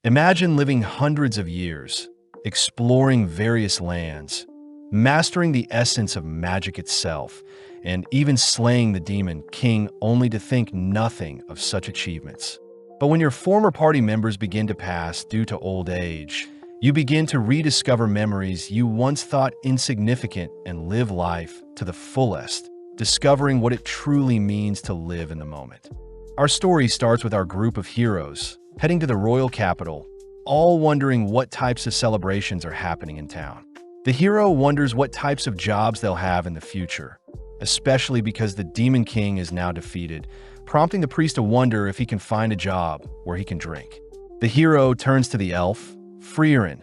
Imagine living hundreds of years, exploring various lands, mastering the essence of magic itself, and even slaying the demon king only to think nothing of such achievements. But when your former party members begin to pass due to old age, you begin to rediscover memories you once thought insignificant and live life to the fullest, discovering what it truly means to live in the moment. Our story starts with our group of heroes heading to the royal capital, all wondering what types of celebrations are happening in town. The hero wonders what types of jobs they'll have in the future, especially because the Demon King is now defeated, prompting the priest to wonder if he can find a job where he can drink. The hero turns to the elf, Freeren,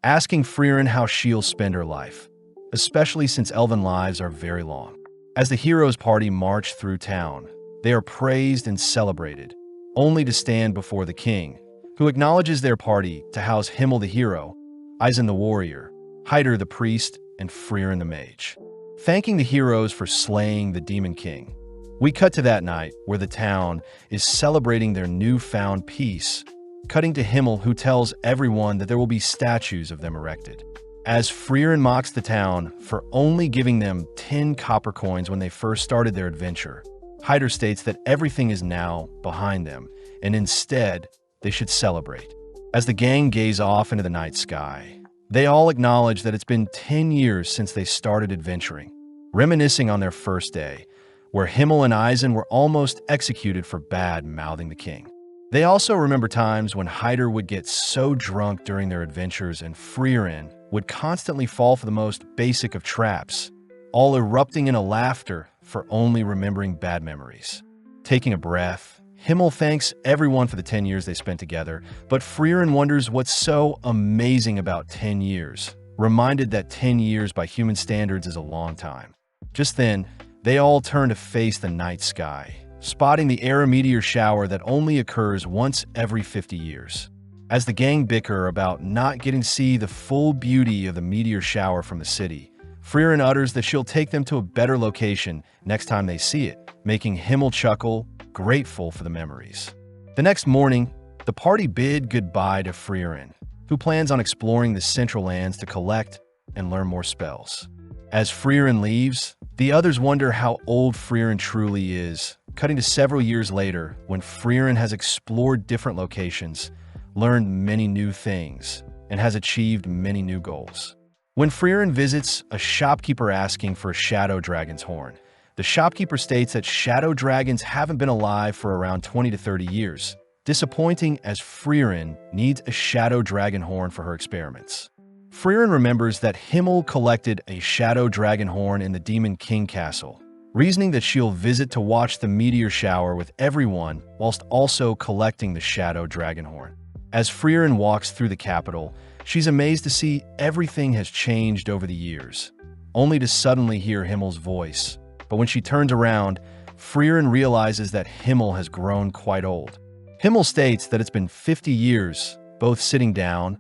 asking Freeren how she'll spend her life, especially since elven lives are very long. As the hero's party march through town, they are praised and celebrated, only to stand before the king, who acknowledges their party to house Himmel the hero, Eisen the warrior, Hyder the priest, and Freeren the mage. Thanking the heroes for slaying the Demon King, we cut to that night where the town is celebrating their newfound peace, cutting to Himmel, who tells everyone that there will be statues of them erected. As Freeren mocks the town for only giving them 10 copper coins when they first started their adventure, Hyder states that everything is now behind them, and instead, they should celebrate. As the gang gaze off into the night sky, they all acknowledge that it's been 10 years since they started adventuring, reminiscing on their first day, where Himmel and Eisen were almost executed for bad-mouthing the king. They also remember times when Hyder would get so drunk during their adventures and Freeren would constantly fall for the most basic of traps, all erupting in a laughter for only remembering bad memories. Taking a breath, Himmel thanks everyone for the 10 years they spent together, but Freeren wonders what's so amazing about 10 years, reminded that 10 years by human standards is a long time. Just then, they all turn to face the night sky, spotting the Era meteor shower that only occurs once every 50 years. As the gang bicker about not getting to see the full beauty of the meteor shower from the city, Freeren utters that she'll take them to a better location next time they see it, making Himmel chuckle, grateful for the memories. The next morning, the party bid goodbye to Freeren, who plans on exploring the Central Lands to collect and learn more spells. As Freeren leaves, the others wonder how old Freeren truly is, cutting to several years later when Freeren has explored different locations, learned many new things, and has achieved many new goals. When Freeren visits a shopkeeper asking for a shadow dragon's horn, the shopkeeper states that shadow dragons haven't been alive for around 20 to 30 years, disappointing as Freeren needs a shadow dragon horn for her experiments. Freeren remembers that Himmel collected a shadow dragon horn in the Demon King castle, reasoning that she'll visit to watch the meteor shower with everyone whilst also collecting the shadow dragon horn. As Freeren walks through the capital, she's amazed to see everything has changed over the years, only to suddenly hear Himmel's voice. But when she turns around, Freeren realizes that Himmel has grown quite old. Himmel states that it's been 50 years, both sitting down,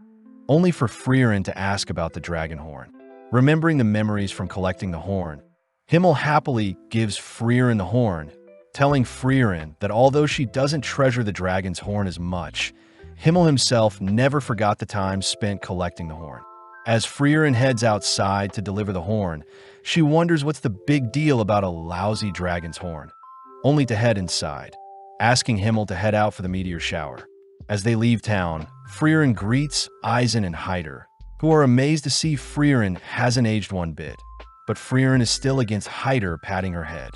only for Freeren to ask about the dragon horn. Remembering the memories from collecting the horn, Himmel happily gives Freeren the horn, telling Freeren that although she doesn't treasure the dragon's horn as much, Himmel himself never forgot the time spent collecting the horn. As Freeren heads outside to deliver the horn, she wonders what's the big deal about a lousy dragon's horn, only to head inside, asking Himmel to head out for the meteor shower. As they leave town, Freeren greets Eisen and Hyder, who are amazed to see Freeren hasn't aged one bit, but Freeren is still against Hyder patting her head.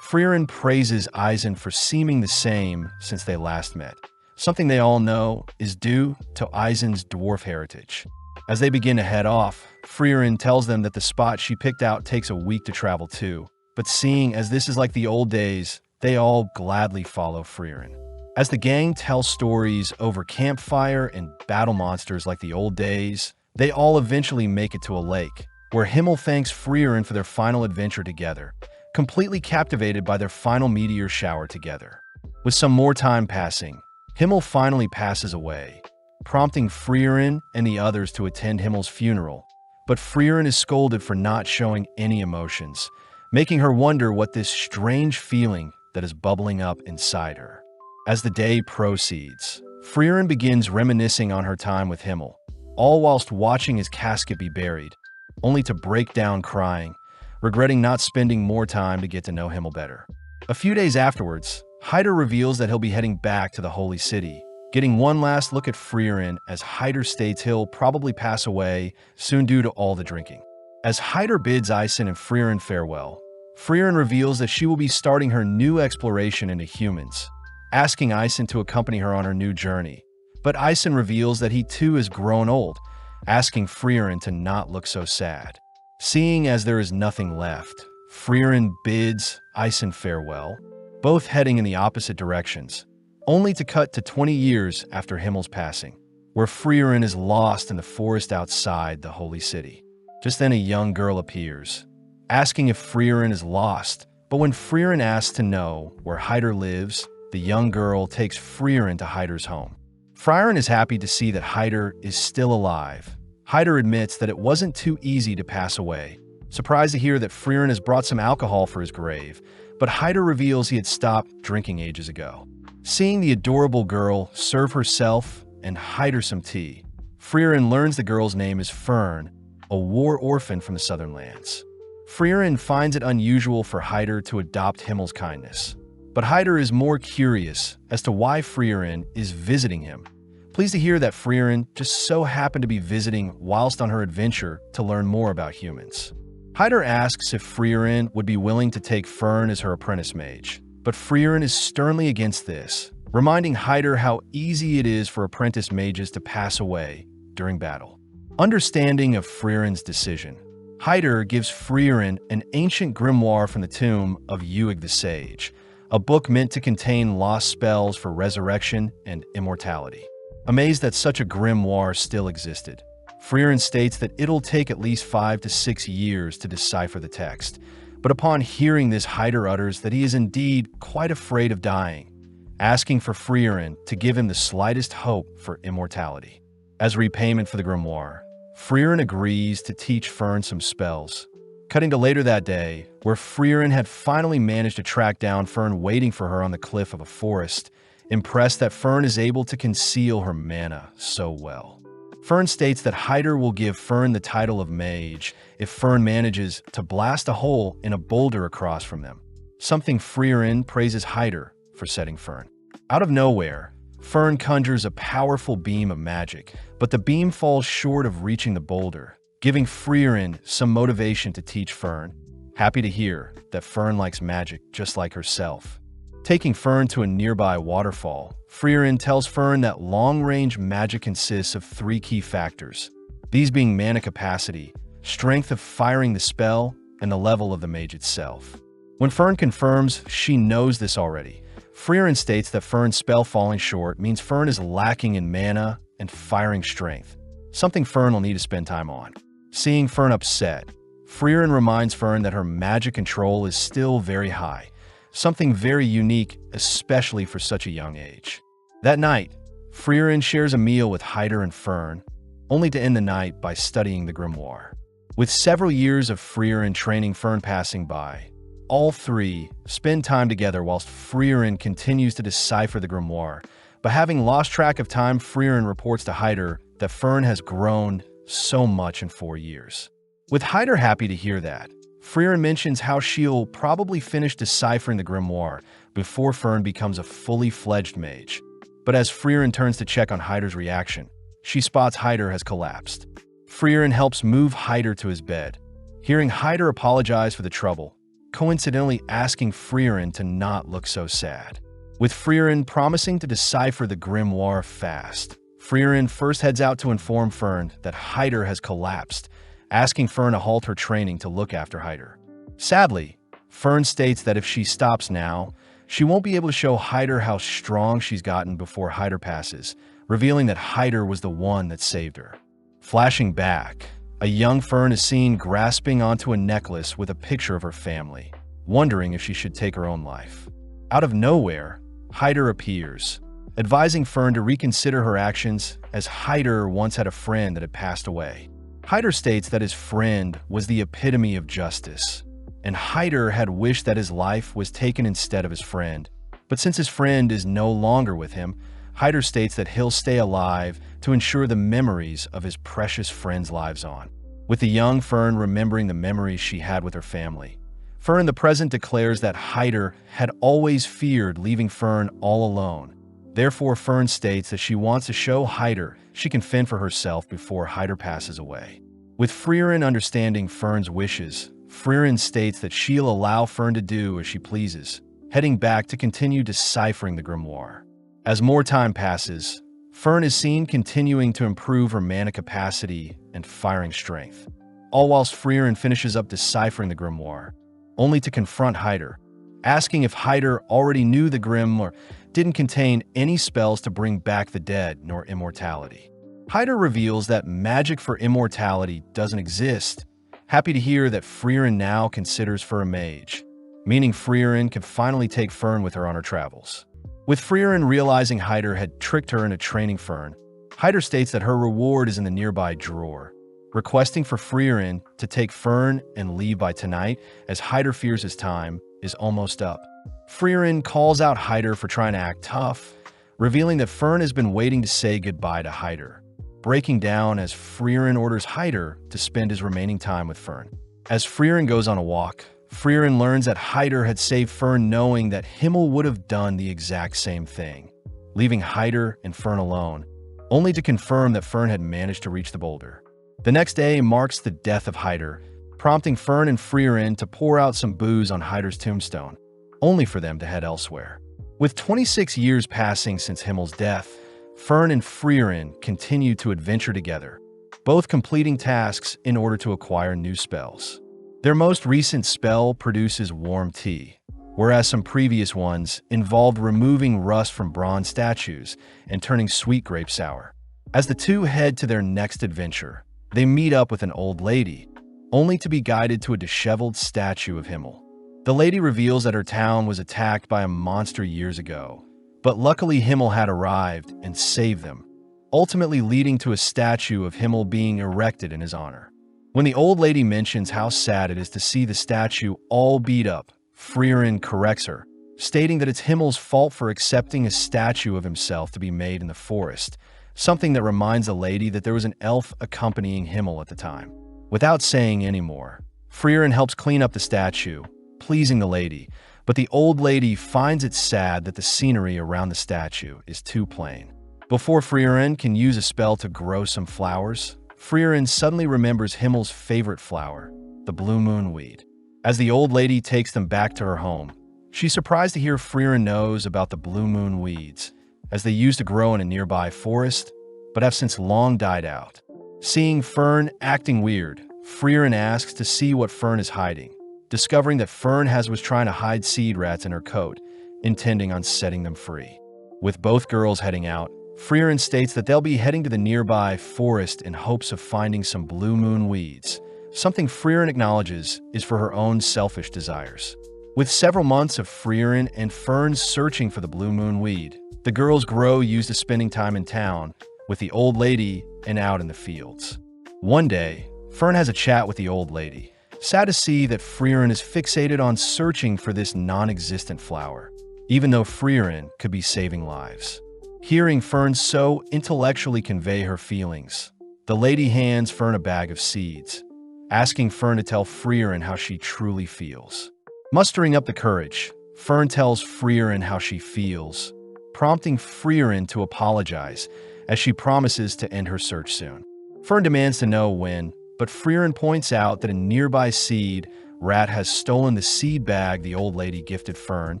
Freeren praises Eisen for seeming the same since they last met, something they all know is due to Eisen's dwarf heritage. As they begin to head off, Freeren tells them that the spot she picked out takes a week to travel to, but seeing as this is like the old days, they all gladly follow Freeren. As the gang tells stories over campfire and battle monsters like the old days, they all eventually make it to a lake, where Himmel thanks Freeren for their final adventure together, completely captivated by their final meteor shower together. With some more time passing, Himmel finally passes away, prompting Freeren and the others to attend Himmel's funeral, but Freeren is scolded for not showing any emotions, making her wonder what this strange feeling that is bubbling up inside her. As the day proceeds, Freeren begins reminiscing on her time with Himmel, all whilst watching his casket be buried, only to break down crying, regretting not spending more time to get to know Himmel better. A few days afterwards, Hyder reveals that he'll be heading back to the Holy City, getting one last look at Freeren as Hyder states he'll probably pass away soon due to all the drinking. As Hyder bids Isen and Freeren farewell, Freeren reveals that she will be starting her new exploration into humans, asking Isen to accompany her on her new journey. But Isen reveals that he too has grown old, asking Freeren to not look so sad. Seeing as there is nothing left, Freeren bids Isen farewell, both heading in the opposite directions, only to cut to 20 years after Himmel's passing, where Freeren is lost in the forest outside the Holy City. Just then a young girl appears, asking if Freeren is lost, but when Freeren asks to know where Hyder lives, the young girl takes Freeren to Hyder's home. Freeren is happy to see that Hyder is still alive. Hyder admits that it wasn't too easy to pass away, surprised to hear that Freeren has brought some alcohol for his grave, but Hyder reveals he had stopped drinking ages ago. Seeing the adorable girl serve herself and Hyder some tea, Freeren learns the girl's name is Fern, a war orphan from the southern lands. Freeren finds it unusual for Hyder to adopt Himmel's kindness, but Hyder is more curious as to why Freeren is visiting him. Pleased to hear that Freeren just so happened to be visiting whilst on her adventure to learn more about humans. Hyder asks if Freeren would be willing to take Fern as her apprentice mage, but Freeren is sternly against this, reminding Hyder how easy it is for apprentice mages to pass away during battle. Understanding of Freeren's decision, Hyder gives Freeren an ancient grimoire from the tomb of Uig the Sage, a book meant to contain lost spells for resurrection and immortality. Amazed that such a grimoire still existed, Freeren states that it'll take at least 5 to 6 years to decipher the text, but upon hearing this, Hyder utters that he is indeed quite afraid of dying, asking for Freeren to give him the slightest hope for immortality. As repayment for the grimoire, Freeren agrees to teach Fern some spells. Cutting to later that day, where Freeren had finally managed to track down Fern waiting for her on the cliff of a forest, impressed that Fern is able to conceal her mana so well. Fern states that Hyder will give Fern the title of mage if Fern manages to blast a hole in a boulder across from them, something Freeren praises Hyder for setting Fern. Out of nowhere, Fern conjures a powerful beam of magic, but the beam falls short of reaching the boulder, giving Freeren some motivation to teach Fern. Happy to hear that Fern likes magic just like herself. Taking Fern to a nearby waterfall, Freeren tells Fern that long-range magic consists of 3 key factors, these being mana capacity, strength of firing the spell, and the level of the mage itself. When Fern confirms she knows this already, Freeren states that Fern's spell falling short means Fern is lacking in mana and firing strength, something Fern will need to spend time on. Seeing Fern upset, Freeren reminds Fern that her magic control is still very high, something very unique, especially for such a young age. That night, Freeren shares a meal with Hyder and Fern, only to end the night by studying the grimoire. With several years of Freeren training Fern passing by, all three spend time together whilst Freeren continues to decipher the grimoire, but having lost track of time, Freeren reports to Hyder that Fern has grown so much in 4 years. With Hyder happy to hear that, Freeren mentions how she'll probably finish deciphering the grimoire before Fern becomes a fully fledged mage. But as Freeren turns to check on Hyder's reaction, she spots Hyder has collapsed. Freeren helps move Hyder to his bed. Hearing Hyder apologize for the trouble, coincidentally asking Freeren to not look so sad. With Freeren promising to decipher the grimoire fast, Freeren first heads out to inform Fern that Hyder has collapsed, asking Fern to halt her training to look after Hyder. Sadly, Fern states that if she stops now, she won't be able to show Hyder how strong she's gotten before Hyder passes, revealing that Hyder was the one that saved her. Flashing back, a young Fern is seen grasping onto a necklace with a picture of her family, wondering if she should take her own life. Out of nowhere, Hyder appears, advising Fern to reconsider her actions as Hyder once had a friend that had passed away. Hyder states that his friend was the epitome of justice, and Hyder had wished that his life was taken instead of his friend. But since his friend is no longer with him, Hyder states that he'll stay alive to ensure the memories of his precious friends' lives on. With the young Fern remembering the memories she had with her family, Fern in the present declares that Hyder had always feared leaving Fern all alone. Therefore, Fern states that she wants to show Hyder she can fend for herself before Hyder passes away. With Freeren understanding Fern's wishes, Freeren states that she'll allow Fern to do as she pleases, heading back to continue deciphering the grimoire. As more time passes, Fern is seen continuing to improve her mana capacity and firing strength, all whilst Freeren finishes up deciphering the grimoire, only to confront Hyder, asking if Hyder already knew the grimoire didn't contain any spells to bring back the dead nor immortality. Hyder reveals that magic for immortality doesn't exist, happy to hear that Freeren now considers for a mage, meaning Freeren can finally take Fern with her on her travels. With Freeren realizing Hyder had tricked her into training Fern, Hyder states that her reward is in the nearby drawer, requesting for Freeren to take Fern and leave by tonight as Hyder fears his time is almost up. Freeren calls out Hyder for trying to act tough, revealing that Fern has been waiting to say goodbye to Hyder, breaking down as Freeren orders Hyder to spend his remaining time with Fern. As Freeren goes on a walk, Freeren learns that Hyder had saved Fern knowing that Himmel would have done the exact same thing, leaving Hyder and Fern alone, only to confirm that Fern had managed to reach the boulder. The next day marks the death of Hyder, prompting Fern and Freeren to pour out some booze on Hyder's tombstone, only for them to head elsewhere. With 26 years passing since Himmel's death, Fern and Freeren continue to adventure together, both completing tasks in order to acquire new spells. Their most recent spell produces warm tea, whereas some previous ones involved removing rust from bronze statues and turning sweet grape sour. As the two head to their next adventure, they meet up with an old lady, only to be guided to a disheveled statue of Himmel. The lady reveals that her town was attacked by a monster years ago, but luckily Himmel had arrived and saved them, ultimately leading to a statue of Himmel being erected in his honor. When the old lady mentions how sad it is to see the statue all beat up, Freeren corrects her, stating that it's Himmel's fault for accepting a statue of himself to be made in the forest, something that reminds the lady that there was an elf accompanying Himmel at the time. Without saying any more, Freeren helps clean up the statue, pleasing the lady, but the old lady finds it sad that the scenery around the statue is too plain. Before Freeren can use a spell to grow some flowers, Freeren suddenly remembers Himmel's favorite flower, the blue moon weed. As the old lady takes them back to her home, she's surprised to hear Freeren knows about the blue moon weeds, as they used to grow in a nearby forest, but have since long died out. Seeing Fern acting weird, Freeren asks to see what Fern is hiding, discovering that Fern was trying to hide seed rats in her coat, intending on setting them free. With both girls heading out, Freeren states that they'll be heading to the nearby forest in hopes of finding some blue moon weeds, something Freeren acknowledges is for her own selfish desires. With several months of Freeren and Fern searching for the blue moon weed, the girls grow used to spending time in town with the old lady and out in the fields. One day, Fern has a chat with the old lady, sad to see that Freeren is fixated on searching for this non-existent flower, even though Freeren could be saving lives. Hearing Fern so intellectually convey her feelings, the lady hands Fern a bag of seeds, asking Fern to tell Freeren how she truly feels. Mustering up the courage, Fern tells Freeren how she feels, prompting Freeren to apologize as she promises to end her search soon. Fern demands to know when, but Freeren points out that a nearby seed rat has stolen the seed bag the old lady gifted Fern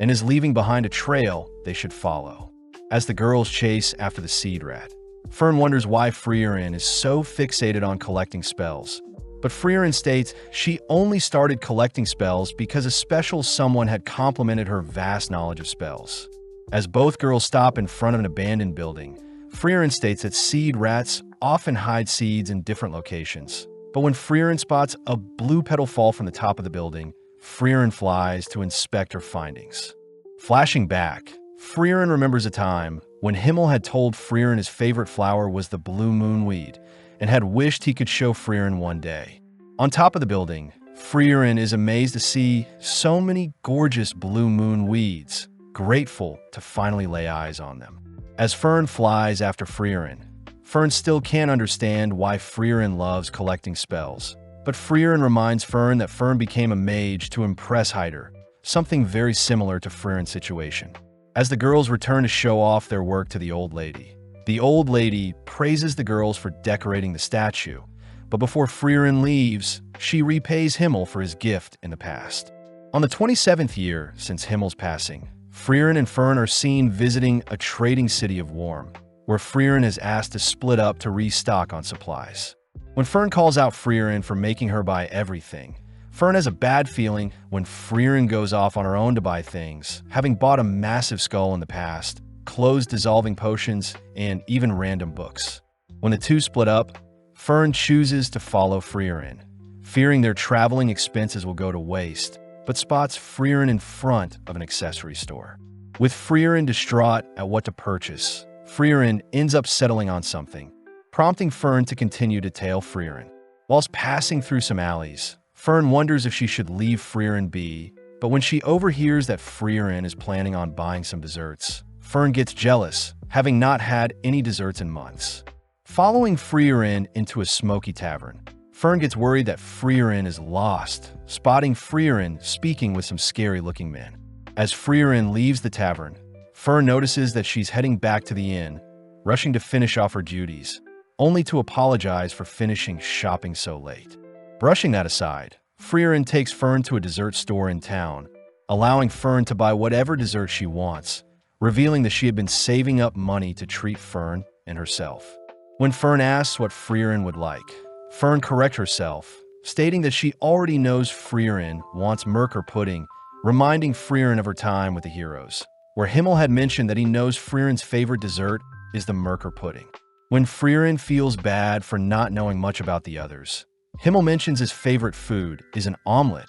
and is leaving behind a trail they should follow. As the girls chase after the seed rat, Fern wonders why Freeren is so fixated on collecting spells, but Freeren states she only started collecting spells because a special someone had complimented her vast knowledge of spells. As both girls stop in front of an abandoned building, Freeren states that seed rats often hide seeds in different locations, but when Freeren spots a blue petal fall from the top of the building, Freeren flies to inspect her findings. Flashing back, Freeren remembers a time when Himmel had told Freeren his favorite flower was the blue moon weed and had wished he could show Freeren one day. On top of the building, Freeren is amazed to see so many gorgeous blue moon weeds, grateful to finally lay eyes on them. As Fern flies after Freeren, Fern still can't understand why Freeren loves collecting spells. But Freeren reminds Fern that Fern became a mage to impress Hyder, something very similar to Freeren's situation. As the girls return to show off their work to the old lady praises the girls for decorating the statue, but before Freeren leaves, she repays Himmel for his gift in the past. On the 27th year since Himmel's passing, Freeren and Fern are seen visiting a trading city of Worm, where Freeren is asked to split up to restock on supplies. When Fern calls out Freeren for making her buy everything, Fern has a bad feeling when Freeren goes off on her own to buy things, having bought a massive skull in the past, clothes dissolving potions, and even random books. When the two split up, Fern chooses to follow Freeren, fearing their traveling expenses will go to waste, but spots Freeren in front of an accessory store. With Freeren distraught at what to purchase, Freeren ends up settling on something, prompting Fern to continue to tail Freeren. Whilst passing through some alleys, Fern wonders if she should leave Freeren be, but when she overhears that Freeren is planning on buying some desserts, Fern gets jealous, having not had any desserts in months. Following Freeren into a smoky tavern, Fern gets worried that Freeren is lost, spotting Freeren speaking with some scary-looking men. As Freeren leaves the tavern, Fern notices that she's heading back to the inn, rushing to finish off her duties, only to apologize for finishing shopping so late. Brushing that aside, Freeren takes Fern to a dessert store in town, allowing Fern to buy whatever dessert she wants, revealing that she had been saving up money to treat Fern and herself. When Fern asks what Freeren would like, Fern corrects herself, stating that she already knows Freeren wants Merker pudding, reminding Freeren of her time with the heroes, where Himmel had mentioned that he knows Freeren's favorite dessert is the Merker pudding. When Freeren feels bad for not knowing much about the others, Himmel mentions his favorite food is an omelet.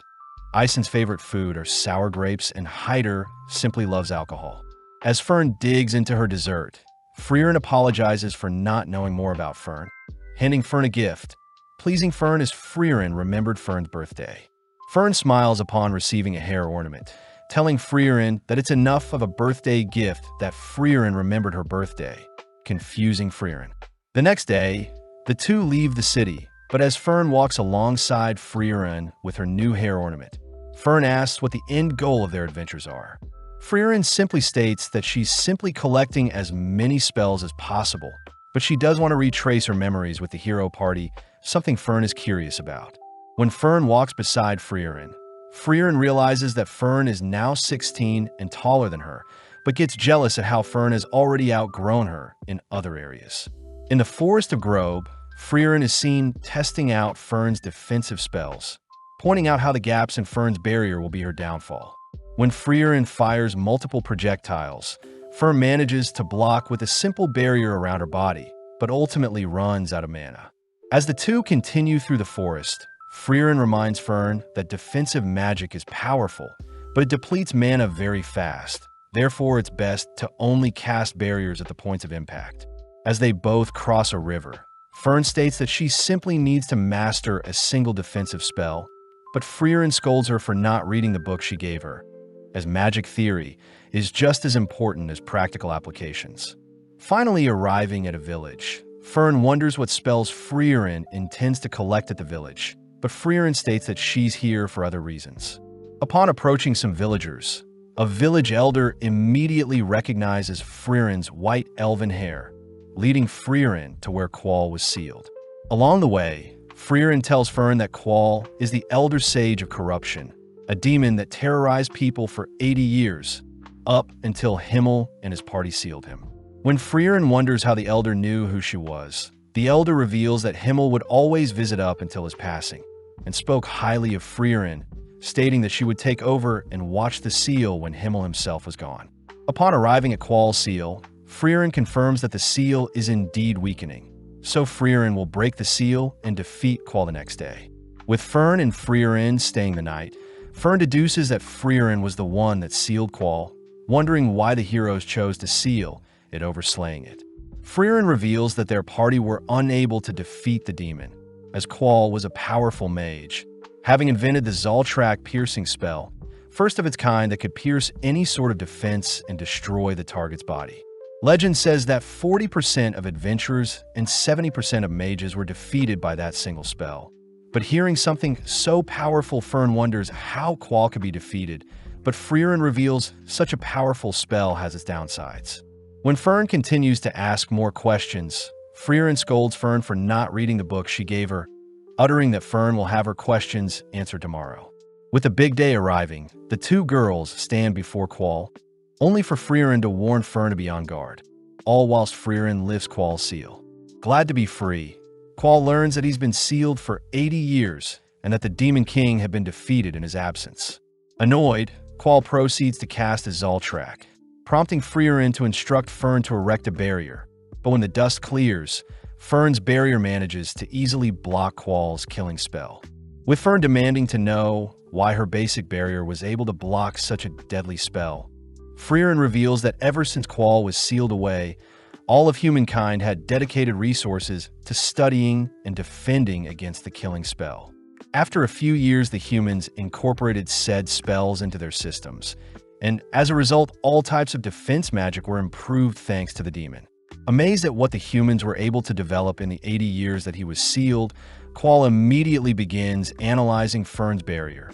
Eisen's favorite food are sour grapes, and Hyder simply loves alcohol. As Fern digs into her dessert, Freeren apologizes for not knowing more about Fern, handing Fern a gift, pleasing Fern as Freeren remembered Fern's birthday. Fern smiles upon receiving a hair ornament, telling Freeren that it's enough of a birthday gift that Freeren remembered her birthday, confusing Freeren. The next day, the two leave the city, but as Fern walks alongside Freeren with her new hair ornament, Fern asks what the end goal of their adventures are. Freeren simply states that she's simply collecting as many spells as possible, but she does want to retrace her memories with the hero party, something Fern is curious about. When Fern walks beside Freeren, Freeren realizes that Fern is now 16 and taller than her, but gets jealous at how Fern has already outgrown her in other areas. In the Forest of Grobe, Freeren is seen testing out Fern's defensive spells, pointing out how the gaps in Fern's barrier will be her downfall. When Freeren fires multiple projectiles, Fern manages to block with a simple barrier around her body, but ultimately runs out of mana. As the two continue through the forest, Freeren reminds Fern that defensive magic is powerful, but it depletes mana very fast. Therefore, it's best to only cast barriers at the points of impact. As they both cross a river, Fern states that she simply needs to master a single defensive spell, but Freeren scolds her for not reading the book she gave her, as magic theory is just as important as practical applications. Finally arriving at a village, Fern wonders what spells Freeren intends to collect at the village, but Freeren states that she's here for other reasons. Upon approaching some villagers, a village elder immediately recognizes Freeren's white elven hair, leading Freeren to where Qual was sealed. Along the way, Freeren tells Fern that Qual is the Elder Sage of Corruption, a demon that terrorized people for 80 years, up until Himmel and his party sealed him. When Freeren wonders how the Elder knew who she was, the Elder reveals that Himmel would always visit up until his passing, and spoke highly of Freeren, stating that she would take over and watch the seal when Himmel himself was gone. Upon arriving at Qual's seal, Freeren confirms that the seal is indeed weakening, so Freeren will break the seal and defeat Qual the next day. With Fern and Freeren staying the night, Fern deduces that Freeren was the one that sealed Qual, wondering why the heroes chose to seal it over slaying it. Freeren reveals that their party were unable to defeat the demon, as Qual was a powerful mage, having invented the Zoltrak piercing spell, first of its kind that could pierce any sort of defense and destroy the target's body. Legend says that 40% of adventurers and 70% of mages were defeated by that single spell. But hearing something so powerful, Fern wonders how Qual could be defeated, but Freeren reveals such a powerful spell has its downsides. When Fern continues to ask more questions, Freeren scolds Fern for not reading the book she gave her, uttering that Fern will have her questions answered tomorrow. With the big day arriving, the two girls stand before Qual, only for Freeren to warn Fern to be on guard, all whilst Freeren lifts Qual's seal. Glad to be free, Qual learns that he's been sealed for 80 years and that the Demon King had been defeated in his absence. Annoyed, Qual proceeds to cast a Zoltrak, prompting Freeren to instruct Fern to erect a barrier. But when the dust clears, Fern's barrier manages to easily block Qual's killing spell. With Fern demanding to know why her basic barrier was able to block such a deadly spell, Freeren reveals that ever since Qual was sealed away, all of humankind had dedicated resources to studying and defending against the killing spell. After a few years, the humans incorporated said spells into their systems, and as a result, all types of defense magic were improved thanks to the demon. Amazed at what the humans were able to develop in the 80 years that he was sealed, Qual immediately begins analyzing Fern's barrier,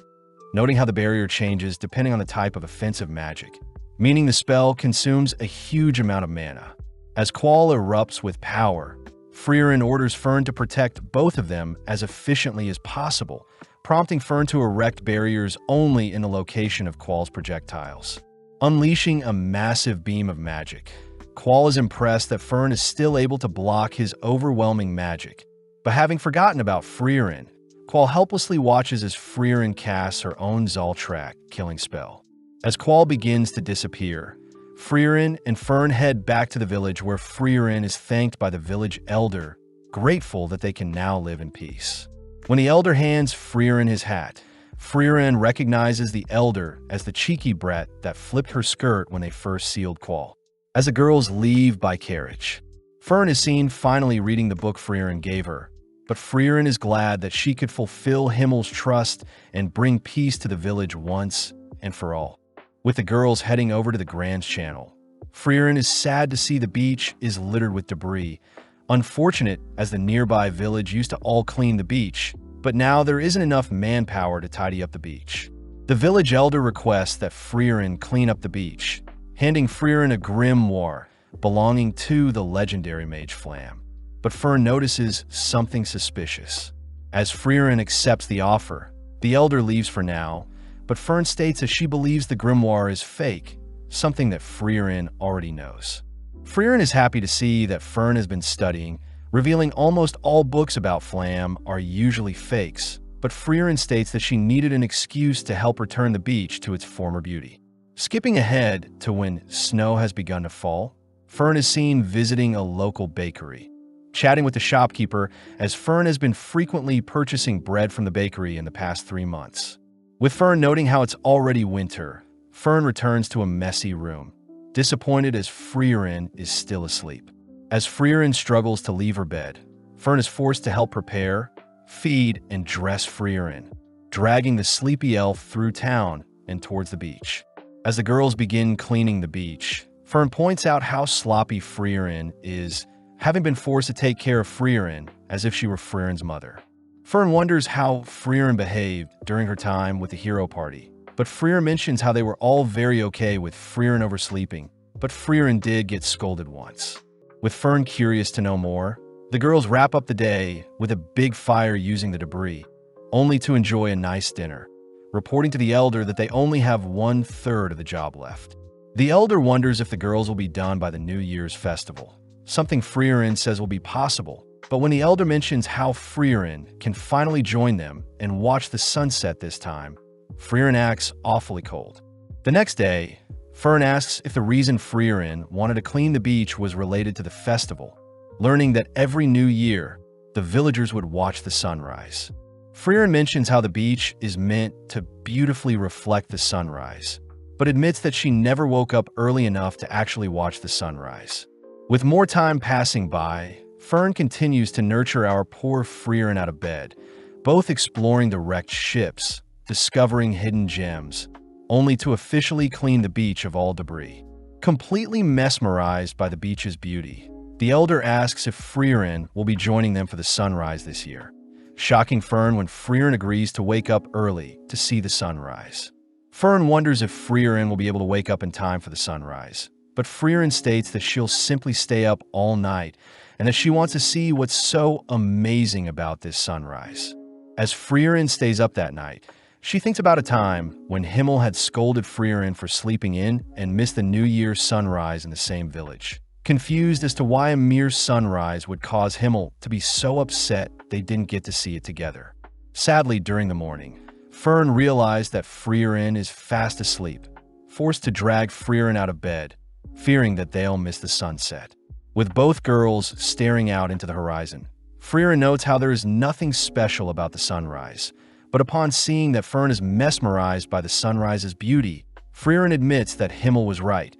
noting how the barrier changes depending on the type of offensive magic, meaning the spell consumes a huge amount of mana. As Qual erupts with power, Freeren orders Fern to protect both of them as efficiently as possible, prompting Fern to erect barriers only in the location of Qual's projectiles. Unleashing a massive beam of magic, Qual is impressed that Fern is still able to block his overwhelming magic. But having forgotten about Freeren, Qual helplessly watches as Freeren casts her own Zoltrak killing spell. As Qual begins to disappear, Freeren and Fern head back to the village where Freeren is thanked by the village elder, grateful that they can now live in peace. When the elder hands Freeren his hat, Freeren recognizes the elder as the cheeky brat that flipped her skirt when they first sealed Qual. As the girls leave by carriage, Fern is seen finally reading the book Freeren gave her, but Freeren is glad that she could fulfill Himmel's trust and bring peace to the village once and for all. With the girls heading over to the Grand Channel, Freeren is sad to see the beach is littered with debris, unfortunate as the nearby village used to all clean the beach, but now there isn't enough manpower to tidy up the beach. The village elder requests that Freeren clean up the beach, handing Freeren a grimoire belonging to the legendary mage Flam. But Fern notices something suspicious. As Freeren accepts the offer, the elder leaves for now, but Fern states that she believes the grimoire is fake, something that Freeren already knows. Freeren is happy to see that Fern has been studying, revealing almost all books about Flam are usually fakes, but Freeren states that she needed an excuse to help return the beach to its former beauty. Skipping ahead to when snow has begun to fall, Fern is seen visiting a local bakery, chatting with the shopkeeper as Fern has been frequently purchasing bread from the bakery in the past 3 months. With Fern noting how it's already winter, Fern returns to a messy room, disappointed as Freeren is still asleep. As Freeren struggles to leave her bed, Fern is forced to help prepare, feed, and dress Freeren, dragging the sleepy elf through town and towards the beach. As the girls begin cleaning the beach, Fern points out how sloppy Freeren is, having been forced to take care of Freeren as if she were Freeren's mother. Fern wonders how Freeren behaved during her time with the hero party, but Freeren mentions how they were all very okay with Freeren oversleeping, but Freeren did get scolded once. With Fern curious to know more, the girls wrap up the day with a big fire using the debris, only to enjoy a nice dinner, reporting to the elder that they only have 1/3 of the job left. The elder wonders if the girls will be done by the New Year's festival, something Freeren says will be possible, but when the elder mentions how Freeren can finally join them and watch the sunset this time, Freeren acts awfully cold. The next day, Fern asks if the reason Freeren wanted to clean the beach was related to the festival, learning that every new year, the villagers would watch the sunrise. Freeren mentions how the beach is meant to beautifully reflect the sunrise, but admits that she never woke up early enough to actually watch the sunrise. With more time passing by, Fern continues to nurture our poor Freeren out of bed, both exploring the wrecked ships, discovering hidden gems, only to officially clean the beach of all debris. Completely mesmerized by the beach's beauty, the elder asks if Freeren will be joining them for the sunrise this year, shocking Fern when Freeren agrees to wake up early to see the sunrise. Fern wonders if Freeren will be able to wake up in time for the sunrise, but Freeren states that she'll simply stay up all night and that she wants to see what's so amazing about this sunrise. As Freeren stays up that night, she thinks about a time when Himmel had scolded Freeren for sleeping in and missed the New Year's sunrise in the same village. Confused as to why a mere sunrise would cause Himmel to be so upset they didn't get to see it together. Sadly, during the morning, Fern realized that Freeren is fast asleep, forced to drag Freeren out of bed, fearing that they'll miss the sunset. With both girls staring out into the horizon, Freeren notes how there is nothing special about the sunrise, but upon seeing that Fern is mesmerized by the sunrise's beauty, Freeren admits that Himmel was right,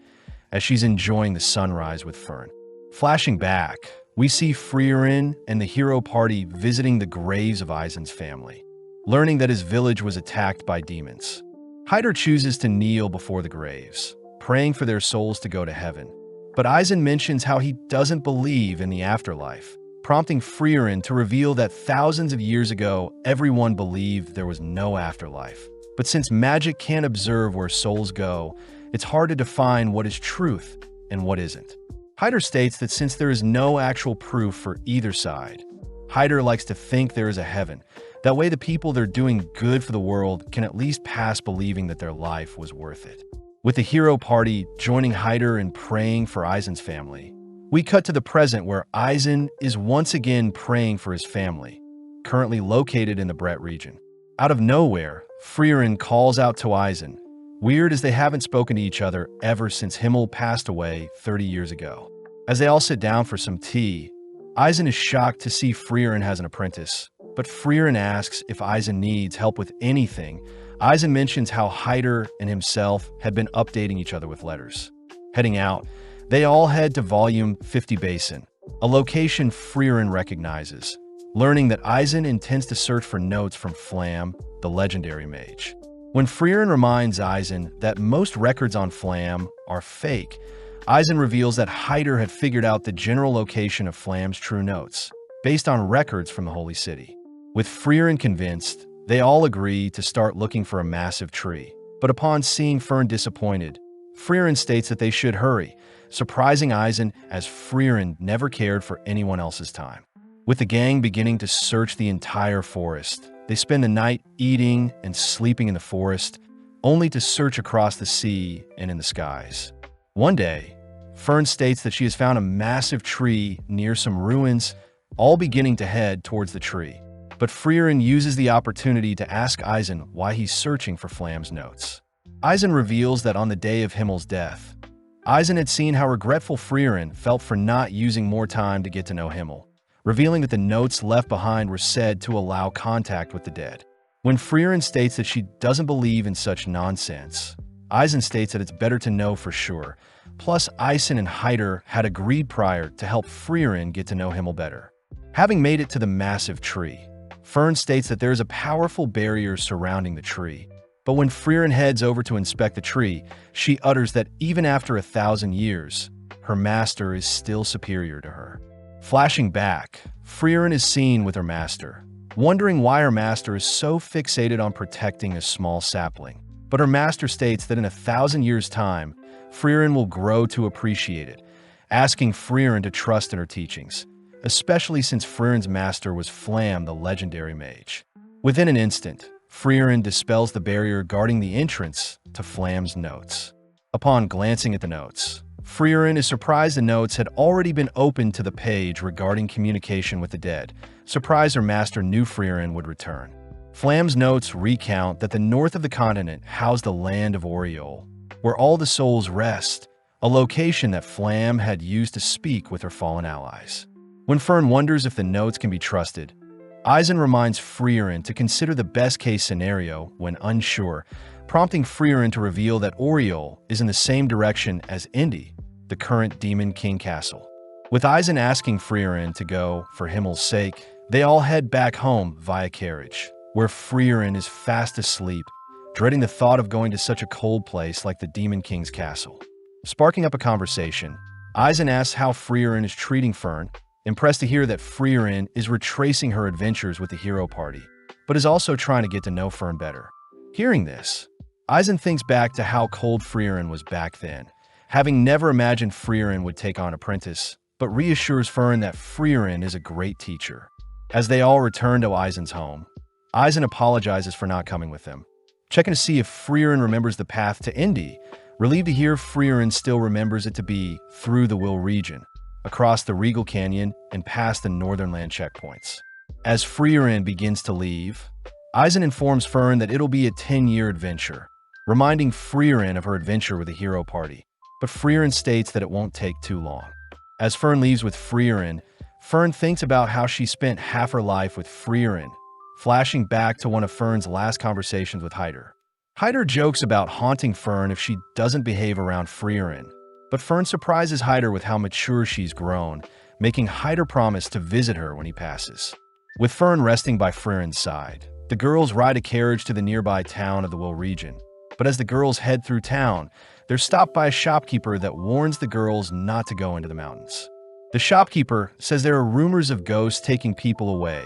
as she's enjoying the sunrise with Fern. Flashing back, we see Freeren and the hero party visiting the graves of Eisen's family, learning that his village was attacked by demons. Hyder chooses to kneel before the graves, praying for their souls to go to heaven. But Eisen mentions how he doesn't believe in the afterlife, prompting Freeren to reveal that thousands of years ago, everyone believed there was no afterlife. But since magic can't observe where souls go, it's hard to define what is truth and what isn't. Hyder states that since there is no actual proof for either side, Hyder likes to think there is a heaven. That way the people that are doing good for the world can at least pass believing that their life was worth it. With the hero party joining Hyder in praying for Eisen's family, we cut to the present where Eisen is once again praying for his family, currently located in the Brett region. Out of nowhere, Freeren calls out to Eisen, weird as they haven't spoken to each other ever since Himmel passed away 30 years ago. As they all sit down for some tea, Eisen is shocked to see Freeren has an apprentice, but Freeren asks if Eisen needs help with anything. Eisen mentions how Hyder and himself had been updating each other with letters. Heading out, they all head to Volume 50 Basin, a location Freeren recognizes, learning that Eisen intends to search for notes from Flam, the legendary mage. When Freeren reminds Eisen that most records on Flam are fake, Eisen reveals that Hyder had figured out the general location of Flam's true notes, based on records from the Holy City. With Freeren convinced, they all agree to start looking for a massive tree. But upon seeing Fern disappointed, Freeren states that they should hurry, surprising Eisen as Freeren never cared for anyone else's time. With the gang beginning to search the entire forest, they spend the night eating and sleeping in the forest, only to search across the sea and in the skies. One day, Fern states that she has found a massive tree near some ruins, all beginning to head towards the tree. But Freeren uses the opportunity to ask Eisen why he's searching for Flam's notes. Eisen reveals that on the day of Himmel's death, Eisen had seen how regretful Freeren felt for not using more time to get to know Himmel, revealing that the notes left behind were said to allow contact with the dead. When Freeren states that she doesn't believe in such nonsense, Eisen states that it's better to know for sure. Plus, Eisen and Hyder had agreed prior to help Freeren get to know Himmel better. Having made it to the massive tree, Fern states that there is a powerful barrier surrounding the tree. But when Freeren heads over to inspect the tree, she utters that even after 1,000 years, her master is still superior to her. Flashing back, Freeren is seen with her master, wondering why her master is so fixated on protecting a small sapling. But her master states that in 1,000 years' time, Freeren will grow to appreciate it, asking Freeren to trust in her teachings, especially since Freeren's master was Flam, the legendary mage. Within an instant, Freeren dispels the barrier guarding the entrance to Flam's notes. Upon glancing at the notes, Freeren is surprised the notes had already been opened to the page regarding communication with the dead, surprised her master knew Freeren would return. Flam's notes recount that the north of the continent housed the land of Oriole, where all the souls rest, a location that Flam had used to speak with her fallen allies. When Fern wonders if the notes can be trusted, Eisen reminds Freeren to consider the best-case scenario when unsure, prompting Freeren to reveal that Oriole is in the same direction as Indy, the current Demon King Castle. With Eisen asking Freeren to go for Himmel's sake, they all head back home via carriage, where Freeren is fast asleep, dreading the thought of going to such a cold place like the Demon King's castle. Sparking up a conversation, Eisen asks how Freeren is treating Fern, impressed to hear that Freeren is retracing her adventures with the hero party, but is also trying to get to know Fern better. Hearing this, Eisen thinks back to how cold Freeren was back then, having never imagined Freeren would take on Apprentice, but reassures Fern that Freeren is a great teacher. As they all return to Eisen's home, Eisen apologizes for not coming with them, checking to see if Freeren remembers the path to Indy, relieved to hear Freeren still remembers it to be through the Will region, across the Regal Canyon and past the Northern Land checkpoints. As Freeren begins to leave, Eisen informs Fern that it'll be a 10-year adventure, reminding Freeren of her adventure with the hero party, but Freeren states that it won't take too long. As Fern leaves with Freeren, Fern thinks about how she spent half her life with Freeren, flashing back to one of Fern's last conversations with Hyder. Hyder jokes about haunting Fern if she doesn't behave around Freeren, but Fern surprises Hyder with how mature she's grown, making Hyder promise to visit her when he passes. With Fern resting by Freeren's side, the girls ride a carriage to the nearby town of the Will region. But as the girls head through town, they're stopped by a shopkeeper that warns the girls not to go into the mountains. The shopkeeper says there are rumors of ghosts taking people away,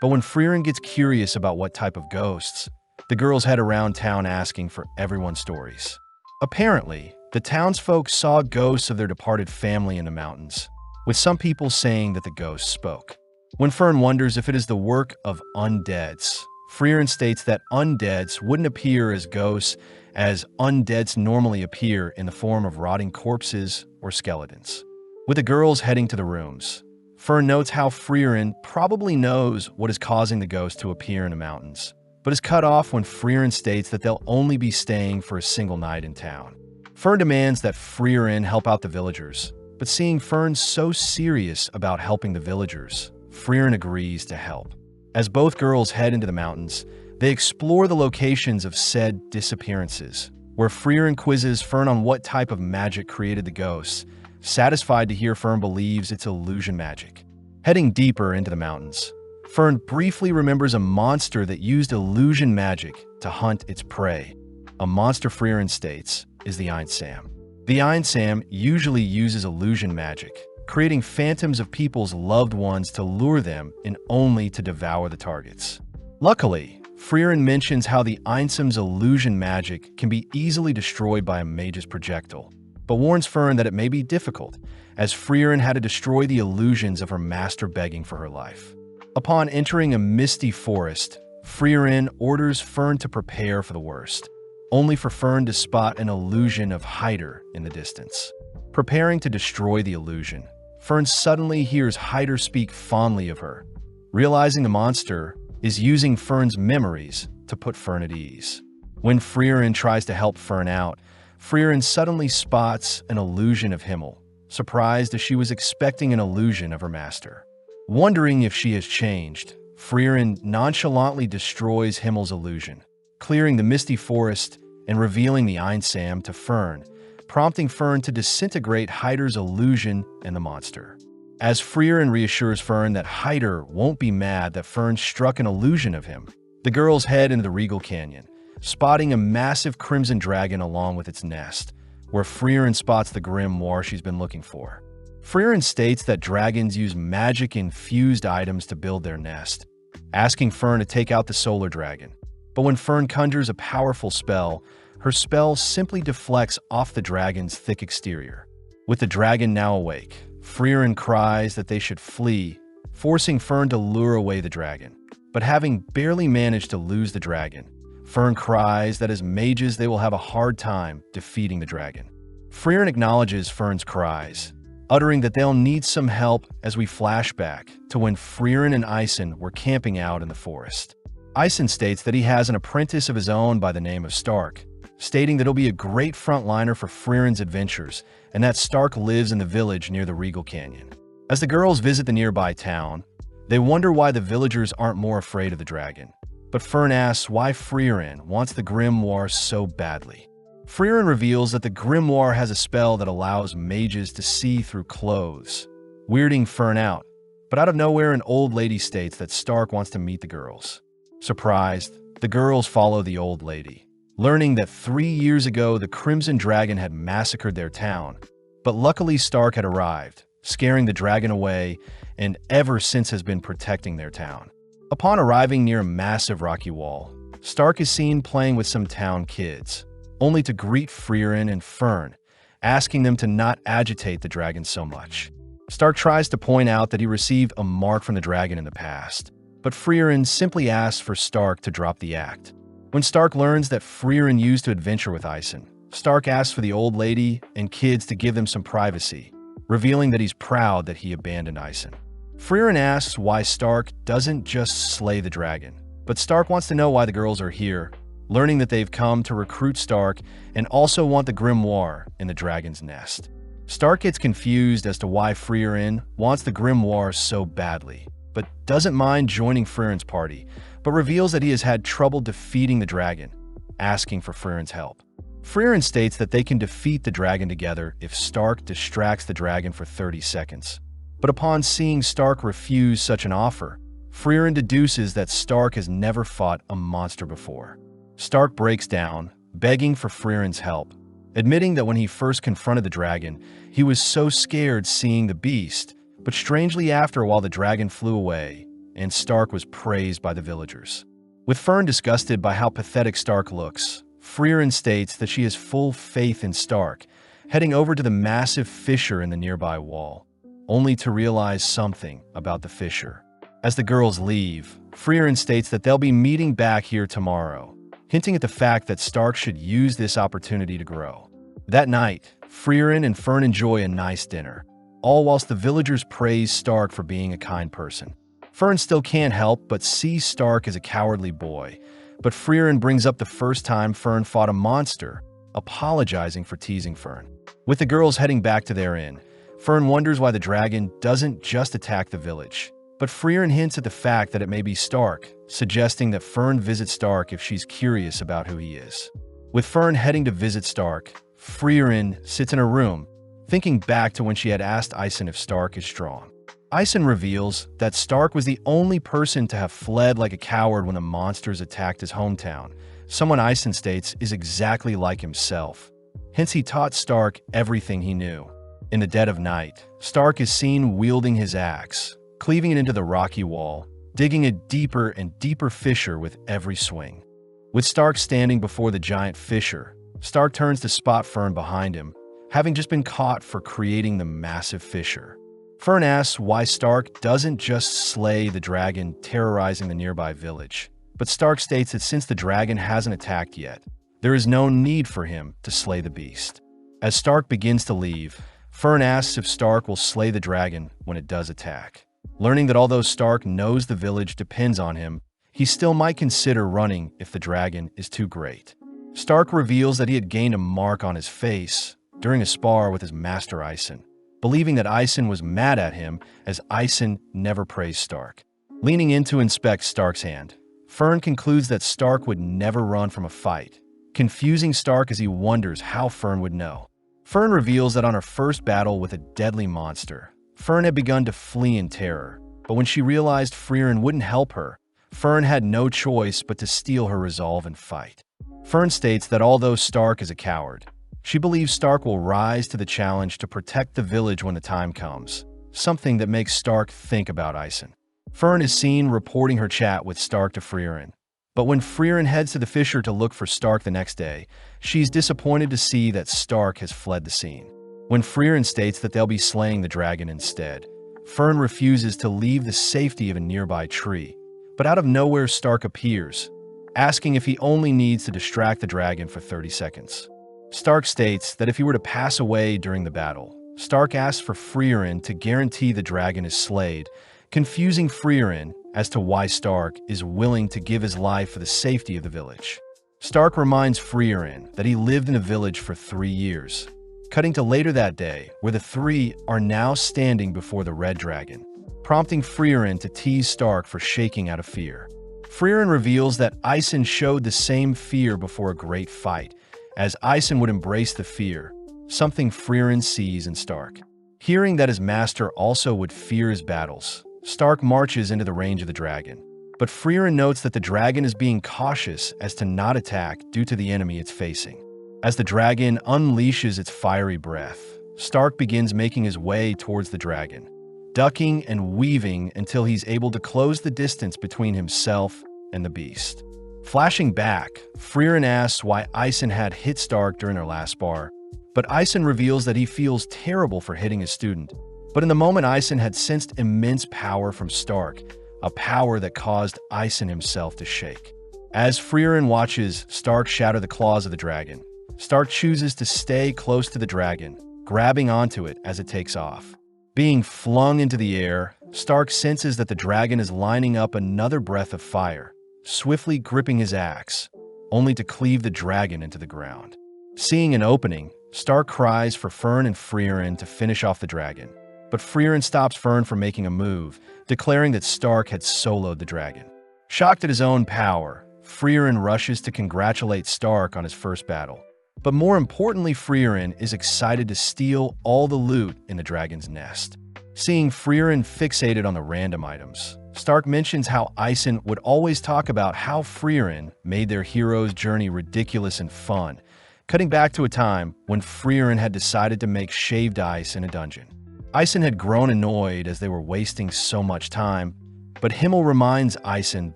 but when Freeren gets curious about what type of ghosts, the girls head around town asking for everyone's stories. Apparently, the townsfolk saw ghosts of their departed family in the mountains, with some people saying that the ghosts spoke. When Fern wonders if it is the work of undeads, Freeren states that undeads wouldn't appear as ghosts, as undeads normally appear in the form of rotting corpses or skeletons. With the girls heading to the rooms, Fern notes how Freeren probably knows what is causing the ghosts to appear in the mountains, but is cut off when Freeren states that they'll only be staying for a single night in town. Fern demands that Freeren help out the villagers, but seeing Fern so serious about helping the villagers, Freeren agrees to help. As both girls head into the mountains, they explore the locations of said disappearances, where Freeren quizzes Fern on what type of magic created the ghosts, satisfied to hear Fern believes it's illusion magic. Heading deeper into the mountains, Fern briefly remembers a monster that used illusion magic to hunt its prey. A monster Freeren states is the Einsam. The Einsam usually uses illusion magic, creating phantoms of people's loved ones to lure them and only to devour the targets. Luckily, Freeren mentions how the Einsam's illusion magic can be easily destroyed by a mage's projectile, but warns Fern that it may be difficult, as Freeren had to destroy the illusions of her master begging for her life. Upon entering a misty forest, Freeren orders Fern to prepare for the worst, only for Fern to spot an illusion of Hyder in the distance. Preparing to destroy the illusion, Fern suddenly hears Hyder speak fondly of her, realizing the monster is using Fern's memories to put Fern at ease. When Freeren tries to help Fern out, Freeren suddenly spots an illusion of Himmel, surprised as she was expecting an illusion of her master. Wondering if she has changed, Freeren nonchalantly destroys Himmel's illusion, clearing the misty forest and revealing the Einsam to Fern, prompting Fern to disintegrate Hyder's illusion and the monster. As Freeren reassures Fern that Hyder won't be mad that Fern struck an illusion of him, the girls head into the Regal Canyon, spotting a massive crimson dragon along with its nest, where Freeren spots the grimoire she's been looking for. Freeren states that dragons use magic-infused items to build their nest, asking Fern to take out the solar dragon. But when Fern conjures a powerful spell, her spell simply deflects off the dragon's thick exterior. With the dragon now awake, Freeren cries that they should flee, forcing Fern to lure away the dragon. But having barely managed to lose the dragon, Fern cries that as mages they will have a hard time defeating the dragon. Freeren acknowledges Fern's cries, uttering that they'll need some help as we flash back to when Freeren and Eisen were camping out in the forest. Eisen states that he has an apprentice of his own by the name of Stark, stating that he'll be a great frontliner for Freeren's adventures and that Stark lives in the village near the Regal Canyon. As the girls visit the nearby town, they wonder why the villagers aren't more afraid of the dragon. But Fern asks why Freeren wants the grimoire so badly. Freeren reveals that the grimoire has a spell that allows mages to see through clothes, weirding Fern out. But out of nowhere, an old lady states that Stark wants to meet the girls. Surprised, the girls follow the old lady, learning that 3 years ago the Crimson Dragon had massacred their town. But luckily Stark had arrived, scaring the dragon away, and ever since has been protecting their town. Upon arriving near a massive rocky wall, Stark is seen playing with some town kids, only to greet Freeren and Fern, asking them to not agitate the dragon so much. Stark tries to point out that he received a mark from the dragon in the past, but Freeren simply asks for Stark to drop the act. When Stark learns that Freeren used to adventure with Ison, Stark asks for the old lady and kids to give them some privacy, revealing that he's proud that he abandoned Ison. Freeren asks why Stark doesn't just slay the dragon, but Stark wants to know why the girls are here, learning that they've come to recruit Stark and also want the grimoire in the dragon's nest. Stark gets confused as to why Freeren wants the grimoire so badly, but doesn't mind joining Freeren's party, but reveals that he has had trouble defeating the dragon, asking for Freeren's help. Freeren states that they can defeat the dragon together if Stark distracts the dragon for 30 seconds. But upon seeing Stark refuse such an offer, Freeren deduces that Stark has never fought a monster before. Stark breaks down, begging for Freeren's help, admitting that when he first confronted the dragon, he was so scared seeing the beast, but strangely after a while the dragon flew away, and Stark was praised by the villagers. With Fern disgusted by how pathetic Stark looks, Freeren states that she has full faith in Stark, heading over to the massive fissure in the nearby wall, only to realize something about the fissure. As the girls leave, Freeren states that they'll be meeting back here tomorrow, hinting at the fact that Stark should use this opportunity to grow. That night, Freeren and Fern enjoy a nice dinner, all whilst the villagers praise Stark for being a kind person. Fern still can't help but see Stark as a cowardly boy, but Freeren brings up the first time Fern fought a monster, apologizing for teasing Fern. With the girls heading back to their inn, Fern wonders why the dragon doesn't just attack the village. But Freeren hints at the fact that it may be Stark, suggesting that Fern visit Stark if she's curious about who he is. With Fern heading to visit Stark, Freeren sits in her room, thinking back to when she had asked Ison if Stark is strong. Ison reveals that Stark was the only person to have fled like a coward when the monsters attacked his hometown, someone Ison states is exactly like himself. Hence he taught Stark everything he knew. In the dead of night, Stark is seen wielding his axe, cleaving it into the rocky wall, digging a deeper and deeper fissure with every swing. With Stark standing before the giant fissure, Stark turns to spot Fern behind him, having just been caught for creating the massive fissure. Fern asks why Stark doesn't just slay the dragon terrorizing the nearby village, but Stark states that since the dragon hasn't attacked yet, there is no need for him to slay the beast. As Stark begins to leave, Fern asks if Stark will slay the dragon when it does attack. Learning that although Stark knows the village depends on him, he still might consider running if the dragon is too great. Stark reveals that he had gained a mark on his face during a spar with his master Ison, believing that Ison was mad at him as Ison never praised Stark. Leaning in to inspect Stark's hand, Fern concludes that Stark would never run from a fight, confusing Stark as he wonders how Fern would know. Fern reveals that on her first battle with a deadly monster, Fern had begun to flee in terror, but when she realized Freeren wouldn't help her, Fern had no choice but to steel her resolve and fight. Fern states that although Stark is a coward, she believes Stark will rise to the challenge to protect the village when the time comes, something that makes Stark think about Ison. Fern is seen reporting her chat with Stark to Freeren, but when Freeren heads to the fissure to look for Stark the next day, she's disappointed to see that Stark has fled the scene. When Freeren states that they'll be slaying the dragon instead, Fern refuses to leave the safety of a nearby tree, but out of nowhere Stark appears, asking if he only needs to distract the dragon for 30 seconds. Stark states that if he were to pass away during the battle, Stark asks for Freeren to guarantee the dragon is slayed, confusing Freeren as to why Stark is willing to give his life for the safety of the village. Stark reminds Freeren that he lived in the village for 3 years, cutting to later that day where the three are now standing before the red dragon, prompting Freeren to tease Stark for shaking out of fear. Freeren reveals that Ison showed the same fear before a great fight, as Ison would embrace the fear, something Freeren sees in Stark. Hearing that his master also would fear his battles, Stark marches into the range of the dragon, But Freeren notes that the dragon is being cautious as to not attack due to the enemy it's facing. As the dragon unleashes its fiery breath, Stark begins making his way towards the dragon, ducking and weaving until he's able to close the distance between himself and the beast. Flashing back, Freeren asks why Ison had hit Stark during their last spar, but Ison reveals that he feels terrible for hitting his student. But in the moment, Ison had sensed immense power from Stark, a power that caused Ison himself to shake. As Freeren watches Stark shatter the claws of the dragon, Stark chooses to stay close to the dragon, grabbing onto it as it takes off. Being flung into the air, Stark senses that the dragon is lining up another breath of fire, swiftly gripping his axe, only to cleave the dragon into the ground. Seeing an opening, Stark cries for Fern and Freeren to finish off the dragon, but Freeren stops Fern from making a move, declaring that Stark had soloed the dragon. Shocked at his own power, Freeren rushes to congratulate Stark on his first battle. But more importantly, Freeren is excited to steal all the loot in the dragon's nest. Seeing Freeren fixated on the random items, Stark mentions how Ison would always talk about how Freeren made their hero's journey ridiculous and fun, cutting back to a time when Freeren had decided to make shaved ice in a dungeon. Ison had grown annoyed as they were wasting so much time, but Himmel reminds Ison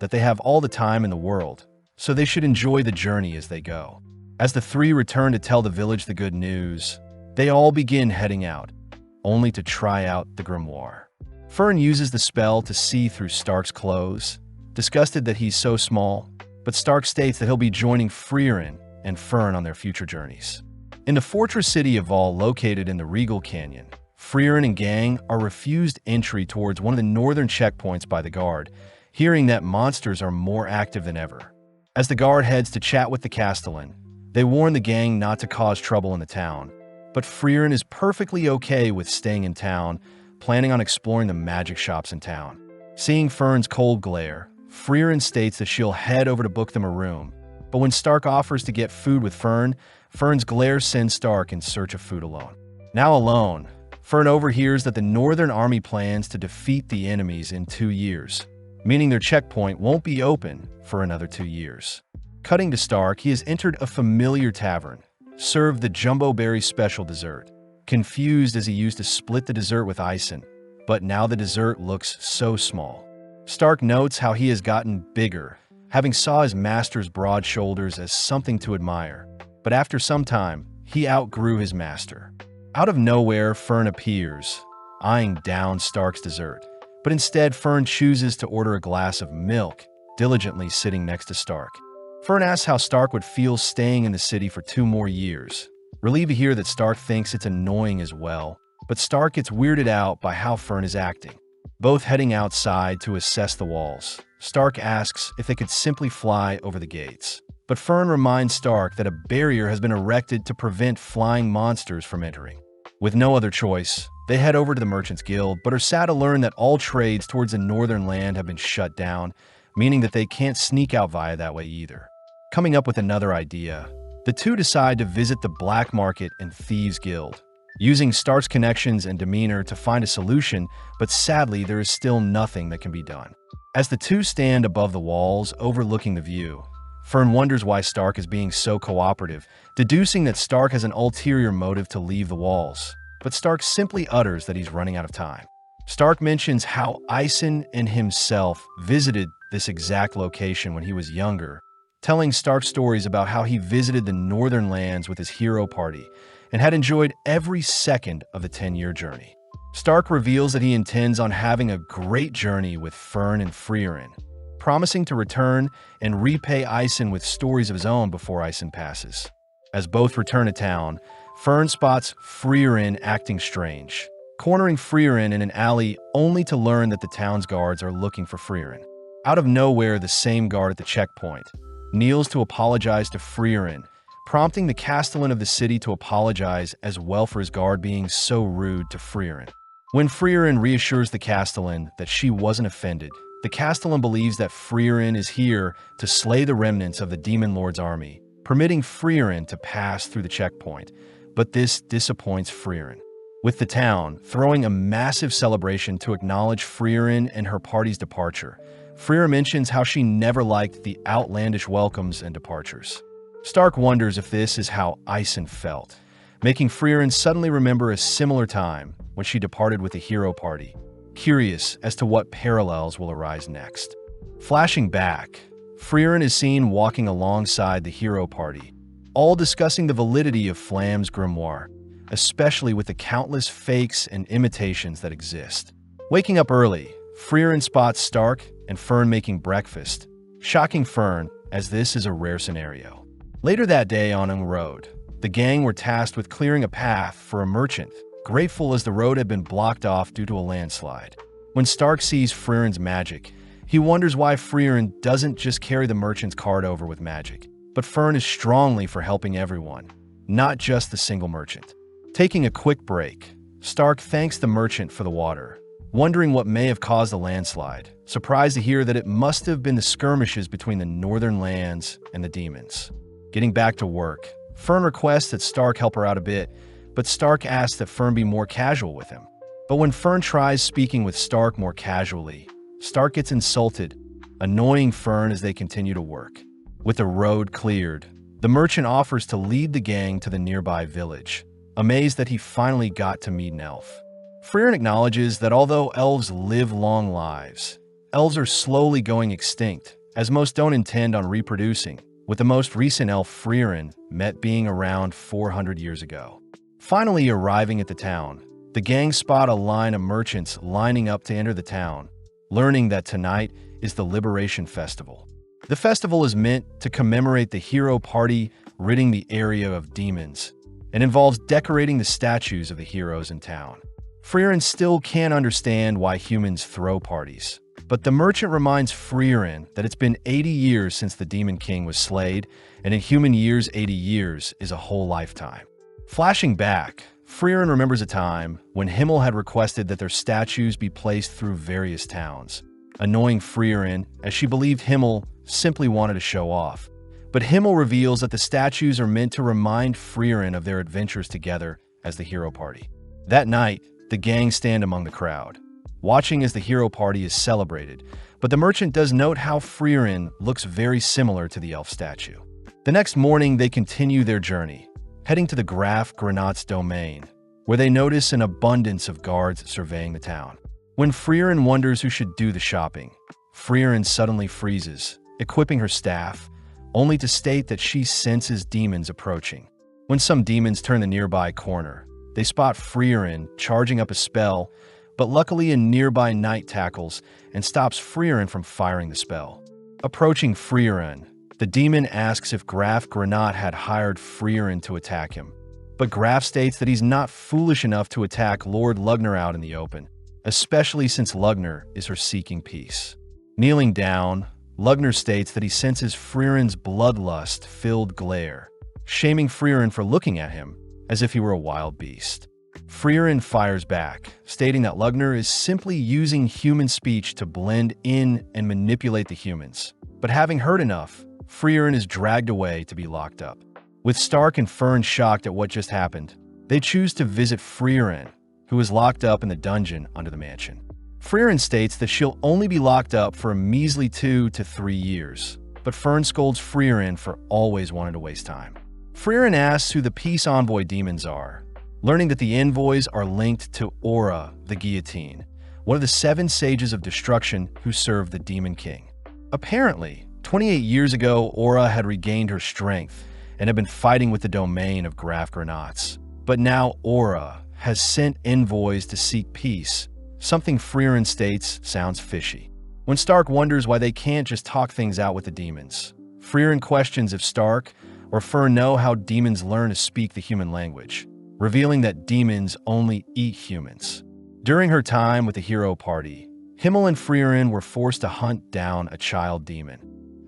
that they have all the time in the world, so they should enjoy the journey as they go. As the three return to tell the village the good news, they all begin heading out, only to try out the grimoire. Fern uses the spell to see through Stark's clothes, disgusted that he's so small, but Stark states that he'll be joining Freeren and Fern on their future journeys. In the fortress city of Vol, located in the Regal Canyon, Freeren and gang are refused entry towards one of the northern checkpoints by the guard, hearing that monsters are more active than ever. As the guard heads to chat with the Castellan, they warn the gang not to cause trouble in the town, but Freeren is perfectly okay with staying in town, planning on exploring the magic shops in town. Seeing Fern's cold glare, Freeren states that she'll head over to book them a room, but when Stark offers to get food with Fern, Fern's glare sends Stark in search of food alone. Now alone, Fern overhears that the Northern Army plans to defeat the enemies in 2 years, meaning their checkpoint won't be open for another 2 years. Cutting to Stark, he has entered a familiar tavern, served the Jumbo Berry special dessert. Confused as he used to split the dessert with Ison, but now the dessert looks so small. Stark notes how he has gotten bigger, having saw his master's broad shoulders as something to admire, but after some time, he outgrew his master. Out of nowhere, Fern appears, eyeing down Stark's dessert, but instead Fern chooses to order a glass of milk, diligently sitting next to Stark. Fern asks how Stark would feel staying in the city for 2 more years. Relieved to hear that Stark thinks it's annoying as well, but Stark gets weirded out by how Fern is acting. Both heading outside to assess the walls, Stark asks if they could simply fly over the gates. But Fern reminds Stark that a barrier has been erected to prevent flying monsters from entering. With no other choice, they head over to the Merchants Guild, but are sad to learn that all trades towards the northern land have been shut down, meaning that they can't sneak out via that way either. Coming up with another idea, the two decide to visit the Black Market and Thieves Guild, using Stark's connections and demeanor to find a solution, but sadly there is still nothing that can be done. As the two stand above the walls overlooking the view, Fern wonders why Stark is being so cooperative, deducing that Stark has an ulterior motive to leave the walls, but Stark simply utters that he's running out of time. Stark mentions how Ison and himself visited this exact location when he was younger, telling Stark stories about how he visited the northern lands with his hero party and had enjoyed every second of the 10-year journey. Stark reveals that he intends on having a great journey with Fern and Freeren, promising to return and repay Ison with stories of his own before Ison passes. As both return to town, Fern spots Freeren acting strange, cornering Freeren in an alley only to learn that the town's guards are looking for Freeren. Out of nowhere, the same guard at the checkpoint kneels to apologize to Freeren, prompting the Castellan of the city to apologize as well for his guard being so rude to Freeren. When Freeren reassures the Castellan that she wasn't offended, the Castellan believes that Freeren is here to slay the remnants of the Demon Lord's army, permitting Freeren to pass through the checkpoint, but this disappoints Freeren. with the town throwing a massive celebration to acknowledge Freeren and her party's departure. Freeren mentions how she never liked the outlandish welcomes and departures. Stark wonders if this is how Isen felt, making Freeren suddenly remember a similar time when she departed with the hero party, curious as to what parallels will arise next. Flashing back, Freeren is seen walking alongside the hero party, all discussing the validity of Flam's grimoire, especially with the countless fakes and imitations that exist. Waking up early, Freeren spots Stark and Fern making breakfast, shocking Fern as this is a rare scenario. Later that day on Ung Road, the gang were tasked with clearing a path for a merchant, grateful as the road had been blocked off due to a landslide. When Stark sees Freeren's magic, he wonders why Freeren doesn't just carry the merchant's cart over with magic. But Fern is strongly for helping everyone, not just the single merchant. Taking a quick break, Stark thanks the merchant for the water, wondering what may have caused the landslide, surprised to hear that it must have been the skirmishes between the northern lands and the demons. Getting back to work, Fern requests that Stark help her out a bit, but Stark asks that Fern be more casual with him. But when Fern tries speaking with Stark more casually, Stark gets insulted, annoying Fern as they continue to work. With the road cleared, the merchant offers to lead the gang to the nearby village, amazed that he finally got to meet an elf. Freeren acknowledges that although elves live long lives, elves are slowly going extinct, as most don't intend on reproducing, with the most recent elf Freeren met being around 400 years ago. Finally arriving at the town, the gang spot a line of merchants lining up to enter the town, learning that tonight is the Liberation Festival. The festival is meant to commemorate the hero party ridding the area of demons, and involves decorating the statues of the heroes in town. Freeren still can't understand why humans throw parties, but the merchant reminds Freeren that it's been 80 years since the Demon King was slayed, and in human years 80 years is a whole lifetime. Flashing back, Freeren remembers a time when Himmel had requested that their statues be placed through various towns, annoying Freeren as she believed Himmel simply wanted to show off. But Himmel reveals that the statues are meant to remind Freeren of their adventures together as the hero party. That night, the gang stand among the crowd, watching as the hero party is celebrated, but the merchant does note how Freeren looks very similar to the elf statue. The next morning, they continue their journey, heading to the Graf Granat's domain, where they notice an abundance of guards surveying the town. When Freeren wonders who should do the shopping, Freeren suddenly freezes, equipping her staff, only to state that she senses demons approaching. When some demons turn the nearby corner, they spot Freeren charging up a spell, but luckily a nearby knight tackles and stops Freeren from firing the spell. Approaching Freeren, the demon asks if Graf Granat had hired Freeren to attack him, but Graf states that he's not foolish enough to attack Lord Lugner out in the open, especially since Lugner is her seeking peace. Kneeling down, Lugner states that he senses Freeren's bloodlust-filled glare, shaming Freeren for looking at him as if he were a wild beast. Freeren fires back, stating that Lugner is simply using human speech to blend in and manipulate the humans. But having heard enough, Freeren is dragged away to be locked up. With Stark and Fern shocked at what just happened, they choose to visit Freeren, who is locked up in the dungeon under the mansion. Freeren states that she'll only be locked up for a measly 2 to 3 years, but Fern scolds Freeren for always wanting to waste time. Freeren asks who the peace envoy demons are, learning that the envoys are linked to Aura, the guillotine, one of the 7 sages of destruction who served the Demon King. Apparently, 28 years ago, Aura had regained her strength and had been fighting with the domain of Graf Granats. But now Aura has sent envoys to seek peace, something Freeren states sounds fishy. When Stark wonders why they can't just talk things out with the demons, Freeren questions if Stark or Fern know how demons learn to speak the human language, revealing that demons only eat humans. During her time with the hero party, Himmel and Freeren were forced to hunt down a child demon,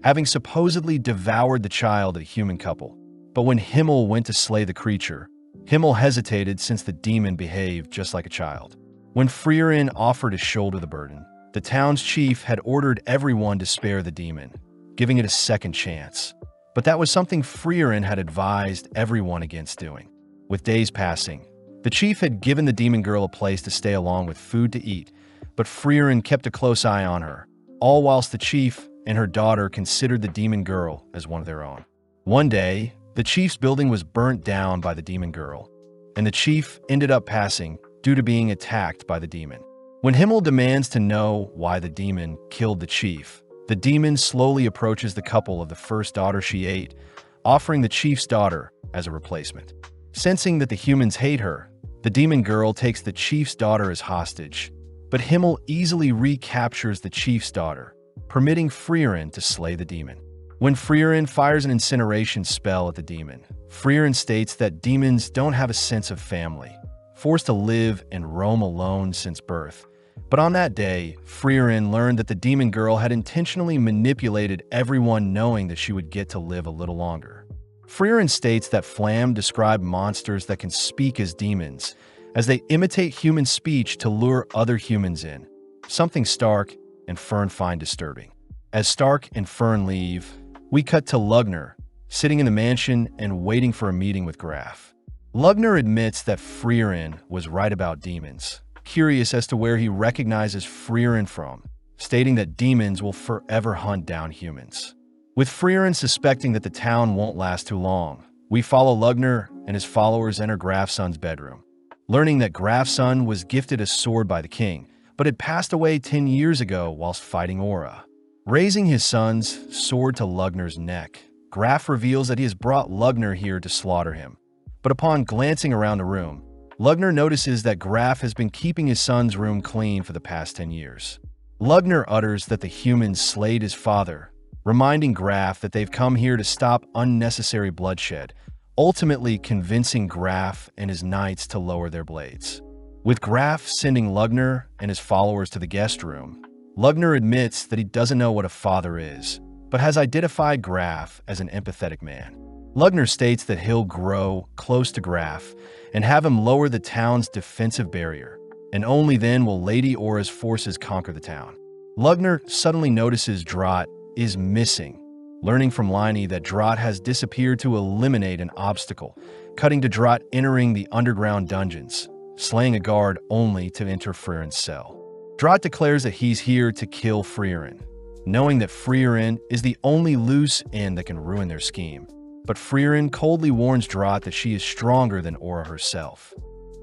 having supposedly devoured the child of a human couple. But when Himmel went to slay the creature, Himmel hesitated since the demon behaved just like a child. When Freeren offered to shoulder the burden, the town's chief had ordered everyone to spare the demon, giving it a second chance. But that was something Freeren had advised everyone against doing. With days passing, The chief had given the demon girl a place to stay along with food to eat, but Freeren kept a close eye on her, all whilst the chief and her daughter considered the demon girl as one of their own. One day, the chief's building was burnt down by the demon girl, and the chief ended up passing due to being attacked by the demon. When Himmel demands to know why the demon killed the chief, the demon slowly approaches the couple of the first daughter she ate, offering the chief's daughter as a replacement. Sensing that the humans hate her, the demon girl takes the chief's daughter as hostage, but Himmel easily recaptures the chief's daughter, permitting Freeren to slay the demon. When Freeren fires an incineration spell at the demon, Freeren states that demons don't have a sense of family, forced to live and roam alone since birth. But on that day, Freeren learned that the demon girl had intentionally manipulated everyone, knowing that she would get to live a little longer. Freeren states that Flam described monsters that can speak as demons, as they imitate human speech to lure other humans in, something Stark and Fern find disturbing. As Stark and Fern leave, we cut to Lugner, sitting in the mansion and waiting for a meeting with Graf. Lugner admits that Freeren was right about demons, curious as to where he recognizes Freeren from, stating that demons will forever hunt down humans. With Freeren suspecting that the town won't last too long, we follow Lugner and his followers enter Grafson's bedroom, learning that Grafson was gifted a sword by the king, but had passed away 10 years ago whilst fighting Aura. Raising his son's sword to Lugner's neck, Graf reveals that he has brought Lugner here to slaughter him. But upon glancing around the room, Lugner notices that Graf has been keeping his son's room clean for the past 10 years. Lugner utters that the humans slayed his father, reminding Graf that they've come here to stop unnecessary bloodshed, ultimately convincing Graf and his knights to lower their blades. With Graf sending Lugner and his followers to the guest room, Lugner admits that he doesn't know what a father is, but has identified Graf as an empathetic man. Lugner states that he'll grow close to Graf and have him lower the town's defensive barrier, and only then will Lady Aura's forces conquer the town. Lugner suddenly notices Drought is missing, learning from Liney that Drought has disappeared to eliminate an obstacle, cutting to Drought entering the underground dungeons, slaying a guard only to enter Freeren's cell. Drought declares that he's here to kill Freeren, knowing that Freeren is the only loose end that can ruin their scheme. But Freeren coldly warns Drought that she is stronger than Aura herself.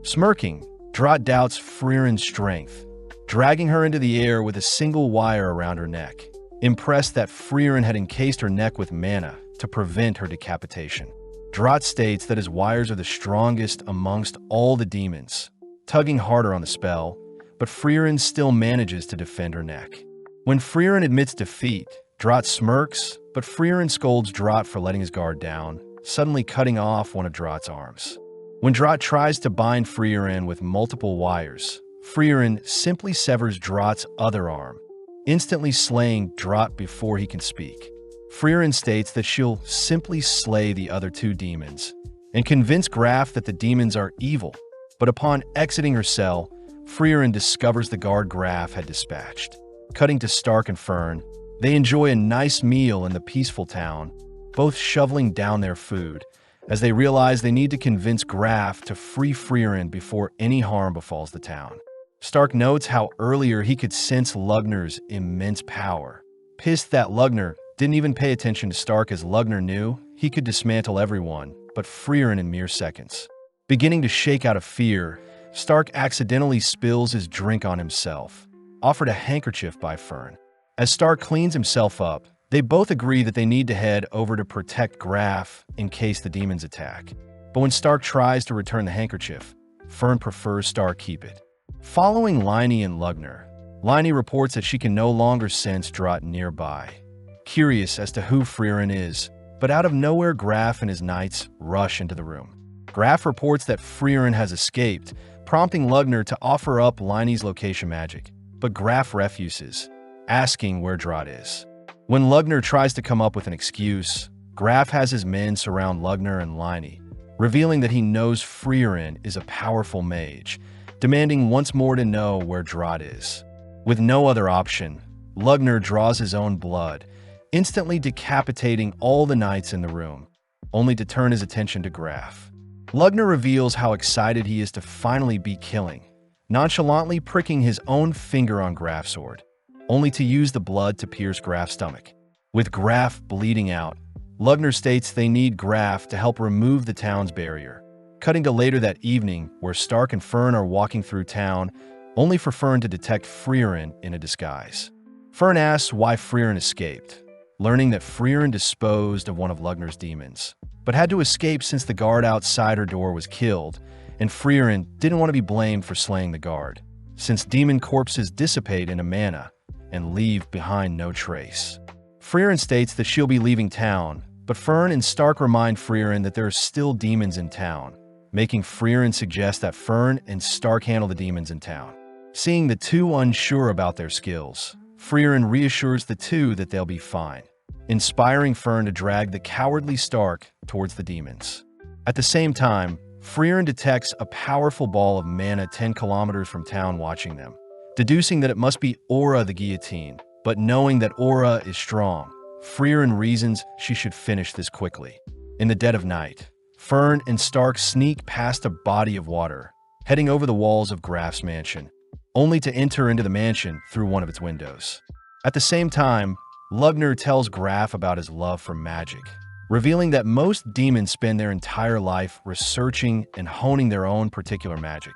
Smirking, Drought doubts Freeren's strength, dragging her into the air with a single wire around her neck, impressed that Freeren had encased her neck with mana to prevent her decapitation. Drought states that his wires are the strongest amongst all the demons, tugging harder on the spell, but Freeren still manages to defend her neck. When Freeren admits defeat, Drought smirks, but Freeren scolds Drought for letting his guard down, suddenly cutting off one of Drought's arms. When Drought tries to bind Freeren with multiple wires, Freeren simply severs Drought's other arm, instantly slaying Drought before he can speak. Freeren states that she'll simply slay the other two demons and convince Graf that the demons are evil, but upon exiting her cell, Freeren discovers the guard Graf had dispatched. Cutting to Stark and Fern, they enjoy a nice meal in the peaceful town, both shoveling down their food, as they realize they need to convince Graf to free Freeren before any harm befalls the town. Stark notes how earlier he could sense Lugner's immense power. Pissed that Lugner didn't even pay attention to Stark, as Lugner knew he could dismantle everyone but Freeren in mere seconds. Beginning to shake out of fear, Stark accidentally spills his drink on himself, offered a handkerchief by Fern. As Stark cleans himself up, they both agree that they need to head over to protect Graf in case the demons attack. But when Stark tries to return the handkerchief, Fern prefers Stark keep it. Following Liney and Lugner, Liney reports that she can no longer sense Drought nearby. Curious as to who Freeren is, but out of nowhere Graf and his knights rush into the room. Graf reports that Freeren has escaped, prompting Lugner to offer up Liney's location magic, but Graf refuses, asking where Drought is. When Lugner tries to come up with an excuse, Graf has his men surround Lugner and Liney, revealing that he knows Freeren is a powerful mage, demanding once more to know where Drought is. With no other option, Lugner draws his own blood, instantly decapitating all the knights in the room, only to turn his attention to Graf. Lugner reveals how excited he is to finally be killing, nonchalantly pricking his own finger on Graf's sword, only to use the blood to pierce Graf's stomach. With Graf bleeding out, Lugner states they need Graf to help remove the town's barrier. Cutting to later that evening, where Stark and Freeren are walking through town, only for Freeren to detect Freeren in a disguise. Freeren asks why Freeren escaped, learning that Freeren disposed of one of Lugner's demons, but had to escape since the guard outside her door was killed, and Freeren didn't want to be blamed for slaying the guard, since demon corpses dissipate into mana and leave behind no trace. Freeren states that she'll be leaving town, but Freeren and Stark remind Freeren that there are still demons in town, making Freeren suggest that Freeren and Stark handle the demons in town. Seeing the two unsure about their skills, Freeren reassures the two that they'll be fine, inspiring Freeren to drag the cowardly Stark towards the demons. At the same time, Freeren detects a powerful ball of mana 10 kilometers from town watching them, deducing that it must be Aura the guillotine, but knowing that Aura is strong, Freeren reasons she should finish this quickly. In the dead of night, Freeren and Stark sneak past a body of water, heading over the walls of Graf's mansion, only to enter into the mansion through one of its windows. At the same time, Lugner tells Graf about his love for magic, revealing that most demons spend their entire life researching and honing their own particular magic.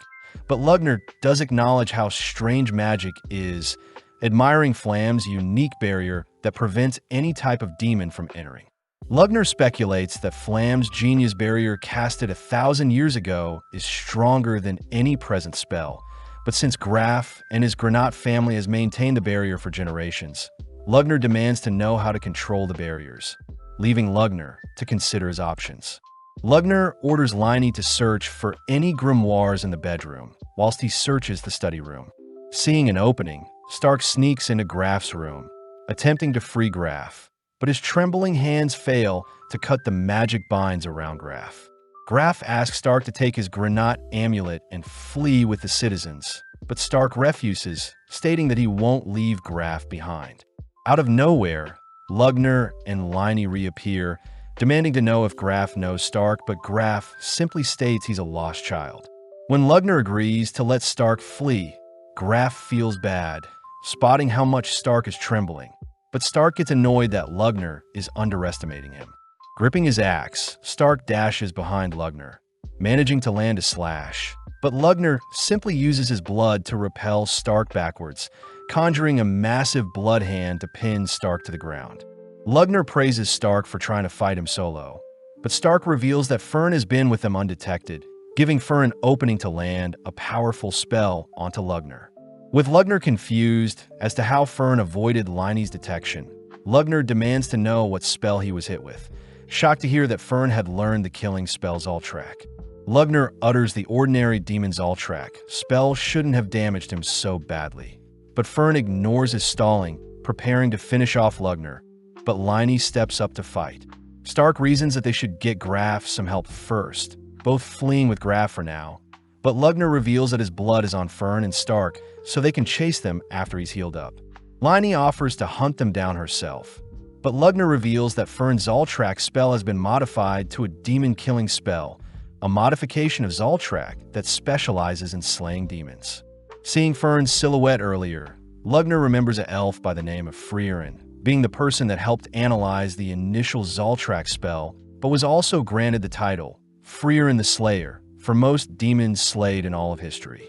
But Lugner does acknowledge how strange magic is, admiring Flam's unique barrier that prevents any type of demon from entering. Lugner speculates that Flam's genius barrier casted 1,000 years ago is stronger than any present spell, but since Graf and his Granat family has maintained the barrier for generations, Lugner demands to know how to control the barriers, leaving Lugner to consider his options. Lugner orders Liney to search for any grimoires in the bedroom, whilst he searches the study room. Seeing an opening, Stark sneaks into Graf's room, attempting to free Graf, but his trembling hands fail to cut the magic binds around Graf. Graf asks Stark to take his Granat amulet and flee with the citizens, but Stark refuses, stating that he won't leave Graf behind. Out of nowhere, Lugner and Liney reappear, demanding to know if Graf knows Stark, but Graf simply states he's a lost child. When Lugner agrees to let Stark flee, Graf feels bad, spotting how much Stark is trembling, but Stark gets annoyed that Lugner is underestimating him. Gripping his axe, Stark dashes behind Lugner, managing to land a slash, but Lugner simply uses his blood to repel Stark backwards, conjuring a massive blood hand to pin Stark to the ground. Lugner praises Stark for trying to fight him solo, but Stark reveals that Freeren has been with them undetected, giving Freeren opening to land a powerful spell onto Lugner. With Lugner confused as to how Freeren avoided Liney's detection, Lugner demands to know what spell he was hit with, shocked to hear that Freeren had learned the killing spell Zoltrak. Lugner utters the ordinary demon Zoltrak spell shouldn't have damaged him so badly, but Freeren ignores his stalling, preparing to finish off Lugner, but Liney steps up to fight. Stark reasons that they should get Graf some help first, both fleeing with Graf for now, but Lugner reveals that his blood is on Freeren and Stark so they can chase them after he's healed up. Liney offers to hunt them down herself, but Lugner reveals that Freeren's Zoltrak spell has been modified to a demon-killing spell, a modification of Zoltrak that specializes in slaying demons. Seeing Freeren's silhouette earlier, Lugner remembers an elf by the name of Freeren, being the person that helped analyze the initial Zoltrak spell, but was also granted the title, Freeren the Slayer, for most demons slayed in all of history.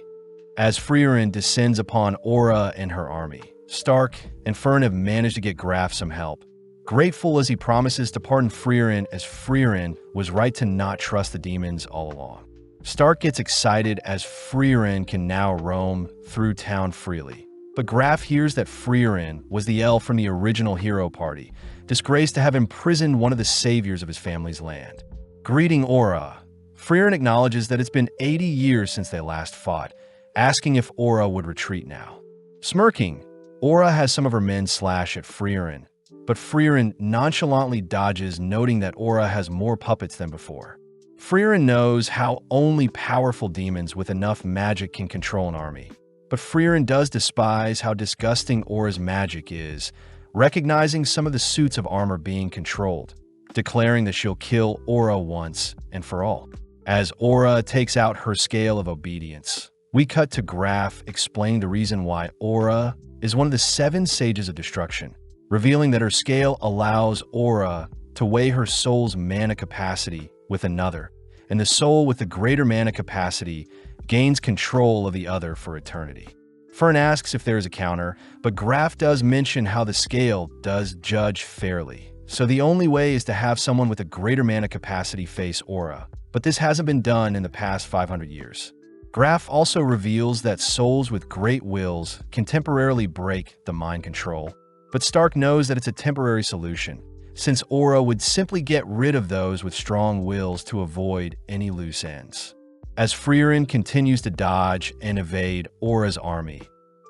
As Freeren descends upon Aura and her army, Stark and Freeren have managed to get Graf some help, grateful as he promises to pardon Freeren, as Freeren was right to not trust the demons all along. Stark gets excited as Freeren can now roam through town freely, but Graf hears that Freeren was the elf from the original hero party, disgraced to have imprisoned one of the saviors of his family's land. Greeting Aura, Freeren acknowledges that it's been 80 years since they last fought, asking if Aura would retreat now. Smirking, Aura has some of her men slash at Freeren, but Freeren nonchalantly dodges, noting that Aura has more puppets than before. Freeren knows how only powerful demons with enough magic can control an army, but Freeren does despise how disgusting Aura's magic is, recognizing some of the suits of armor being controlled, declaring that she'll kill Aura once and for all. As Aura takes out her scale of obedience, we cut to Graf explaining the reason why Aura is one of the 7 sages of destruction, revealing that her scale allows Aura to weigh her soul's mana capacity with another, and the soul with the greater mana capacity gains control of the other for eternity. Fern asks if there is a counter, but Graf does mention how the scale does judge fairly. So the only way is to have someone with a greater mana capacity face Aura, but this hasn't been done in the past 500 years. Graf also reveals that souls with great wills can temporarily break the mind control, but Stark knows that it's a temporary solution, since Aura would simply get rid of those with strong wills to avoid any loose ends. As Freeren continues to dodge and evade Aura's army,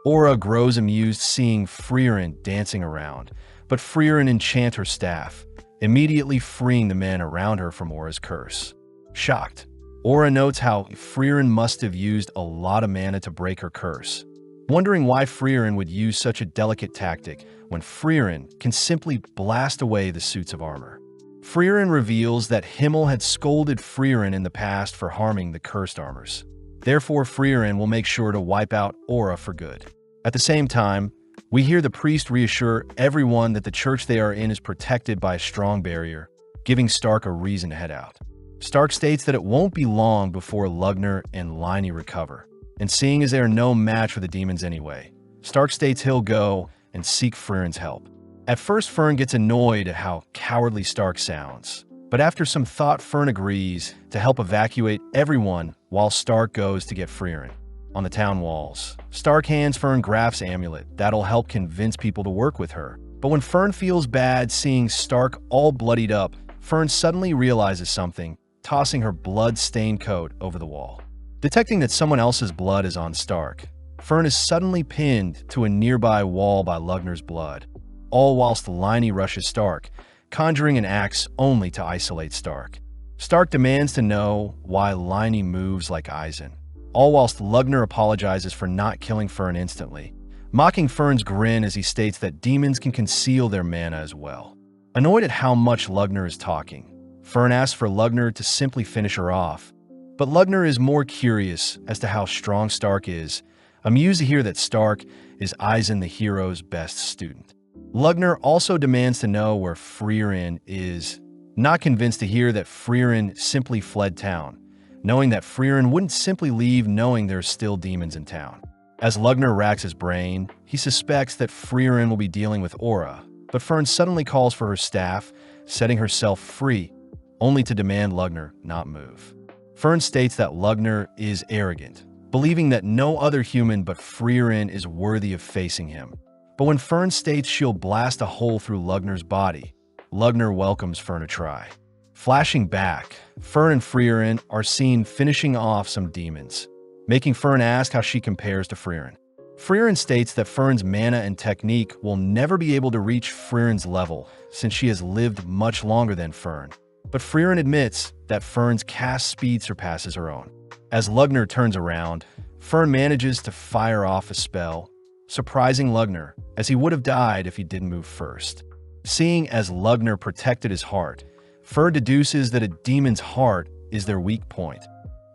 Aura grows amused seeing Freeren dancing around, but Freeren enchants her staff, immediately freeing the men around her from Aura's curse. Shocked, Aura notes how Freeren must have used a lot of mana to break her curse, wondering why Freeren would use such a delicate tactic when Freeren can simply blast away the suits of armor. Freeren reveals that Himmel had scolded Freeren in the past for harming the cursed armors. Therefore, Freeren will make sure to wipe out Aura for good. At the same time, we hear the priest reassure everyone that the church they are in is protected by a strong barrier, giving Stark a reason to head out. Stark states that it won't be long before Lugner and Liney recover, and seeing as they are no match for the demons anyway, Stark states he'll go and seek Freeren's help. At first, Fern gets annoyed at how cowardly Stark sounds, but after some thought, Fern agrees to help evacuate everyone while Stark goes to get Freeren. On the town walls, Stark hands Fern Graf's amulet that'll help convince people to work with her. But when Fern feels bad seeing Stark all bloodied up, Fern suddenly realizes something, tossing her blood-stained coat over the wall. Detecting that someone else's blood is on Stark, Fern is suddenly pinned to a nearby wall by Lugner's blood, all whilst Liney rushes Stark, conjuring an axe only to isolate Stark. Stark demands to know why Liney moves like Eisen, all whilst Lugner apologizes for not killing Fern instantly, mocking Fern's grin as he states that demons can conceal their mana as well. Annoyed at how much Lugner is talking, Fern asks for Lugner to simply finish her off, but Lugner is more curious as to how strong Stark is, amused to hear that Stark is Eisen the hero's best student. Lugner also demands to know where Freeren is, not convinced to hear that Freeren simply fled town, knowing that Freeren wouldn't simply leave knowing there's still demons in town. As Lugner racks his brain, he suspects that Freeren will be dealing with Aura, but Fern suddenly calls for her staff, setting herself free, only to demand Lugner not move. Fern states that Lugner is arrogant, believing that no other human but Freeren is worthy of facing him. But when Fern states she'll blast a hole through Lugner's body, Lugner welcomes Fern to try. Flashing back, Fern and Freeren are seen finishing off some demons, making Fern ask how she compares to Freeren. Freeren states that Fern's mana and technique will never be able to reach Freeren's level since she has lived much longer than Fern, but Freeren admits that Fern's cast speed surpasses her own. As Lugner turns around, Fern manages to fire off a spell, surprising Lugner, as he would have died if he didn't move first. Seeing as Lugner protected his heart, Fern deduces that a demon's heart is their weak point,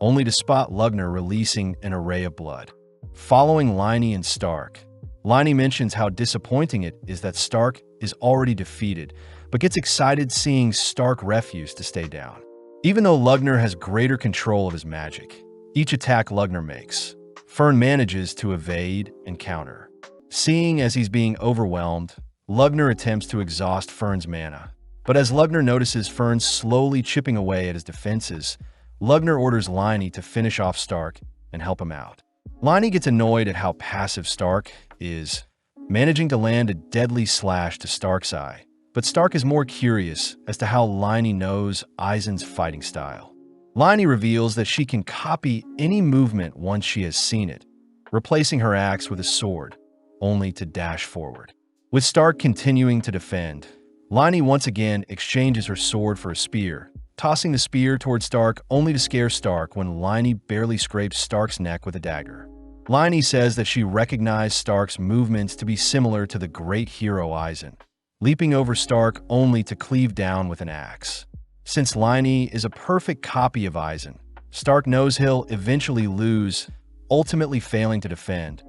only to spot Lugner releasing an array of blood. Following Liney and Stark, Liney mentions how disappointing it is that Stark is already defeated, but gets excited seeing Stark refuse to stay down. Even though Lugner has greater control of his magic, each attack Lugner makes, Fern manages to evade and counter. Seeing as he's being overwhelmed, Lugner attempts to exhaust Fern's mana. But as Lugner notices Fern slowly chipping away at his defenses, Lugner orders Liney to finish off Stark and help him out. Liney gets annoyed at how passive Stark is, managing to land a deadly slash to Stark's eye. But Stark is more curious as to how Liney knows Eisen's fighting style. Liney reveals that she can copy any movement once she has seen it, replacing her axe with a sword, only to dash forward. With Stark continuing to defend, Liney once again exchanges her sword for a spear, tossing the spear towards Stark only to scare Stark when Liney barely scrapes Stark's neck with a dagger. Liney says that she recognized Stark's movements to be similar to the great hero Eisen, leaping over Stark only to cleave down with an axe. Since Liney is a perfect copy of Eisen, Stark knows he'll eventually lose, ultimately failing to defend,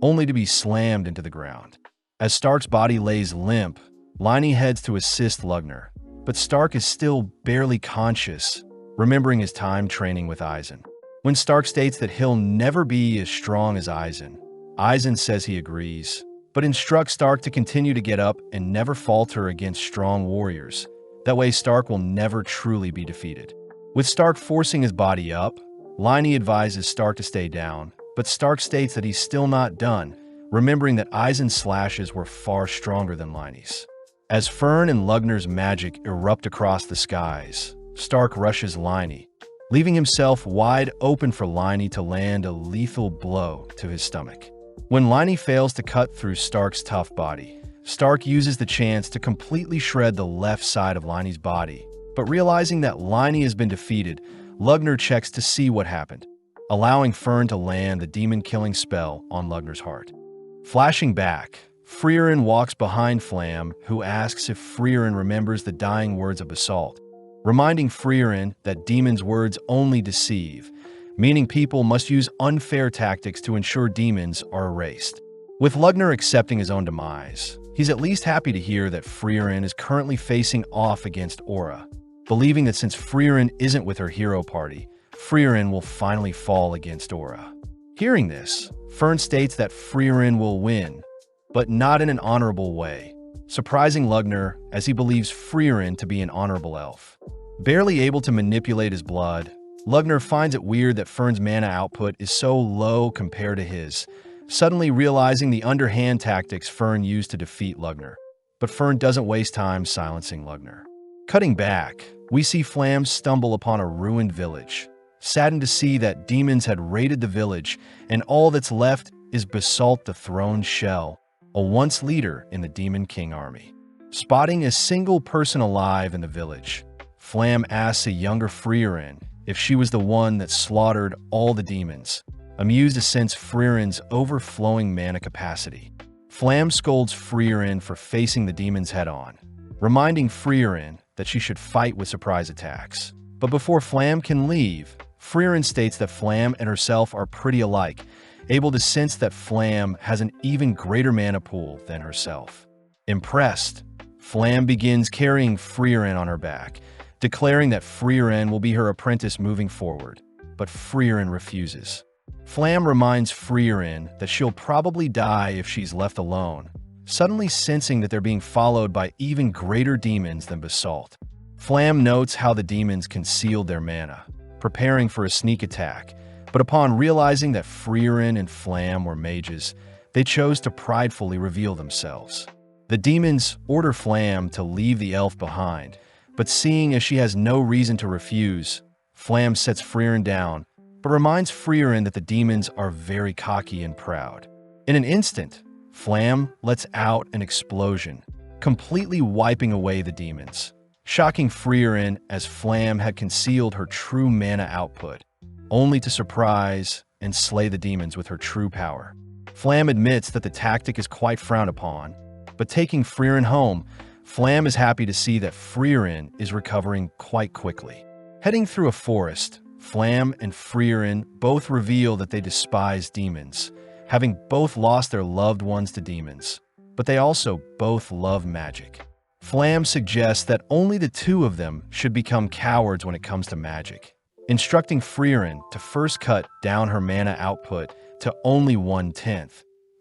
only to be slammed into the ground. As Stark's body lays limp, Liney heads to assist Lugner, but Stark is still barely conscious, remembering his time training with Eisen. When Stark states that he'll never be as strong as Eisen says he agrees, but instructs Stark to continue to get up and never falter against strong warriors. That way Stark will never truly be defeated. With Stark forcing his body up, Liney advises Stark to stay down, but Stark states that he's still not done, remembering that Eisen's slashes were far stronger than Liney's. As Freeren and Lugner's magic erupt across the skies, Stark rushes Liney, leaving himself wide open for Liney to land a lethal blow to his stomach. When Liney fails to cut through Stark's tough body, Stark uses the chance to completely shred the left side of Liney's body, but realizing that Liney has been defeated, Lugner checks to see what happened, allowing Freeren to land the demon-killing spell on Lugner's heart. Flashing back, Freeren walks behind Flam, who asks if Freeren remembers the dying words of Basalt, reminding Freeren that demons' words only deceive, meaning people must use unfair tactics to ensure demons are erased. With Lugner accepting his own demise, he's at least happy to hear that Freeren is currently facing off against Aura, believing that since Freeren isn't with her hero party, Freeren will finally fall against Aura. Hearing this, Fern states that Freeren will win, but not in an honorable way, surprising Lugner as he believes Freeren to be an honorable elf. Barely able to manipulate his blood, Lugner finds it weird that Fern's mana output is so low compared to his, suddenly realizing the underhand tactics Fern used to defeat Lugner. But Fern doesn't waste time silencing Lugner. Cutting back, we see Flam stumble upon a ruined village, saddened to see that demons had raided the village and all that's left is Basalt the Throned Shell, a once leader in the Demon King army. Spotting a single person alive in the village, Flam asks a younger Freeren if she was the one that slaughtered all the demons, amused to sense Freeren's overflowing mana capacity. Flam scolds Freeren for facing the demons head-on, reminding Freeren that she should fight with surprise attacks. But before Flam can leave, Freeren states that Flam and herself are pretty alike, able to sense that Flam has an even greater mana pool than herself. Impressed, Flam begins carrying Freeren on her back, declaring that Freeren will be her apprentice moving forward, but Freeren refuses. Flam reminds Freeren that she'll probably die if she's left alone, suddenly sensing that they're being followed by even greater demons than Basalt. Flam notes how the demons concealed their mana, preparing for a sneak attack, but upon realizing that Freeren and Flam were mages, they chose to pridefully reveal themselves. The demons order Flam to leave the elf behind, but seeing as she has no reason to refuse, Flam sets Freeren down, but reminds Freeren that the demons are very cocky and proud. In an instant, Flam lets out an explosion, completely wiping away the demons, shocking Freeren as Flam had concealed her true mana output, only to surprise and slay the demons with her true power. Flam admits that the tactic is quite frowned upon, but taking Freeren home, Flam is happy to see that Freeren is recovering quite quickly. Heading through a forest, Flam and Freeren both reveal that they despise demons, having both lost their loved ones to demons, but they also both love magic. Flam suggests that only the two of them should become cowards when it comes to magic, instructing Freeren to first cut down her mana output to only 1/10,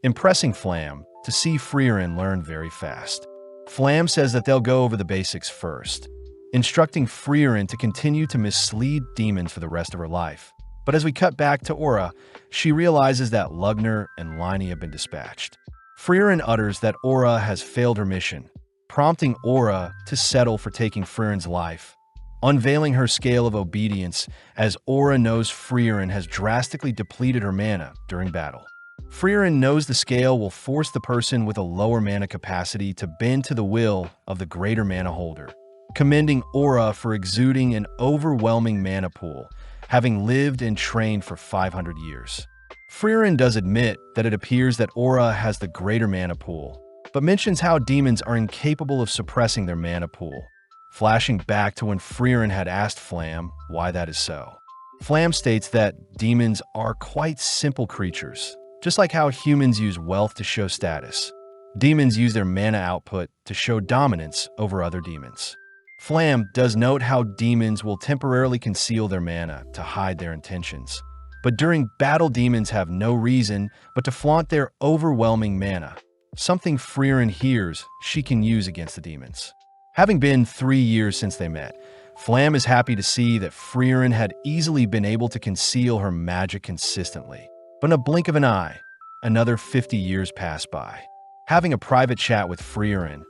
impressing Flam to see Freeren learn very fast. Flam says that they'll go over the basics first, instructing Freeren to continue to mislead demons for the rest of her life. But as we cut back to Aura, she realizes that Lugner and Liney have been dispatched. Freeren utters that Aura has failed her mission, prompting Aura to settle for taking Freeren's life, unveiling her scale of obedience as Aura knows Freeren has drastically depleted her mana during battle. Freeren knows the scale will force the person with a lower mana capacity to bend to the will of the greater mana holder, commending Aura for exuding an overwhelming mana pool, having lived and trained for 500 years. Freeren does admit that it appears that Aura has the greater mana pool, but mentions how demons are incapable of suppressing their mana pool, flashing back to when Freeren had asked Flam why that is so. Flam states that demons are quite simple creatures, just like how humans use wealth to show status. Demons use their mana output to show dominance over other demons. Flam does note how demons will temporarily conceal their mana to hide their intentions. But during battle, demons have no reason but to flaunt their overwhelming mana, something Freeren hears she can use against the demons. Having been 3 years since they met, Flam is happy to see that Freeren had easily been able to conceal her magic consistently. But in a blink of an eye, another 50 years pass by. Having a private chat with Freeren,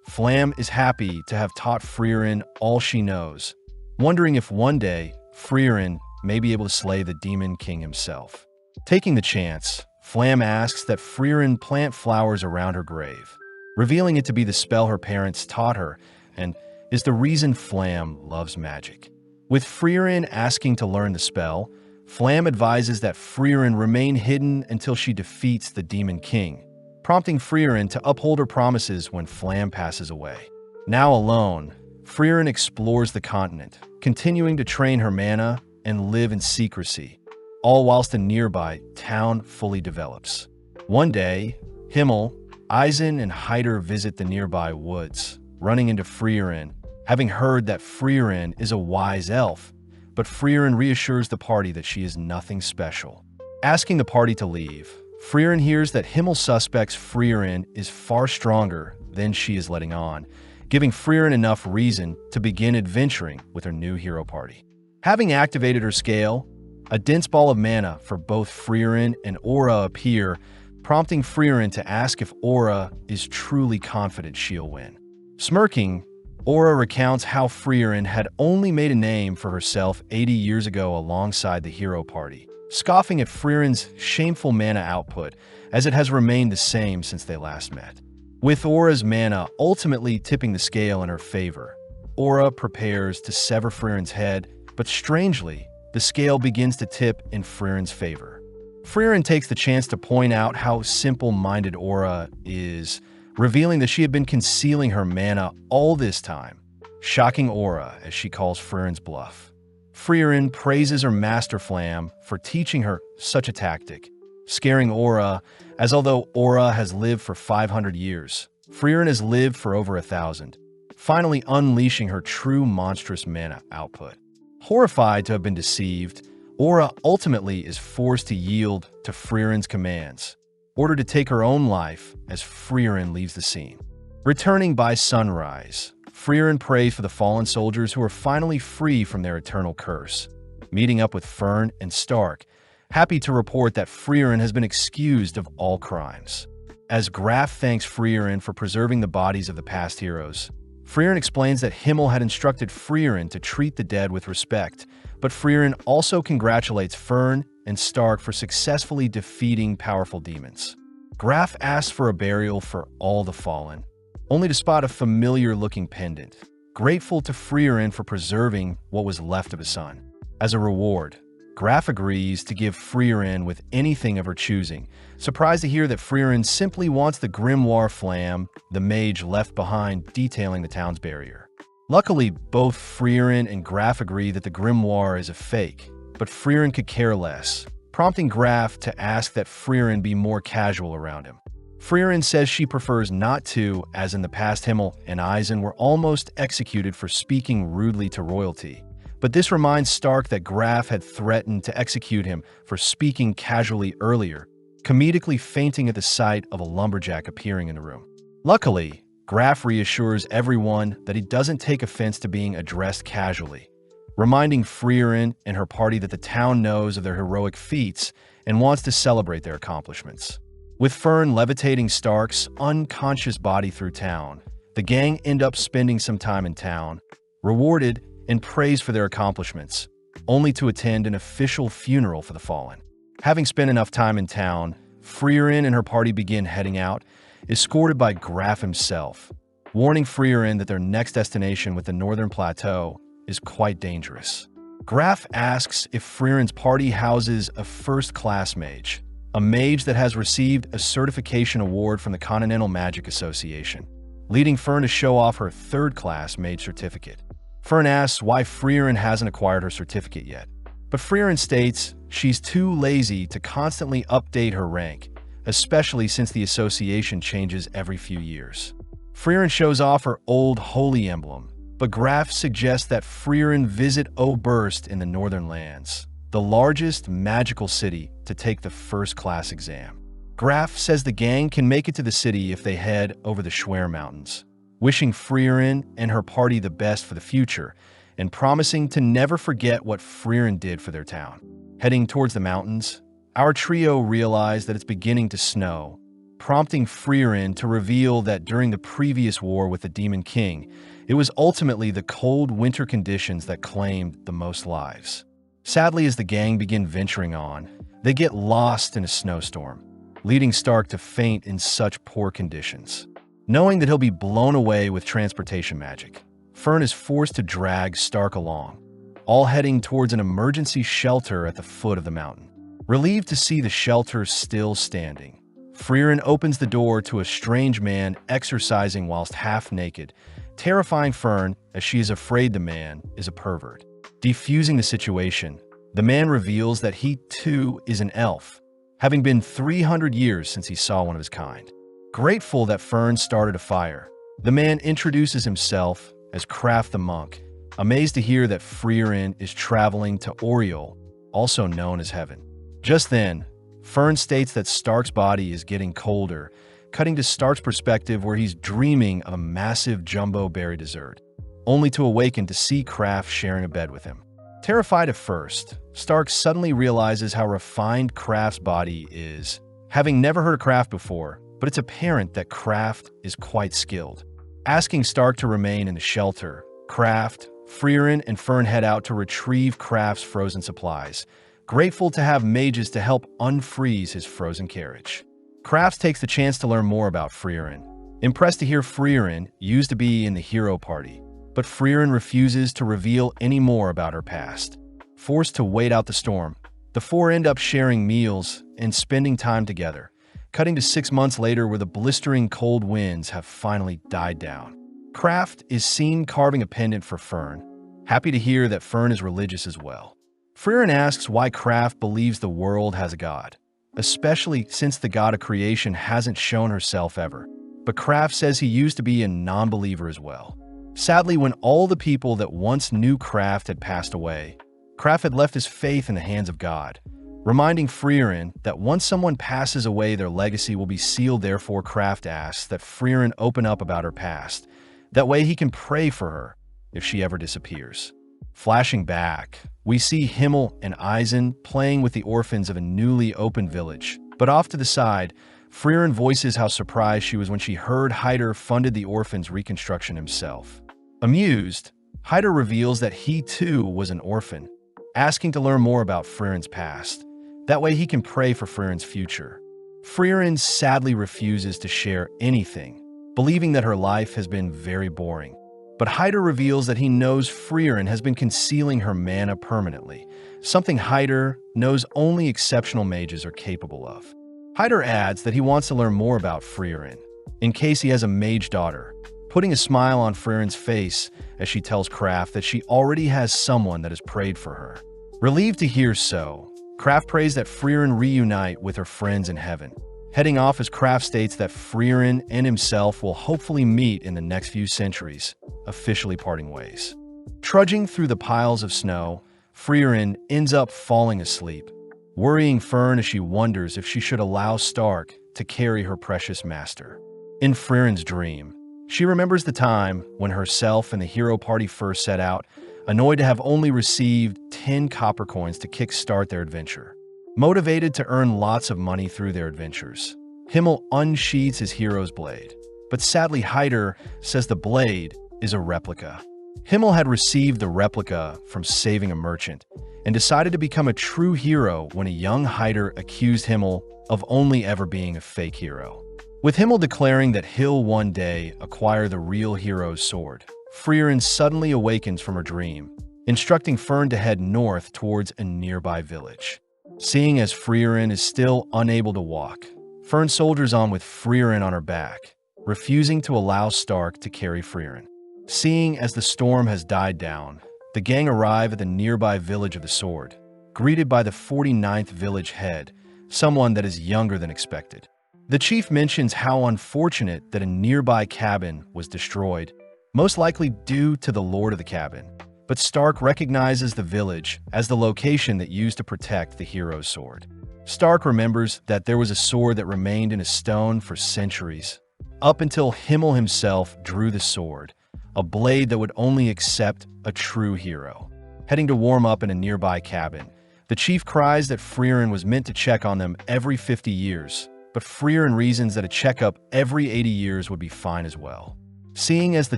Flam is happy to have taught Freeren all she knows, wondering if one day Freeren may be able to slay the Demon King himself. Taking the chance, Flam asks that Freeren plant flowers around her grave, revealing it to be the spell her parents taught her and is the reason Flam loves magic. With Freeren asking to learn the spell, Flam advises that Freeren remain hidden until she defeats the Demon King, prompting Freeren to uphold her promises when Flam passes away. Now alone, Freeren explores the continent, continuing to train her mana and live in secrecy, all whilst a nearby town fully develops. One day, Himmel, Eisen, and Hyder visit the nearby woods, running into Freeren, having heard that Freeren is a wise elf, but Freeren reassures the party that she is nothing special. Asking the party to leave, Freeren hears that Himmel suspects Freeren is far stronger than she is letting on, giving Freeren enough reason to begin adventuring with her new hero party. Having activated her scale, a dense ball of mana for both Freeren and Aura appear, prompting Freeren to ask if Aura is truly confident she'll win. Smirking, Aura recounts how Freeren had only made a name for herself 80 years ago alongside the hero party, scoffing at Freeren's shameful mana output as it has remained the same since they last met. With Aura's mana ultimately tipping the scale in her favor, Aura prepares to sever Freeren's head, but strangely, the scale begins to tip in Freeren's favor. Freeren takes the chance to point out how simple-minded Aura is, revealing that she had been concealing her mana all this time, shocking Aura as she calls Freeren's bluff. Freeren praises her master Flam for teaching her such a tactic, scaring Aura, as although Aura has lived for 500 years, Freeren has lived for over 1,000, finally unleashing her true monstrous mana output. Horrified to have been deceived, Aura ultimately is forced to yield to Freeren's commands, ordered to take her own life as Freeren leaves the scene. Returning by sunrise, Freeren prays for the fallen soldiers who are finally free from their eternal curse. Meeting up with Fern and Stark, happy to report that Freeren has been excused of all crimes. As Graf thanks Freeren for preserving the bodies of the past heroes, Freeren explains that Himmel had instructed Freeren to treat the dead with respect, but Freeren also congratulates Fern and Stark for successfully defeating powerful demons. Graf asks for a burial for all the fallen, only to spot a familiar-looking pendant, grateful to Freeren for preserving what was left of his son. As a reward, Graf agrees to give Freeren with anything of her choosing, surprised to hear that Freeren simply wants the grimoire Flam, the mage left behind detailing the town's barrier. Luckily, both Freeren and Graf agree that the grimoire is a fake, but Freeren could care less, prompting Graf to ask that Freeren be more casual around him. Freeren says she prefers not to, as in the past Himmel and Eisen were almost executed for speaking rudely to royalty. But this reminds Stark that Graf had threatened to execute him for speaking casually earlier, comedically fainting at the sight of a lumberjack appearing in the room. Luckily, Graf reassures everyone that he doesn't take offense to being addressed casually, reminding Freeren and her party that the town knows of their heroic feats and wants to celebrate their accomplishments. With Fern levitating Stark's unconscious body through town, the gang end up spending some time in town, rewarded and praised for their accomplishments, only to attend an official funeral for the fallen. Having spent enough time in town, Freeren and her party begin heading out, escorted by Graf himself, warning Freeren that their next destination with the Northern Plateau is quite dangerous. Graf asks if Freeren's party houses a first-class mage, a mage that has received a certification award from the Continental Magic Association, leading Fern to show off her third-class mage certificate. Fern asks why Freeren hasn't acquired her certificate yet. But Freeren states she's too lazy to constantly update her rank, especially since the association changes every few years. Freeren shows off her old holy emblem, but Graf suggests that Freeren visit Oberst in the Northern Lands, the largest magical city, to take the first-class exam. Graf says the gang can make it to the city if they head over the Schwer Mountains, wishing Freeren and her party the best for the future, and promising to never forget what Freeren did for their town. Heading towards the mountains, our trio realize that it's beginning to snow, prompting Freeren to reveal that during the previous war with the Demon King, it was ultimately the cold winter conditions that claimed the most lives. Sadly, as the gang begin venturing on, they get lost in a snowstorm, leading Stark to faint in such poor conditions. Knowing that he'll be blown away with transportation magic, Fern is forced to drag Stark along, all heading towards an emergency shelter at the foot of the mountain. Relieved to see the shelter still standing, Freeren opens the door to a strange man exercising whilst half-naked, terrifying Fern as she is afraid the man is a pervert. Defusing the situation, the man reveals that he too is an elf, having been 300 years since he saw one of his kind. Grateful that Fern started a fire, the man introduces himself as Kraft the Monk, amazed to hear that Freeren is traveling to Oriol, also known as Heaven. Just then, Fern states that Stark's body is getting colder, cutting to Stark's perspective where he's dreaming of a massive jumbo berry dessert, only to awaken to see Kraft sharing a bed with him. Terrified at first, Stark suddenly realizes how refined Kraft's body is, having never heard of Kraft before, but it's apparent that Kraft is quite skilled. Asking Stark to remain in the shelter, Kraft, Freeren, and Fern head out to retrieve Kraft's frozen supplies, grateful to have mages to help unfreeze his frozen carriage. Kraft takes the chance to learn more about Freeren, impressed to hear Freeren used to be in the hero party, but Freeren refuses to reveal any more about her past. Forced to wait out the storm, the four end up sharing meals and spending time together, cutting to 6 months later where the blistering cold winds have finally died down. Kraft is seen carving a pendant for Fern, happy to hear that Fern is religious as well. Freeren asks why Kraft believes the world has a god, especially since the god of creation hasn't shown herself ever, but Kraft says he used to be a non-believer as well. Sadly, when all the people that once knew Kraft had passed away, Kraft had left his faith in the hands of God, reminding Freeren that once someone passes away, their legacy will be sealed. Therefore, Kraft asks that Freeren open up about her past. That way he can pray for her if she ever disappears. Flashing back, we see Himmel and Eisen playing with the orphans of a newly opened village. But off to the side, Freeren voices how surprised she was when she heard Hyder funded the orphans' reconstruction himself. Amused, Hyder reveals that he too was an orphan, asking to learn more about Freeren's past. That way he can pray for Freeren's future. Freeren sadly refuses to share anything, believing that her life has been very boring. But Hyder reveals that he knows Freeren has been concealing her mana permanently, something Hyder knows only exceptional mages are capable of. Hyder adds that he wants to learn more about Freeren, in case he has a mage daughter, putting a smile on Freeren's face as she tells Kraft that she already has someone that has prayed for her. Relieved to hear so, Kraft prays that Freeren reunite with her friends in heaven, heading off as Kraft states that Freeren and himself will hopefully meet in the next few centuries, officially parting ways. Trudging through the piles of snow, Freeren ends up falling asleep, worrying Fern as she wonders if she should allow Stark to carry her precious master. In Freeren's dream, she remembers the time when herself and the hero party first set out, annoyed to have only received 10 copper coins to kickstart their adventure. Motivated to earn lots of money through their adventures, Himmel unsheathes his hero's blade, but sadly Hyder says the blade is a replica. Himmel had received the replica from saving a merchant and decided to become a true hero when a young Hyder accused Himmel of only ever being a fake hero. With Himmel declaring that he'll one day acquire the real hero's sword, Freeren suddenly awakens from her dream, instructing Fern to head north towards a nearby village. Seeing as Freeren is still unable to walk, Fern soldiers on with Freeren on her back, refusing to allow Stark to carry Freeren. Seeing as the storm has died down, the gang arrive at the nearby village of the sword, greeted by the 49th village head, someone that is younger than expected. The chief mentions how unfortunate that a nearby cabin was destroyed, most likely due to the lord of the cabin. But Stark recognizes the village as the location that used to protect the hero's sword. Stark remembers that there was a sword that remained in a stone for centuries, up until Himmel himself drew the sword, a blade that would only accept a true hero. Heading to warm up in a nearby cabin, the chief cries that Freeren was meant to check on them every 50 years, but Freeren reasons that a checkup every 80 years would be fine as well. Seeing as the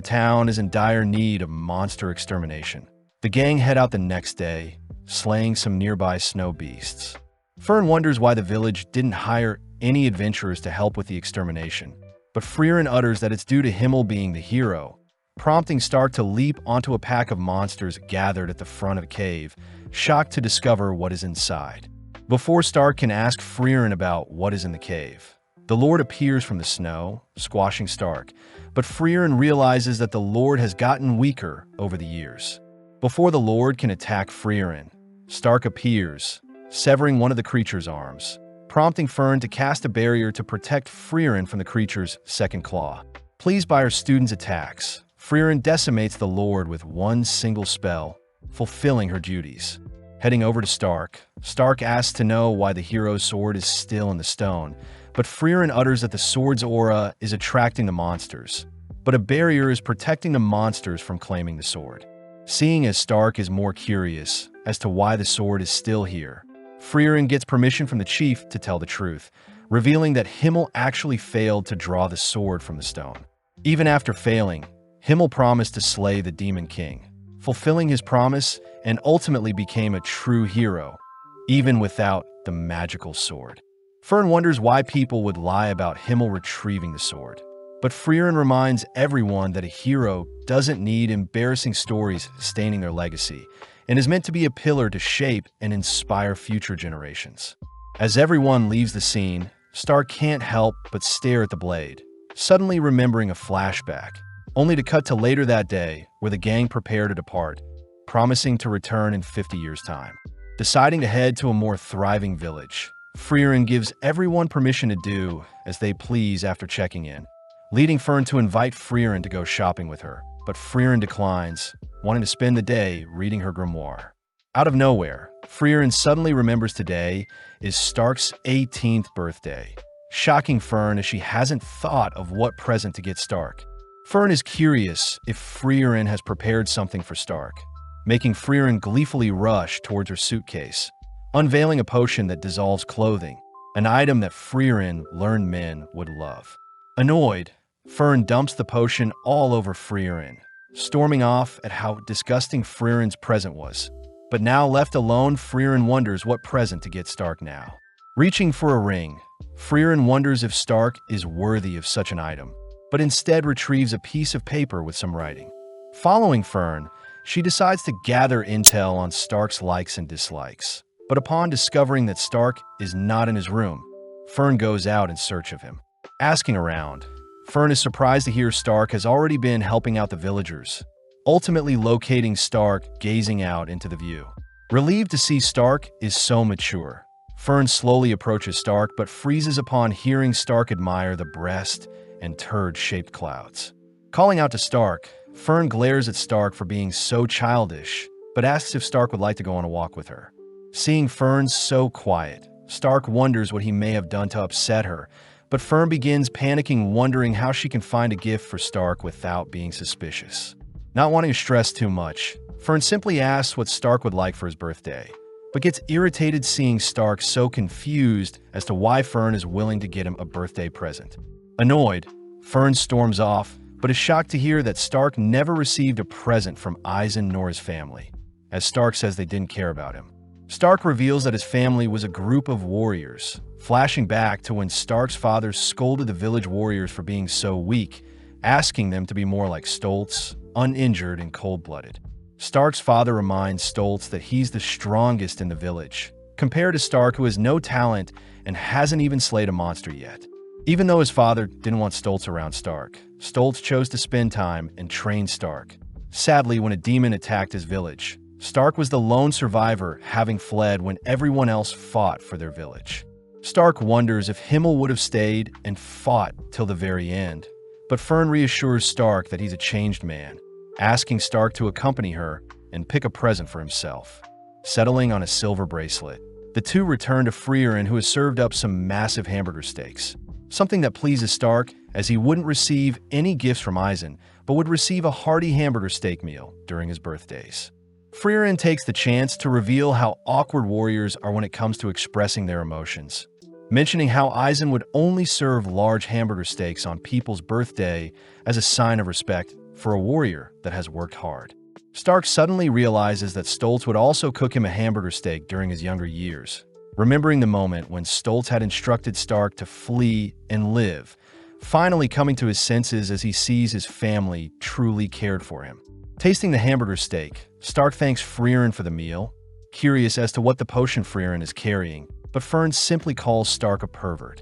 town is in dire need of monster extermination, the gang head out the next day, slaying some nearby snow beasts. Fern wonders why the village didn't hire any adventurers to help with the extermination, but Freeren utters that it's due to Himmel being the hero, prompting Stark to leap onto a pack of monsters gathered at the front of the cave, shocked to discover what is inside. Before Stark can ask Freeren about what is in the cave, the Lord appears from the snow, squashing Stark, but Freeren realizes that the Lord has gotten weaker over the years. Before the Lord can attack Freeren, Stark appears, severing one of the creature's arms, prompting Fern to cast a barrier to protect Freeren from the creature's second claw. Pleased by her students' attacks, Freeren decimates the Lord with one single spell, fulfilling her duties. Heading over to Stark, Stark asks to know why the hero's sword is still in the stone, but Freeren utters that the sword's aura is attracting the monsters, but a barrier is protecting the monsters from claiming the sword. Seeing as Stark is more curious as to why the sword is still here, Freeren gets permission from the chief to tell the truth, revealing that Himmel actually failed to draw the sword from the stone. Even after failing, Himmel promised to slay the Demon King, fulfilling his promise and ultimately became a true hero, even without the magical sword. Fern wonders why people would lie about Himmel retrieving the sword, but Freeren reminds everyone that a hero doesn't need embarrassing stories staining their legacy, and is meant to be a pillar to shape and inspire future generations. As everyone leaves the scene, Stark can't help but stare at the blade, suddenly remembering a flashback, only to cut to later that day where the gang prepare to depart, promising to return in 50 years' time. Deciding to head to a more thriving village, Freeren gives everyone permission to do as they please after checking in, leading Fern to invite Freeren to go shopping with her, but Freeren declines, wanting to spend the day reading her grimoire. Out of nowhere, Freeren suddenly remembers today is Stark's 18th birthday, shocking Fern as she hasn't thought of what present to get Stark. Fern is curious if Freeren has prepared something for Stark, making Freeren gleefully rush towards her suitcase, unveiling a potion that dissolves clothing, an item that Freeren learned men would love. Annoyed, Fern dumps the potion all over Freeren, storming off at how disgusting Freeren's present was. But now left alone, Freeren wonders what present to get Stark now. Reaching for a ring, Freeren wonders if Stark is worthy of such an item, but instead retrieves a piece of paper with some writing. Following Fern, she decides to gather intel on Stark's likes and dislikes. But upon discovering that Stark is not in his room, Fern goes out in search of him. Asking around, Fern is surprised to hear Stark has already been helping out the villagers, ultimately locating Stark gazing out into the view. Relieved to see Stark is so mature, Fern slowly approaches Stark but freezes upon hearing Stark admire the breast and turd-shaped clouds. Calling out to Stark, Fern glares at Stark for being so childish, but asks if Stark would like to go on a walk with her. Seeing Fern so quiet, Stark wonders what he may have done to upset her, but Fern begins panicking, wondering how she can find a gift for Stark without being suspicious. Not wanting to stress too much, Fern simply asks what Stark would like for his birthday, but gets irritated seeing Stark so confused as to why Fern is willing to get him a birthday present. Annoyed, Fern storms off, but is shocked to hear that Stark never received a present from Eisen nor his family, as Stark says they didn't care about him. Stark reveals that his family was a group of warriors, flashing back to when Stark's father scolded the village warriors for being so weak, asking them to be more like Stoltz, uninjured and cold-blooded. Stark's father reminds Stoltz that he's the strongest in the village, compared to Stark, who has no talent and hasn't even slayed a monster yet. Even though his father didn't want Stoltz around Stark, Stoltz chose to spend time and train Stark. Sadly, when a demon attacked his village, Stark was the lone survivor, having fled when everyone else fought for their village. Stark wonders if Himmel would have stayed and fought till the very end, but Fern reassures Stark that he's a changed man, asking Stark to accompany her and pick a present for himself. Settling on a silver bracelet, the two return to Freeren, who has served up some massive hamburger steaks, something that pleases Stark, as he wouldn't receive any gifts from Eisen, but would receive a hearty hamburger steak meal during his birthdays. Freeren takes the chance to reveal how awkward warriors are when it comes to expressing their emotions, mentioning how Eisen would only serve large hamburger steaks on people's birthday as a sign of respect for a warrior that has worked hard. Stark suddenly realizes that Stoltz would also cook him a hamburger steak during his younger years, remembering the moment when Stoltz had instructed Stark to flee and live, finally coming to his senses as he sees his family truly cared for him. Tasting the hamburger steak, Stark thanks Freeren for the meal, curious as to what the potion Freeren is carrying, but Fern simply calls Stark a pervert.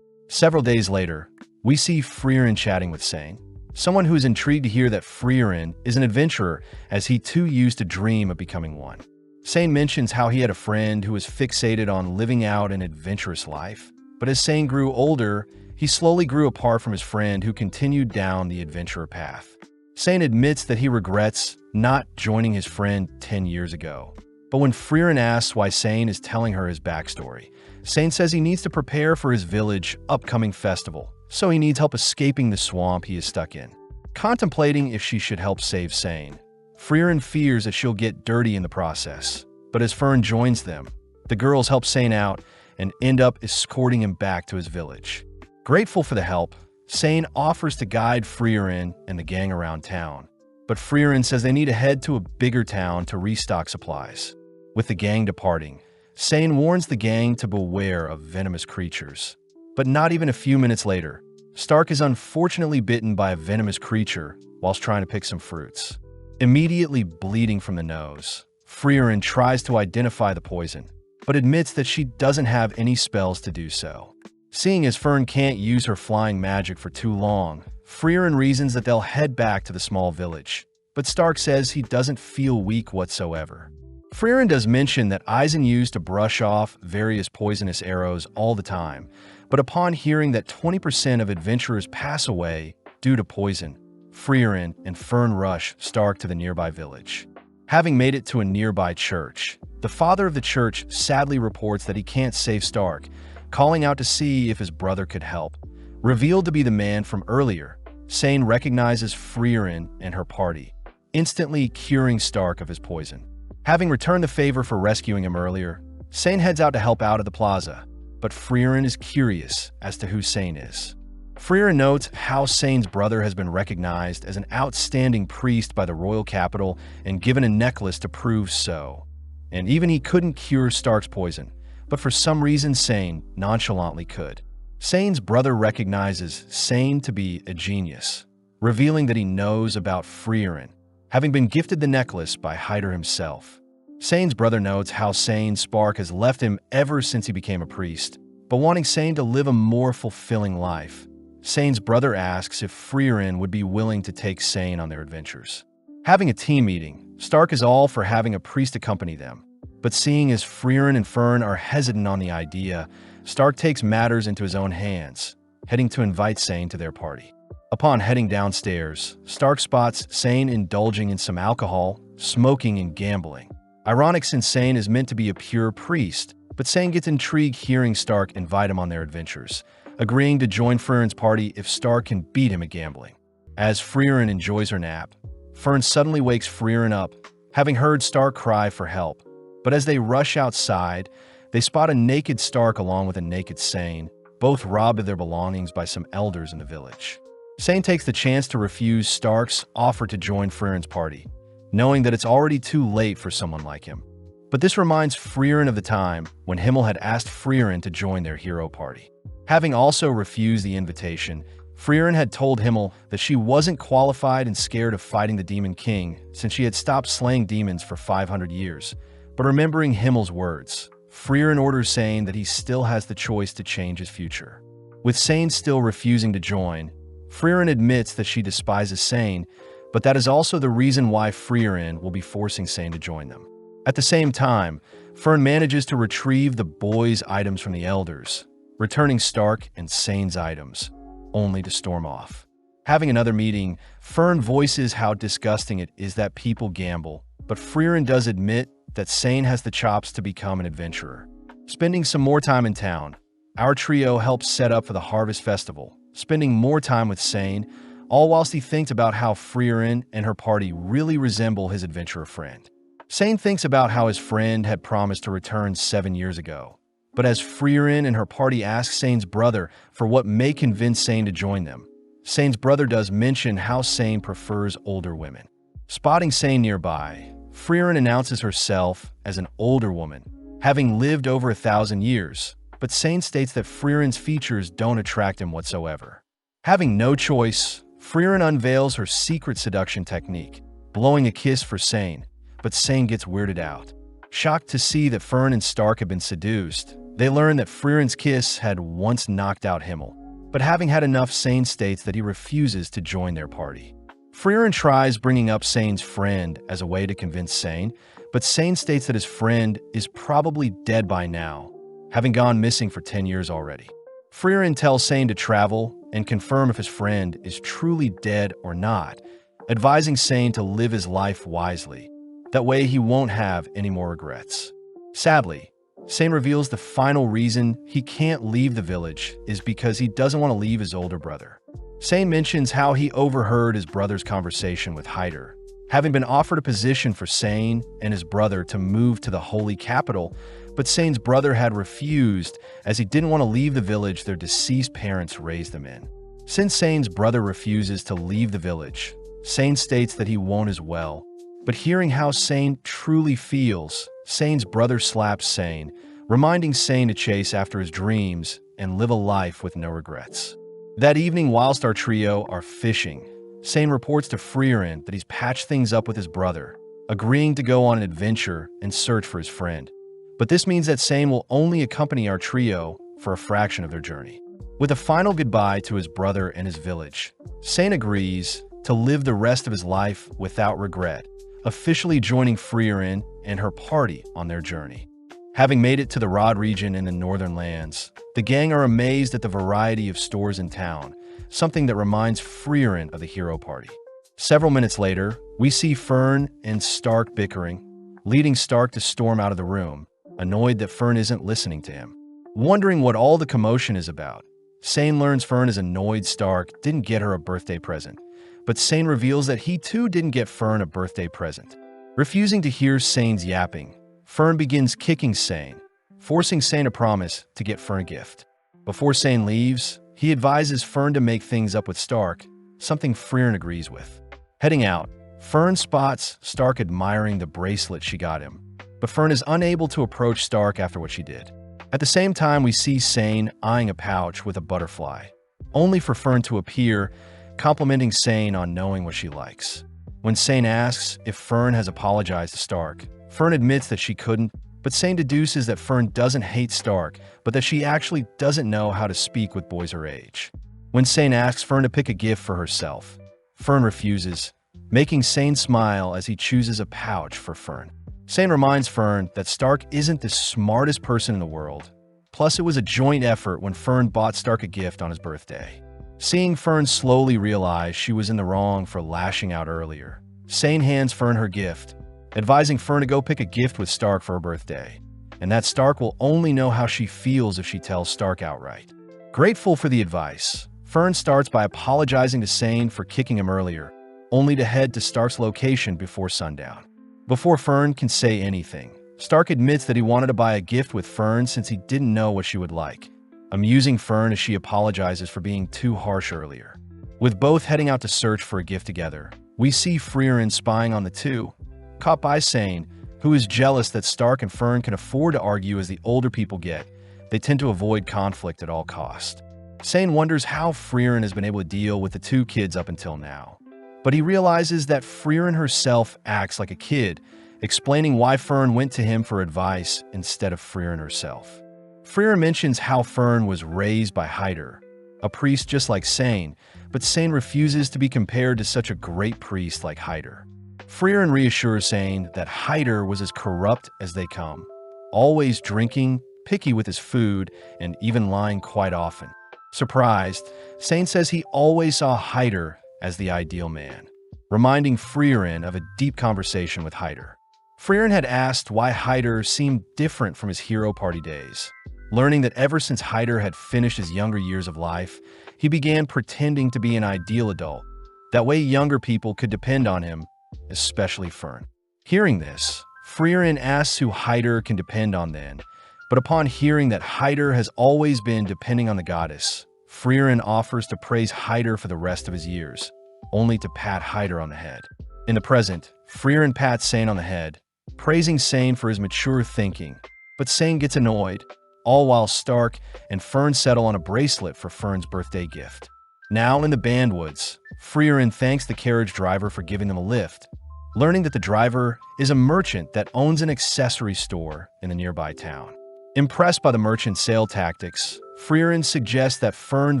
Several days later, we see Freeren chatting with Sane, someone who is intrigued to hear that Freeren is an adventurer, as he too used to dream of becoming one. Sane mentions how he had a friend who was fixated on living out an adventurous life, but as Sane grew older, he slowly grew apart from his friend who continued down the adventurer path. Sane admits that he regrets not joining his friend 10 years ago. But when Freeren asks why Sane is telling her his backstory, Sane says he needs to prepare for his village upcoming festival, so he needs help escaping the swamp he is stuck in. Contemplating if she should help save Sane, Freeren fears that she'll get dirty in the process. But as Fern joins them, the girls help Sane out and end up escorting him back to his village. Grateful for the help, Sane offers to guide Freeren and the gang around town. But Freeren says they need to head to a bigger town to restock supplies. With the gang departing, Sane warns the gang to beware of venomous creatures. But not even a few minutes later, Stark is unfortunately bitten by a venomous creature whilst trying to pick some fruits. Immediately bleeding from the nose, Freeren tries to identify the poison, but admits that she doesn't have any spells to do so. Seeing as Fern can't use her flying magic for too long, Freeren reasons that they'll head back to the small village, but Stark says he doesn't feel weak whatsoever. Freeren does mention that Eisen used to brush off various poisonous arrows all the time, but upon hearing that 20% of adventurers pass away due to poison, Freeren and Fern rush Stark to the nearby village. Having made it to a nearby church, the father of the church sadly reports that he can't save Stark, calling out to see if his brother could help. Revealed to be the man from earlier, Sane recognizes Freeren and her party, instantly curing Stark of his poison. Having returned the favor for rescuing him earlier, Sane heads out to help out at the plaza, but Freeren is curious as to who Sane is. Freeren notes how Sane's brother has been recognized as an outstanding priest by the royal capital and given a necklace to prove so. And even he couldn't cure Stark's poison, but for some reason Sane nonchalantly could. Sane's brother recognizes Sane to be a genius, revealing that he knows about Freeren, having been gifted the necklace by Hyder himself. Sane's brother notes how Sane's spark has left him ever since he became a priest, but wanting Sane to live a more fulfilling life. Sane's brother asks if Freeren would be willing to take Sane on their adventures. Having a team meeting, Stark is all for having a priest accompany them, but seeing as Freeren and Fern are hesitant on the idea, Stark takes matters into his own hands, heading to invite Sane to their party. Upon heading downstairs, Stark spots Sane indulging in some alcohol, smoking, and gambling. Ironic since Sane is meant to be a pure priest, but Sane gets intrigued hearing Stark invite him on their adventures, agreeing to join Freeren's party if Stark can beat him at gambling. As Freeren enjoys her nap, Fern suddenly wakes Freeren up, having heard Stark cry for help. But as they rush outside, they spot a naked Stark along with a naked Sane, both robbed of their belongings by some elders in the village. Sane takes the chance to refuse Stark's offer to join Freeren's party, knowing that it's already too late for someone like him. But this reminds Freeren of the time when Himmel had asked Freeren to join their hero party. Having also refused the invitation, Freeren had told Himmel that she wasn't qualified and scared of fighting the Demon King since she had stopped slaying demons for 500 years. But remembering Himmel's words, Freeren orders Sane that he still has the choice to change his future. With Sane still refusing to join, Freeren admits that she despises Sane, but that is also the reason why Freeren will be forcing Sane to join them. At the same time, Fern manages to retrieve the boys' items from the elders, returning Stark and Sane's items, only to storm off. Having another meeting, Fern voices how disgusting it is that people gamble, but Freeren does admit that Sane has the chops to become an adventurer. Spending some more time in town, our trio helps set up for the Harvest Festival, spending more time with Sane, all whilst he thinks about how Freeren and her party really resemble his adventurer friend. Sane thinks about how his friend had promised to return 7 years ago. But as Freeren and her party ask Sane's brother for what may convince Sane to join them, Sane's brother does mention how Sane prefers older women. Spotting Sane nearby, Freeren announces herself as an older woman, having lived over 1,000 years, but Sane states that Freeren's features don't attract him whatsoever. Having no choice, Freeren unveils her secret seduction technique, blowing a kiss for Sane, but Sane gets weirded out. Shocked to see that Fern and Stark have been seduced, they learn that Freeren's kiss had once knocked out Himmel, but having had enough, Sane states that he refuses to join their party. Freeren tries bringing up Sane's friend as a way to convince Sane, but Sane states that his friend is probably dead by now, having gone missing for 10 years already. Freeren tells Sane to travel and confirm if his friend is truly dead or not, advising Sane to live his life wisely. That way he won't have any more regrets. Sadly, Sane reveals the final reason he can't leave the village is because he doesn't want to leave his older brother. Sane mentions how he overheard his brother's conversation with Hyder, having been offered a position for Sane and his brother to move to the holy capital, but Sane's brother had refused as he didn't want to leave the village their deceased parents raised them in. Since Sane's brother refuses to leave the village, Sane states that he won't as well, but hearing how Sane truly feels, Sane's brother slaps Sane, reminding Sane to chase after his dreams and live a life with no regrets. That evening, whilst our trio are fishing, Sane reports to Freeren that he's patched things up with his brother, agreeing to go on an adventure and search for his friend. But this means that Sane will only accompany our trio for a fraction of their journey. With a final goodbye to his brother and his village, Sane agrees to live the rest of his life without regret, officially joining Freeren and her party on their journey. Having made it to the Rod region in the Northern Lands, the gang are amazed at the variety of stores in town, something that reminds Freeren of the hero party. Several minutes later, we see Fern and Stark bickering, leading Stark to storm out of the room, annoyed that Fern isn't listening to him. Wondering what all the commotion is about, Sane learns Fern is annoyed Stark didn't get her a birthday present, but Sane reveals that he too didn't get Fern a birthday present. Refusing to hear Sane's yapping, Fern begins kicking Sane, forcing Sane to promise to get Fern a gift. Before Sane leaves, he advises Fern to make things up with Stark, something Freeren agrees with. Heading out, Fern spots Stark admiring the bracelet she got him, but Fern is unable to approach Stark after what she did. At the same time, we see Sane eyeing a pouch with a butterfly, only for Fern to appear, complimenting Sane on knowing what she likes. When Sane asks if Fern has apologized to Stark, Fern admits that she couldn't, but Sane deduces that Fern doesn't hate Stark, but that she actually doesn't know how to speak with boys her age. When Sane asks Fern to pick a gift for herself, Fern refuses, making Sane smile as he chooses a pouch for Fern. Sane reminds Fern that Stark isn't the smartest person in the world. Plus, it was a joint effort when Fern bought Stark a gift on his birthday. Seeing Fern slowly realize she was in the wrong for lashing out earlier, Sane hands Fern her gift, advising Fern to go pick a gift with Stark for her birthday, and that Stark will only know how she feels if she tells Stark outright. Grateful for the advice, Fern starts by apologizing to Sane for kicking him earlier, only to head to Stark's location before sundown. Before Fern can say anything, Stark admits that he wanted to buy a gift with Fern since he didn't know what she would like, amusing Fern as she apologizes for being too harsh earlier. With both heading out to search for a gift together, we see Freeren spying on the two, caught by Sane, who is jealous that Stark and Fern can afford to argue as the older people get. They tend to avoid conflict at all costs. Sane wonders how Freeren has been able to deal with the two kids up until now. But he realizes that Freeren herself acts like a kid, explaining why Fern went to him for advice instead of Freeren herself. Freeren mentions how Fern was raised by Hyder, a priest just like Sane, but Sane refuses to be compared to such a great priest like Hyder. Freeren reassures Sane that Hyder was as corrupt as they come, always drinking, picky with his food, and even lying quite often. Surprised, Sane says he always saw Hyder as the ideal man, reminding Freeren of a deep conversation with Hyder. Freeren had asked why Hyder seemed different from his hero party days. Learning that ever since Hyder had finished his younger years of life, he began pretending to be an ideal adult. That way younger people could depend on him, especially Fern. Hearing this, Freeren asks who Hyder can depend on then, but upon hearing that Hyder has always been depending on the goddess, Freeren offers to praise Hyder for the rest of his years, only to pat Hyder on the head. In the present, Freeren pats Sane on the head, praising Sane for his mature thinking, but Sane gets annoyed, all while Stark and Fern settle on a bracelet for Fern's birthday gift. Now in the Bandwoods, Freeren thanks the carriage driver for giving them a lift, learning that the driver is a merchant that owns an accessory store in the nearby town. Impressed by the merchant's sale tactics, Freeren suggests that Fern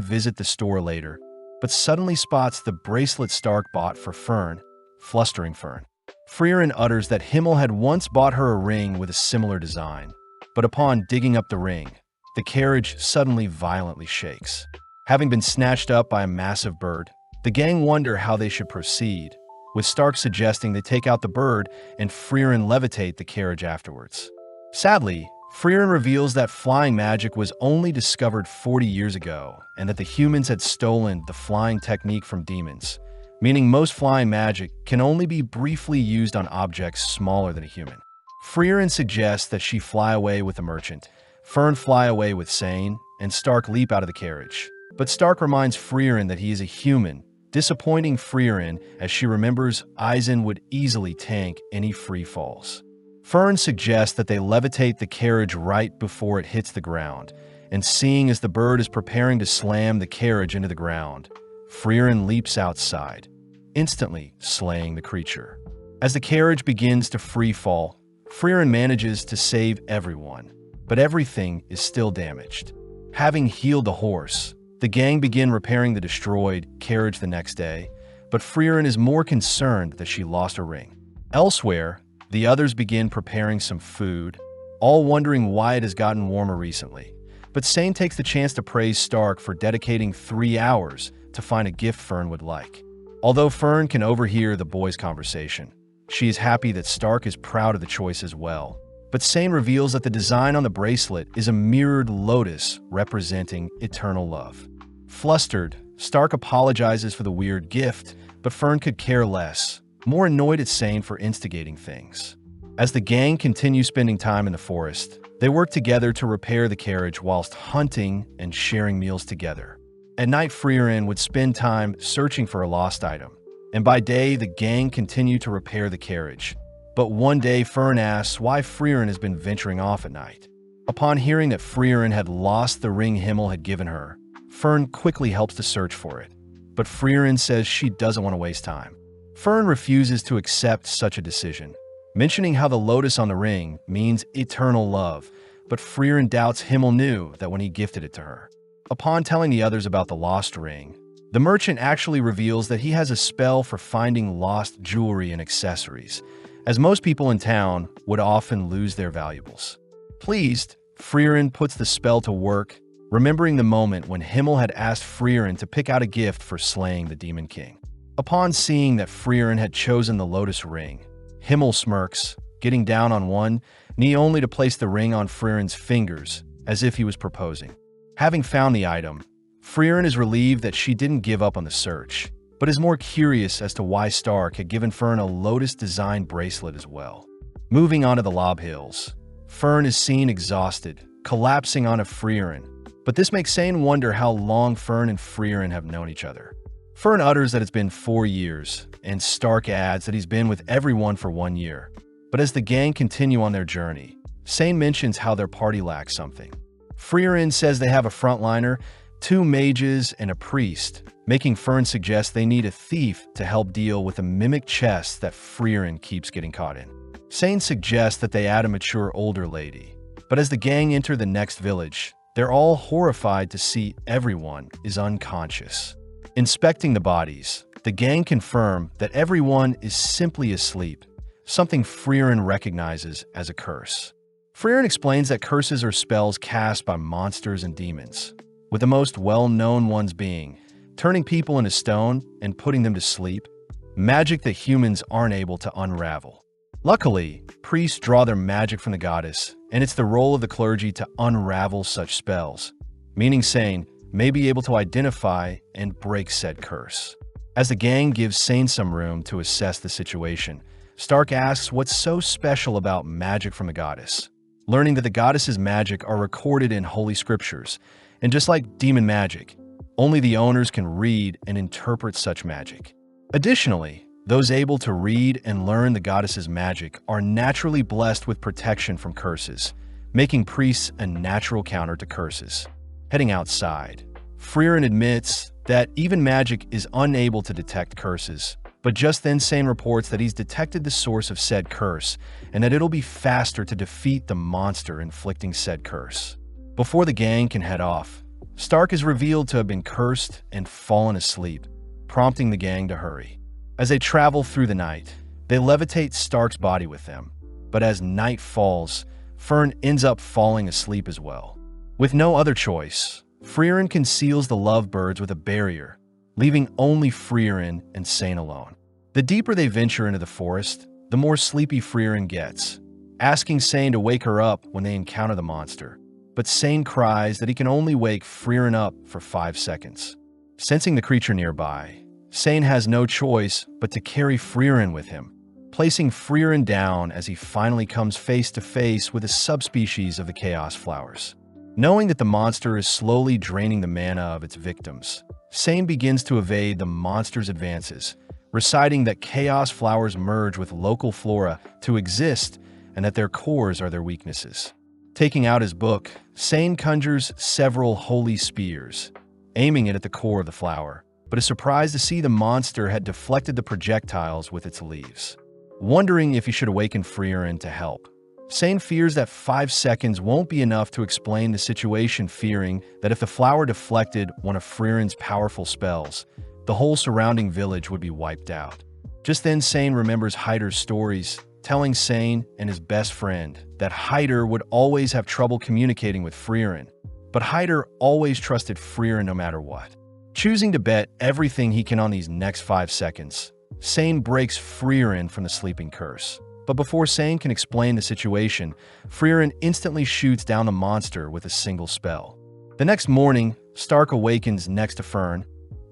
visit the store later, but suddenly spots the bracelet Stark bought for Fern, flustering Fern. Freeren utters that Himmel had once bought her a ring with a similar design, but upon digging up the ring, the carriage suddenly violently shakes. Having been snatched up by a massive bird, the gang wonder how they should proceed, with Stark suggesting they take out the bird and Freeren levitate the carriage afterwards. Sadly, Freeren reveals that flying magic was only discovered 40 years ago and that the humans had stolen the flying technique from demons, meaning most flying magic can only be briefly used on objects smaller than a human. Freeren suggests that she fly away with the merchant, Fern fly away with Sane, and Stark leap out of the carriage. But Stark reminds Freeren that he is a human, disappointing Freeren as she remembers Eisen would easily tank any free falls. Fern suggests that they levitate the carriage right before it hits the ground, and seeing as the bird is preparing to slam the carriage into the ground, Freeren leaps outside, instantly slaying the creature. As the carriage begins to free fall, Freeren manages to save everyone, but everything is still damaged. Having healed the horse, the gang begin repairing the destroyed carriage the next day, but Freeren is more concerned that she lost a ring. Elsewhere, the others begin preparing some food, all wondering why it has gotten warmer recently. But Sane takes the chance to praise Stark for dedicating 3 hours to find a gift Fern would like. Although Fern can overhear the boys' conversation, she is happy that Stark is proud of the choice as well. But Sane reveals that the design on the bracelet is a mirrored lotus representing eternal love. Flustered, Stark apologizes for the weird gift, but Fern could care less, more annoyed at Sane for instigating things. As the gang continue spending time in the forest, they work together to repair the carriage whilst hunting and sharing meals together. At night, Freeren would spend time searching for a lost item, and by day, the gang continued to repair the carriage. But one day, Fern asks why Freeren has been venturing off at night. Upon hearing that Freeren had lost the ring Himmel had given her, Fern quickly helps to search for it. But Freeren says she doesn't want to waste time. Fern refuses to accept such a decision, mentioning how the lotus on the ring means eternal love, but Freeren doubts Himmel knew that when he gifted it to her. Upon telling the others about the lost ring, the merchant actually reveals that he has a spell for finding lost jewelry and accessories, as most people in town would often lose their valuables. Pleased, Freeren puts the spell to work, remembering the moment when Himmel had asked Freeren to pick out a gift for slaying the Demon King. Upon seeing that Freeren had chosen the lotus ring, Himmel smirks, getting down on one knee only to place the ring on Freeren's fingers, as if he was proposing. Having found the item, Freeren is relieved that she didn't give up on the search, but is more curious as to why Stark had given Fern a lotus-designed bracelet as well. Moving on to the Lob Hills, Fern is seen exhausted, collapsing onto Freeren, but this makes Sane wonder how long Fern and Freeren have known each other. Fern utters that it's been 4 years, and Stark adds that he's been with everyone for 1 year. But as the gang continue on their journey, Sane mentions how their party lacks something. Freeren says they have a frontliner, 2 mages, and a priest, making Fern suggest they need a thief to help deal with the mimic chest that Freeren keeps getting caught in. Sane suggests that they add a mature older lady, but as the gang enter the next village, they're all horrified to see everyone is unconscious. Inspecting the bodies, The gang confirm that everyone is simply asleep, something Freeren recognizes as a curse. Freeren explains that curses are spells cast by monsters and demons, with the most well-known ones being turning people into stone and putting them to sleep, magic that humans aren't able to unravel. Luckily, priests draw their magic from the goddess, and it's the role of the clergy to unravel such spells, meaning Sane may be able to identify and break said curse. As the gang gives Sane some room to assess the situation, Stark asks what's so special about magic from the goddess. Learning that the goddess's magic are recorded in holy scriptures, and just like demon magic, only the owners can read and interpret such magic. Additionally, those able to read and learn the goddess's magic are naturally blessed with protection from curses, making priests a natural counter to curses. Heading outside, Freeren admits that even magic is unable to detect curses, but just then Sane reports that he's detected the source of said curse and that it'll be faster to defeat the monster inflicting said curse. Before the gang can head off, Stark is revealed to have been cursed and fallen asleep, prompting the gang to hurry. As they travel through the night, they levitate Stark's body with them, but as night falls, Fern ends up falling asleep as well. With no other choice, Freeren conceals the lovebirds with a barrier, leaving only Freeren and Sane alone. The deeper they venture into the forest, the more sleepy Freeren gets, asking Sane to wake her up when they encounter the monster. But Sane cries that he can only wake Freeren up for 5 seconds. Sensing the creature nearby, Sane has no choice but to carry Freeren with him, placing Freeren down as he finally comes face to face with a subspecies of the Chaos Flowers. Knowing that the monster is slowly draining the mana of its victims, Sane begins to evade the monster's advances, reciting that Chaos Flowers merge with local flora to exist and that their cores are their weaknesses. Taking out his book, Sane conjures several holy spears, aiming it at the core of the flower, but is surprised to see the monster had deflected the projectiles with its leaves. Wondering if he should awaken Freeren to help, Sane fears that 5 seconds won't be enough to explain the situation, fearing that if the flower deflected one of Freeren's powerful spells, the whole surrounding village would be wiped out. Just then, Sane remembers Hyder's stories, telling Sane and his best friend that Hyder would always have trouble communicating with Freeren, but Hyder always trusted Freeren no matter what. Choosing to bet everything he can on these next 5 seconds, Sane breaks Freeren from the sleeping curse. But before Sane can explain the situation, Freeren instantly shoots down the monster with a single spell. The next morning, Stark awakens next to Fern,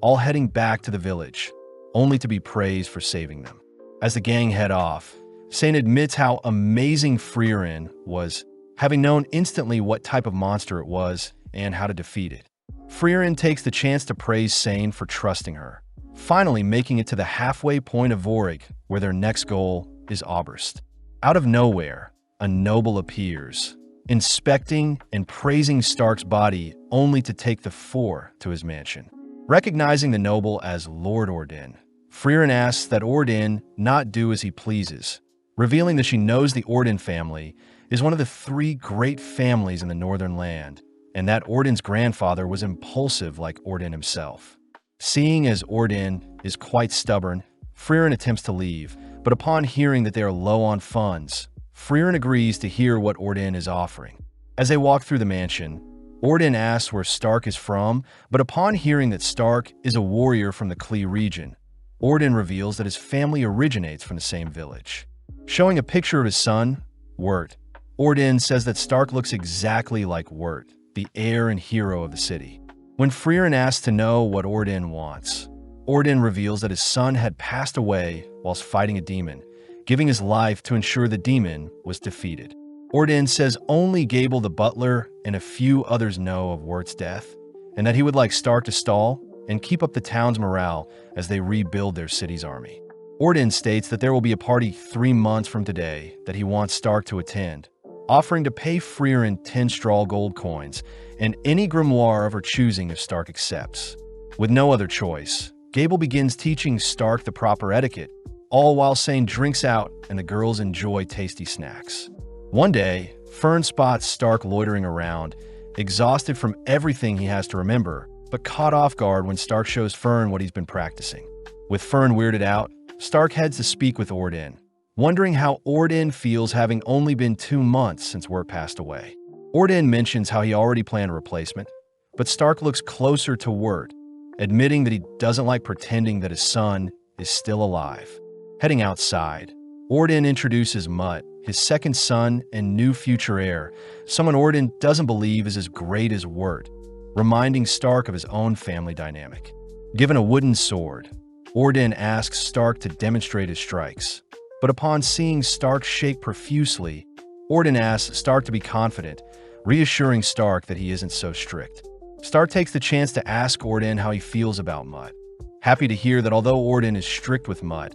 all heading back to the village, only to be praised for saving them. As the gang head off, Sane admits how amazing Freeren was, having known instantly what type of monster it was and how to defeat it. Freeren takes the chance to praise Sane for trusting her, finally making it to the halfway point of Vorig, where their next goal is Oberst. Out of nowhere, a noble appears, inspecting and praising Stark's body only to take the four to his mansion. Recognizing the noble as Lord Ordin, Freeren asks that Ordin not do as he pleases, revealing that she knows the Ordin family is one of the 3 great families in the Northern Land, and that Ordin's grandfather was impulsive like Ordin himself. Seeing as Ordin is quite stubborn, Freeren attempts to leave, but upon hearing that they are low on funds, Freeren agrees to hear what Ordin is offering. As they walk through the mansion, Ordin asks where Stark is from, but upon hearing that Stark is a warrior from the Klee region, Ordin reveals that his family originates from the same village. Showing a picture of his son, Wirt, Ordin says that Stark looks exactly like Wirt, the heir and hero of the city. When Freeren asks to know what Ordin wants, Ordin reveals that his son had passed away whilst fighting a demon, giving his life to ensure the demon was defeated. Ordin says only Gable the butler and a few others know of Wirt's death, and that he would like Stark to stall and keep up the town's morale as they rebuild their city's army. Ordin states that there will be a party 3 months from today that he wants Stark to attend, offering to pay Freeren 10 straw gold coins and any grimoire of her choosing if Stark accepts. With no other choice, Gable begins teaching Stark the proper etiquette, all while Sane drinks out and the girls enjoy tasty snacks. One day, Fern spots Stark loitering around, exhausted from everything he has to remember, but caught off guard when Stark shows Fern what he's been practicing. With Fern weirded out, Stark heads to speak with Orden, wondering how Orden feels having only been 2 months since Wirt passed away. Orden mentions how he already planned a replacement, but Stark looks closer to Wirt, admitting that he doesn't like pretending that his son is still alive. Heading outside, Orden introduces Mutt, his second son and new future heir, someone Orden doesn't believe is as great as Wirt, reminding Stark of his own family dynamic. Given a wooden sword, Orden asks Stark to demonstrate his strikes, but upon seeing Stark shake profusely, Orden asks Stark to be confident, reassuring Stark that he isn't so strict. Stark takes the chance to ask Orden how he feels about Mutt, happy to hear that although Orden is strict with Mutt,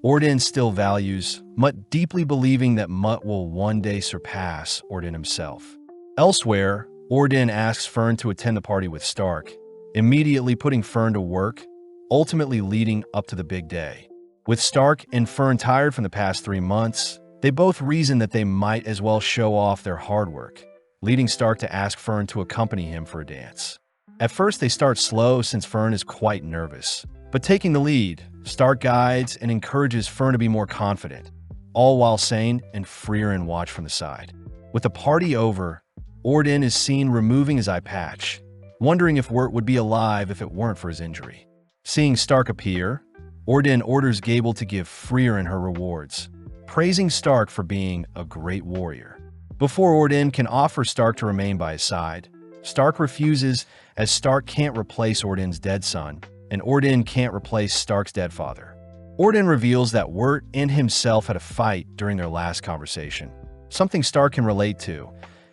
Orden still values Mutt, deeply believing that Mutt will one day surpass Orden himself. Elsewhere, Orden asks Fern to attend the party with Stark, immediately putting Fern to work, ultimately leading up to the big day. With Stark and Fern tired from the past 3 months, they both reason that they might as well show off their hard work, leading Stark to ask Fern to accompany him for a dance. At first, they start slow since Fern is quite nervous, but taking the lead, Stark guides and encourages Fern to be more confident, all while Sane and Freeren watch from the side. With the party over, Orden is seen removing his eye patch, wondering if Wirt would be alive if it weren't for his injury. Seeing Stark appear, Orden orders Gable to give Freeren her rewards, praising Stark for being a great warrior. Before Orden can offer Stark to remain by his side, Stark refuses as Stark can't replace Orden's dead son, and Orden can't replace Stark's dead father. Orden reveals that Wirt and himself had a fight during their last conversation, something Stark can relate to,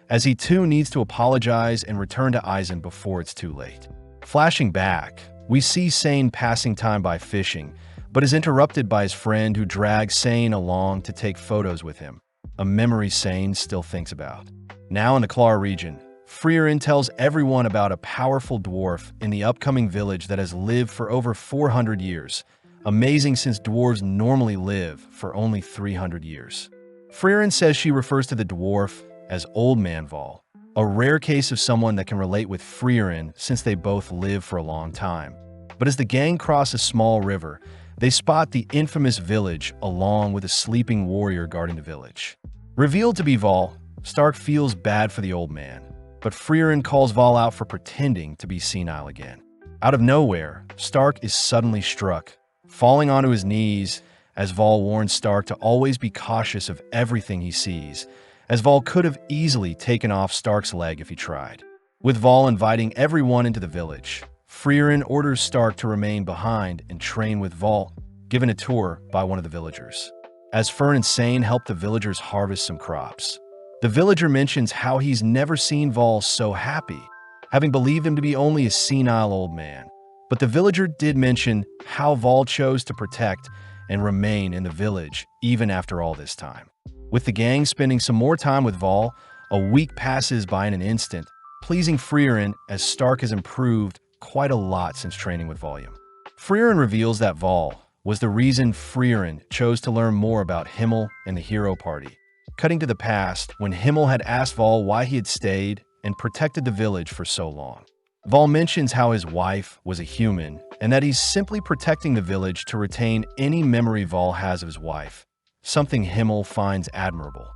as he too needs to apologize and return to Eisen before it's too late. Flashing back, we see Sane passing time by fishing, but is interrupted by his friend who drags Sane along to take photos with him, a memory Sane still thinks about. Now in the Klar region, Freeren tells everyone about a powerful dwarf in the upcoming village that has lived for over 400 years, amazing since dwarves normally live for only 300 years. Freeren says she refers to the dwarf as Old Man Vol, a rare case of someone that can relate with Freeren since they both live for a long time. But as the gang cross a small river, they spot the infamous village along with a sleeping warrior guarding the village. Revealed to be Vol, Stark feels bad for the old man, but Freeren calls Vol out for pretending to be senile again. Out of nowhere, Stark is suddenly struck, falling onto his knees as Vol warns Stark to always be cautious of everything he sees, as Vol could have easily taken off Stark's leg if he tried. With Vol inviting everyone into the village, Freeren orders Stark to remain behind and train with Vol, given a tour by one of the villagers. As Fern and Sane help the villagers harvest some crops, the villager mentions how he's never seen Vol so happy, having believed him to be only a senile old man. But the villager did mention how Vol chose to protect and remain in the village even after all this time. With the gang spending some more time with Vol, a week passes by in an instant, pleasing Freeren as Stark has improved quite a lot since training with Volume. Freeren reveals that Vol was the reason Freeren chose to learn more about Himmel and the Hero Party, cutting to the past when Himmel had asked Vol why he had stayed and protected the village for so long. Vol mentions how his wife was a human and that he's simply protecting the village to retain any memory Vol has of his wife, something Himmel finds admirable.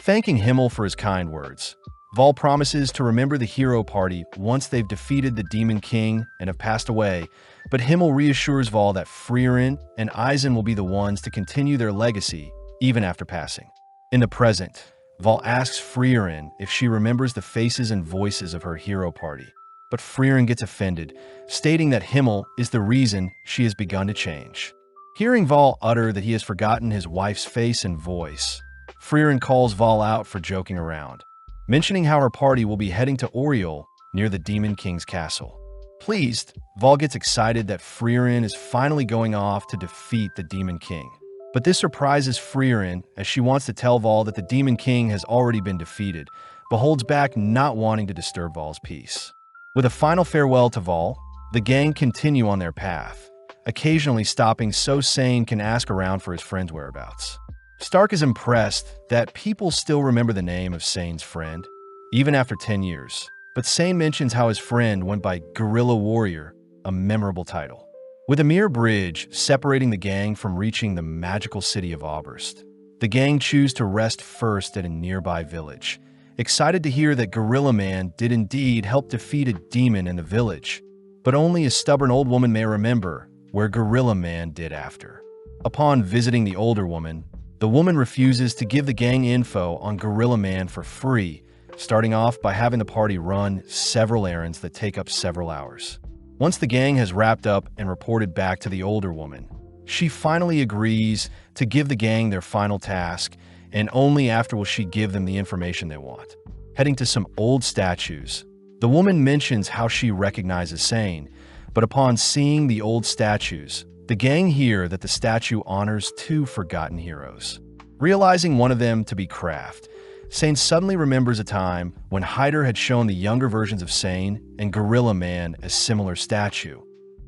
Thanking Himmel for his kind words, Vol promises to remember the Hero Party once they've defeated the Demon King and have passed away, but Himmel reassures Vol that Freeren and Eisen will be the ones to continue their legacy even after passing. In the present, Vol asks Freeren if she remembers the faces and voices of her Hero Party, but Freeren gets offended, stating that Himmel is the reason she has begun to change. Hearing Vol utter that he has forgotten his wife's face and voice, Freeren calls Vol out for joking around, mentioning how her party will be heading to Oriole near the Demon King's castle. Pleased, Vol gets excited that Freeren is finally going off to defeat the Demon King. But this surprises Freeren as she wants to tell Vol that the Demon King has already been defeated, but holds back not wanting to disturb Vol's peace. With a final farewell to Vol, the gang continue on their path, occasionally stopping so Sane can ask around for his friend's whereabouts. Stark is impressed that people still remember the name of Sane's friend, even after 10 years, but Sane mentions how his friend went by Guerrilla Warrior, a memorable title. With a mere bridge separating the gang from reaching the magical city of Oberst, the gang choose to rest first at a nearby village, excited to hear that Gorilla Man did indeed help defeat a demon in the village, but only a stubborn old woman may remember where Gorilla Man did after. Upon visiting the older woman, the woman refuses to give the gang info on Gorilla Man for free, starting off by having the party run several errands that take up several hours. Once the gang has wrapped up and reported back to the older woman, she finally agrees to give the gang their final task, and only after will she give them the information they want. Heading to some old statues, the woman mentions how she recognizes Sane, but upon seeing the old statues, the gang hear that the statue honors two forgotten heroes. Realizing one of them to be Kraft, Sane suddenly remembers a time when Hyder had shown the younger versions of Sane and Gorilla Man a similar statue,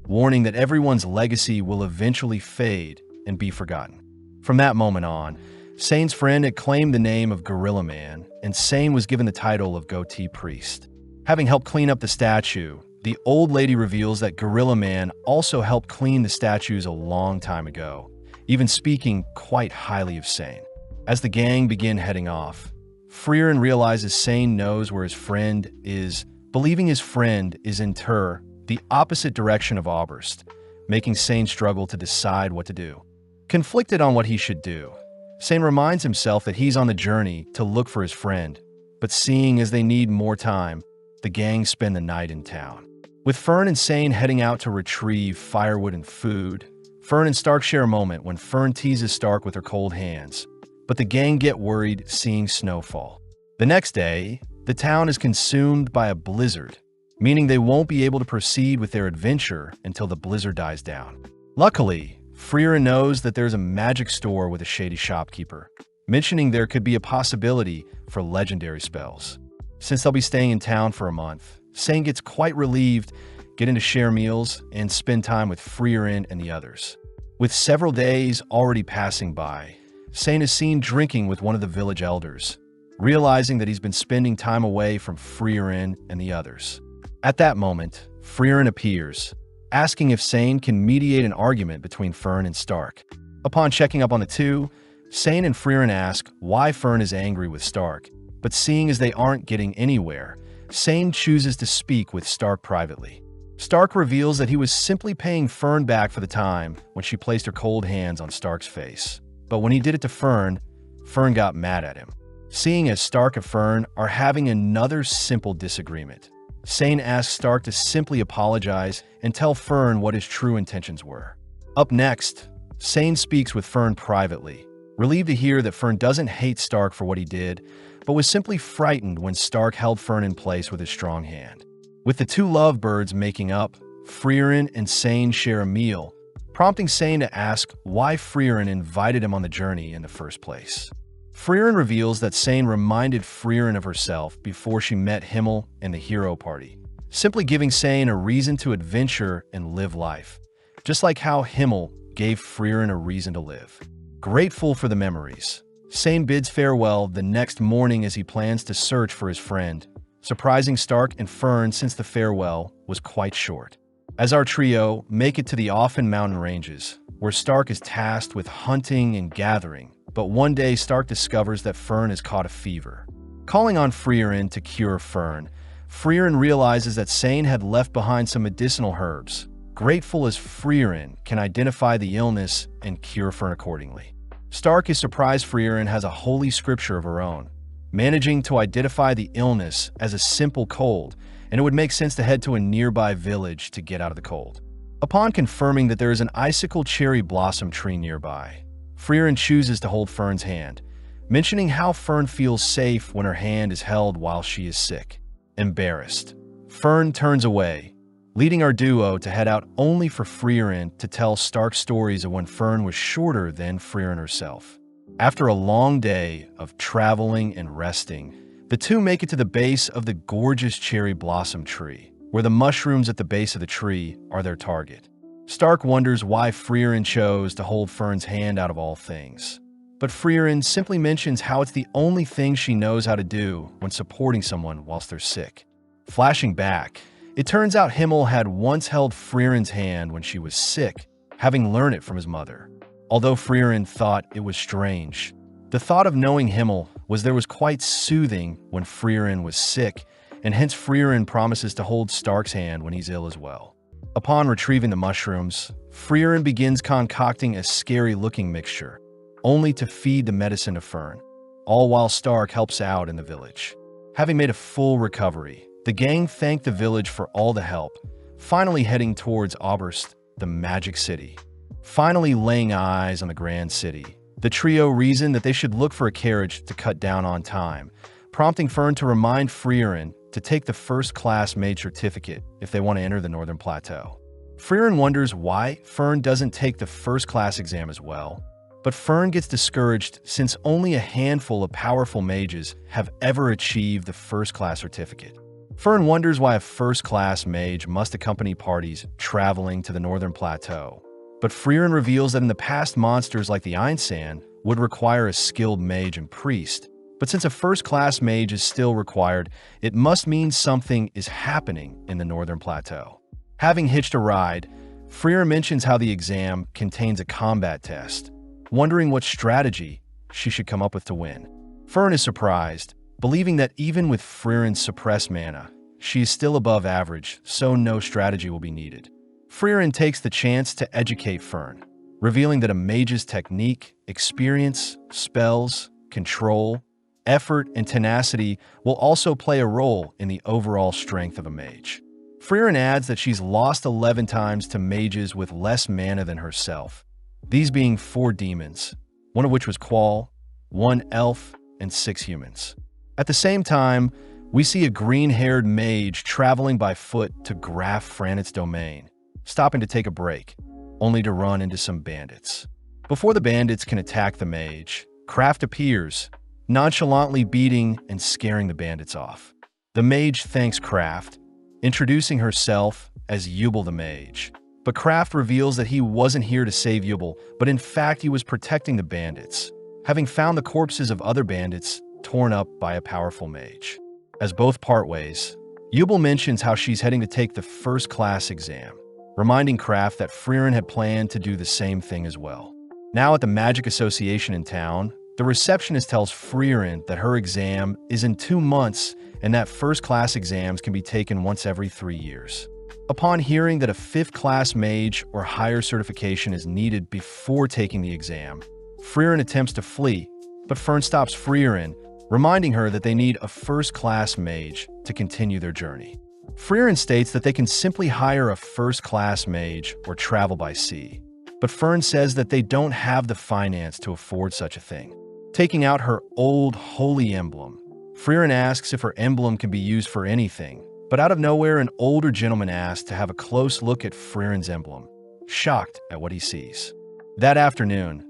warning that everyone's legacy will eventually fade and be forgotten. From that moment on, Sane's friend had claimed the name of Gorilla Man, and Sane was given the title of Goatee Priest. Having helped clean up the statue, the old lady reveals that Gorilla Man also helped clean the statues a long time ago, even speaking quite highly of Sane. As the gang begin heading off, Freeren realizes Sane knows where his friend is, believing his friend is in the opposite direction of Oberst, making Sane struggle to decide what to do. Conflicted on what he should do, Sane reminds himself that he's on the journey to look for his friend, but seeing as they need more time, the gang spend the night in town. With Fern and Sane heading out to retrieve firewood and food, Fern and Stark share a moment when Fern teases Stark with her cold hands, but the gang get worried seeing snowfall. The next day, the town is consumed by a blizzard, meaning they won't be able to proceed with their adventure until the blizzard dies down. Luckily, Freeren knows that there's a magic store with a shady shopkeeper, mentioning there could be a possibility for legendary spells. Since they'll be staying in town for a month, Sane gets quite relieved, getting to share meals and spend time with Freeren and the others. With several days already passing by, Sane is seen drinking with one of the village elders, realizing that he's been spending time away from Freeren and the others. At that moment, Freeren appears, asking if Sane can mediate an argument between Fern and Stark. Upon checking up on the two, Sane and Freeren ask why Fern is angry with Stark, but seeing as they aren't getting anywhere, Sane chooses to speak with Stark privately. Stark reveals that he was simply paying Fern back for the time when she placed her cold hands on Stark's face. But when he did it to Fern, Fern got mad at him. Seeing as Stark and Fern are having another simple disagreement, Sane asks Stark to simply apologize and tell Fern what his true intentions were. Up next, Sane speaks with Fern privately, relieved to hear that Fern doesn't hate Stark for what he did, but was simply frightened when Stark held Fern in place with his strong hand. With the two lovebirds making up, Freeren and Sane share a meal, prompting Sane to ask why Freeren invited him on the journey in the first place. Freeren reveals that Sane reminded Freeren of herself before she met Himmel and the hero party, simply giving Sane a reason to adventure and live life, just like how Himmel gave Freeren a reason to live. Grateful for the memories, Sane bids farewell the next morning as he plans to search for his friend, surprising Stark and Fern since the farewell was quite short. As our trio make it to the Offen mountain ranges, where Stark is tasked with hunting and gathering, but one day Stark discovers that Fern has caught a fever. Calling on Freeren to cure Fern, Freeren realizes that Sane had left behind some medicinal herbs, grateful as Freeren can identify the illness and cure Fern accordingly. Stark is surprised Freeren has a holy scripture of her own, managing to identify the illness as a simple cold, and it would make sense to head to a nearby village to get out of the cold. Upon confirming that there is an icicle cherry blossom tree nearby, Freeren chooses to hold Fern's hand, mentioning how Fern feels safe when her hand is held while she is sick. Embarrassed, Fern turns away, leading our duo to head out only for Freeren to tell Stark stories of when Fern was shorter than Freeren herself. After a long day of traveling and resting, the two make it to the base of the gorgeous cherry blossom tree, where the mushrooms at the base of the tree are their target. Stark wonders why Freeren chose to hold Fern's hand out of all things, but Freeren simply mentions how it's the only thing she knows how to do when supporting someone whilst they're sick. Flashing back, It turns out Himmel had once held Freeren's hand when she was sick, having learned it from his mother. Although Freeren thought it was strange, the thought of knowing Himmel was quite soothing when Freeren was sick, and hence Freeren promises to hold Stark's hand when he's ill as well. Upon retrieving the mushrooms, Freeren begins concocting a scary-looking mixture, only to feed the medicine to Fern, all while Stark helps out in the village. Having made a full recovery, the gang thank the village for all the help, finally heading towards Oberst, the Magic City. Finally laying eyes on the Grand City, the trio reason that they should look for a carriage to cut down on time, prompting Fern to remind Freeren to take the first-class mage certificate if they want to enter the Northern Plateau. Freeren wonders why Fern doesn't take the first-class exam as well, but Fern gets discouraged since only a handful of powerful mages have ever achieved the first-class certificate. Fern wonders why a first-class mage must accompany parties traveling to the Northern Plateau, but Freeren reveals that in the past monsters like the Einsan would require a skilled mage and priest, but since a first-class mage is still required, it must mean something is happening in the Northern Plateau. Having hitched a ride, Freeren mentions how the exam contains a combat test, wondering what strategy she should come up with to win. Fern is surprised, believing that even with Freeren's suppressed mana, she is still above average, so no strategy will be needed. Freeren takes the chance to educate Fern, revealing that a mage's technique, experience, spells, control, effort, and tenacity will also play a role in the overall strength of a mage. Freeren adds that she's lost 11 times to mages with less mana than herself, these being 4 demons, one of which was Qual, 1 elf, and 6 humans. At the same time, we see a green-haired mage traveling by foot to Graf Franit's domain, stopping to take a break, only to run into some bandits. Before the bandits can attack the mage, Kraft appears, nonchalantly beating and scaring the bandits off. The mage thanks Kraft, introducing herself as Yubel the mage. But Kraft reveals that he wasn't here to save Yubel, but in fact he was protecting the bandits, having found the corpses of other bandits torn up by a powerful mage. As both part ways, Yubel mentions how she's heading to take the first-class exam, reminding Kraft that Freeren had planned to do the same thing as well. Now at the Magic Association in town, the receptionist tells Freeren that her exam is in 2 months and that first-class exams can be taken once every 3 years. Upon hearing that a 5th-class mage or higher certification is needed before taking the exam, Freeren attempts to flee, but Fern stops Freeren, reminding her that they need a first-class mage to continue their journey. Freeren states that they can simply hire a first-class mage or travel by sea, but Fern says that they don't have the finance to afford such a thing. Taking out her old holy emblem, Freeren asks if her emblem can be used for anything, but out of nowhere an older gentleman asks to have a close look at Freeren's emblem, shocked at what he sees. That afternoon,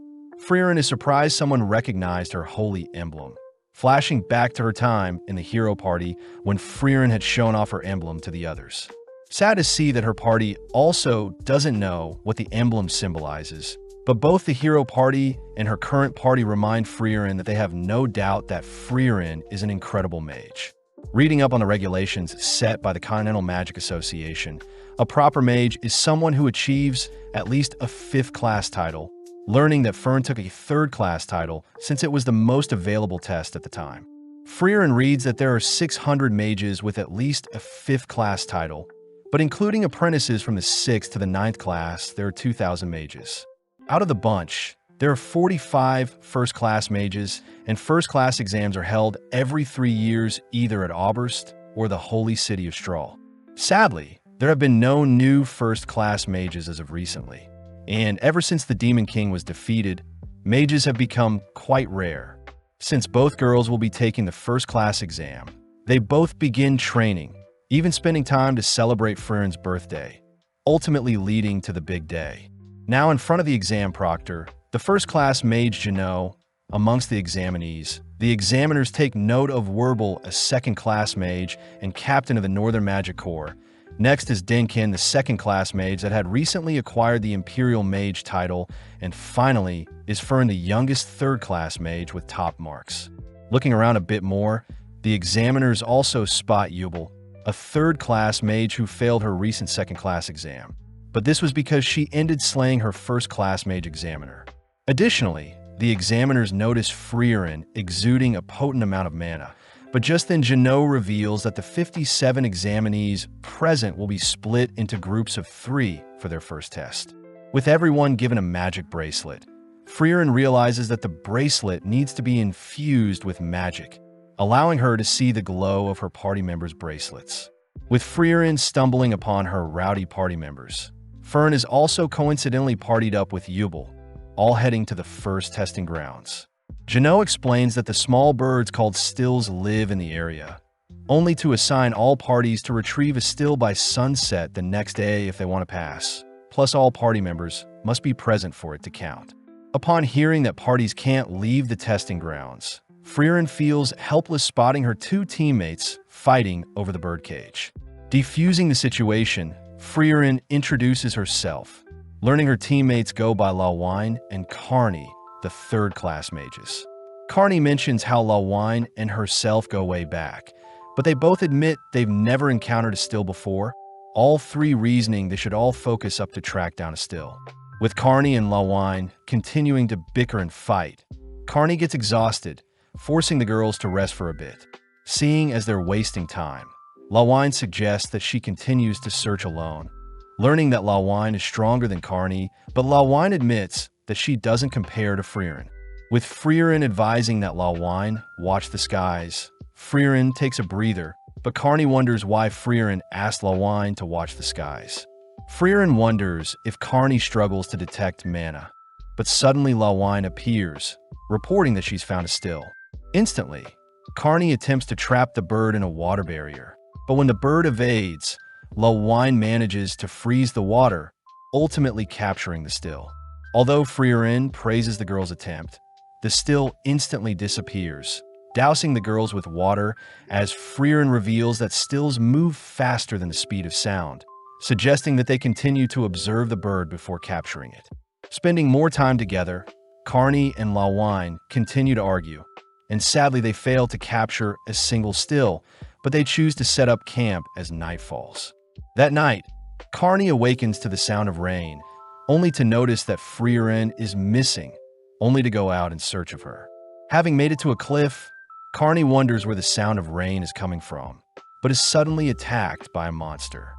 Freeren is surprised someone recognized her holy emblem, flashing back to her time in the hero party when Freeren had shown off her emblem to the others. Sad to see that her party also doesn't know what the emblem symbolizes, but both the hero party and her current party remind Freeren that they have no doubt that Freeren is an incredible mage. Reading up on the regulations set by the Continental Magic Association, a proper mage is someone who achieves at least a 5th-class title, learning that Fern took a 3rd-class title since it was the most available test at the time. Freeren reads that there are 600 mages with at least a 5th-class title, but including apprentices from the 6th to the 9th class, there are 2,000 mages. Out of the bunch, there are 45 first-class mages, and first-class exams are held every 3 years either at Oberst or the Holy City of Strahl. Sadly, there have been no new first-class mages as of recently, and ever since the Demon King was defeated, mages have become quite rare. Since both girls will be taking the first-class exam, they both begin training, even spending time to celebrate Freeren's birthday, ultimately leading to the big day. Now in front of the exam proctor, the first-class mage Janot, amongst the examinees, the examiners take note of Werbel, a 2nd-class mage and captain of the Northern Magic Corps. Next is Denkin, the 2nd-class mage that had recently acquired the Imperial Mage title, and finally is Fern, the youngest 3rd-class mage with top marks. Looking around a bit more, the examiners also spot Yubel, a third-class mage who failed her recent second-class exam. But this was because she ended slaying her first-class mage examiner. Additionally, the examiners noticed Freeren exuding a potent amount of mana, but just then Jeannot reveals that the 57 examinees present will be split into groups of 3 for their first test. With everyone given a magic bracelet, Freeren realizes that the bracelet needs to be infused with magic, allowing her to see the glow of her party members' bracelets. With Freeren stumbling upon her rowdy party members, Fern is also coincidentally partied up with Yubel, all heading to the first testing grounds. Jeannot explains that the small birds called stills live in the area, only to assign all parties to retrieve a still by sunset the next day if they want to pass. Plus, all party members must be present for it to count. Upon hearing that parties can't leave the testing grounds, Freeren feels helpless spotting her 2 teammates fighting over the birdcage. Defusing the situation, Freeren introduces herself, learning her teammates go by Lawine and Carney, the third-class mages. Carney mentions how Lawine and herself go way back, but they both admit they've never encountered a still before, all 3 reasoning they should all focus up to track down a still. With Carney and Lawine continuing to bicker and fight, Carney gets exhausted, forcing the girls to rest for a bit. Seeing as they're wasting time, Lawine suggests that she continues to search alone, learning that Lawine is stronger than Carney, but Lawine admits that she doesn't compare to Freeren. With Freeren advising that Lawine watch the skies, Freeren takes a breather, but Carney wonders why Freeren asked Lawine to watch the skies. Freeren wonders if Carney struggles to detect mana, but suddenly Lawine appears, reporting that she's found a still. Instantly, Carney attempts to trap the bird in a water barrier, but when the bird evades, Lawine manages to freeze the water, ultimately capturing the still. Although Freeren praises the girl's attempt, the still instantly disappears, dousing the girls with water as Freeren reveals that stills move faster than the speed of sound, suggesting that they continue to observe the bird before capturing it. Spending more time together, Carney and Lawine continue to argue, and sadly they fail to capture a single still, but they choose to set up camp as night falls. That night, Carney awakens to the sound of rain, only to notice that Freeren is missing, only to go out in search of her. Having made it to a cliff, Carney wonders where the sound of rain is coming from, but is suddenly attacked by a monster.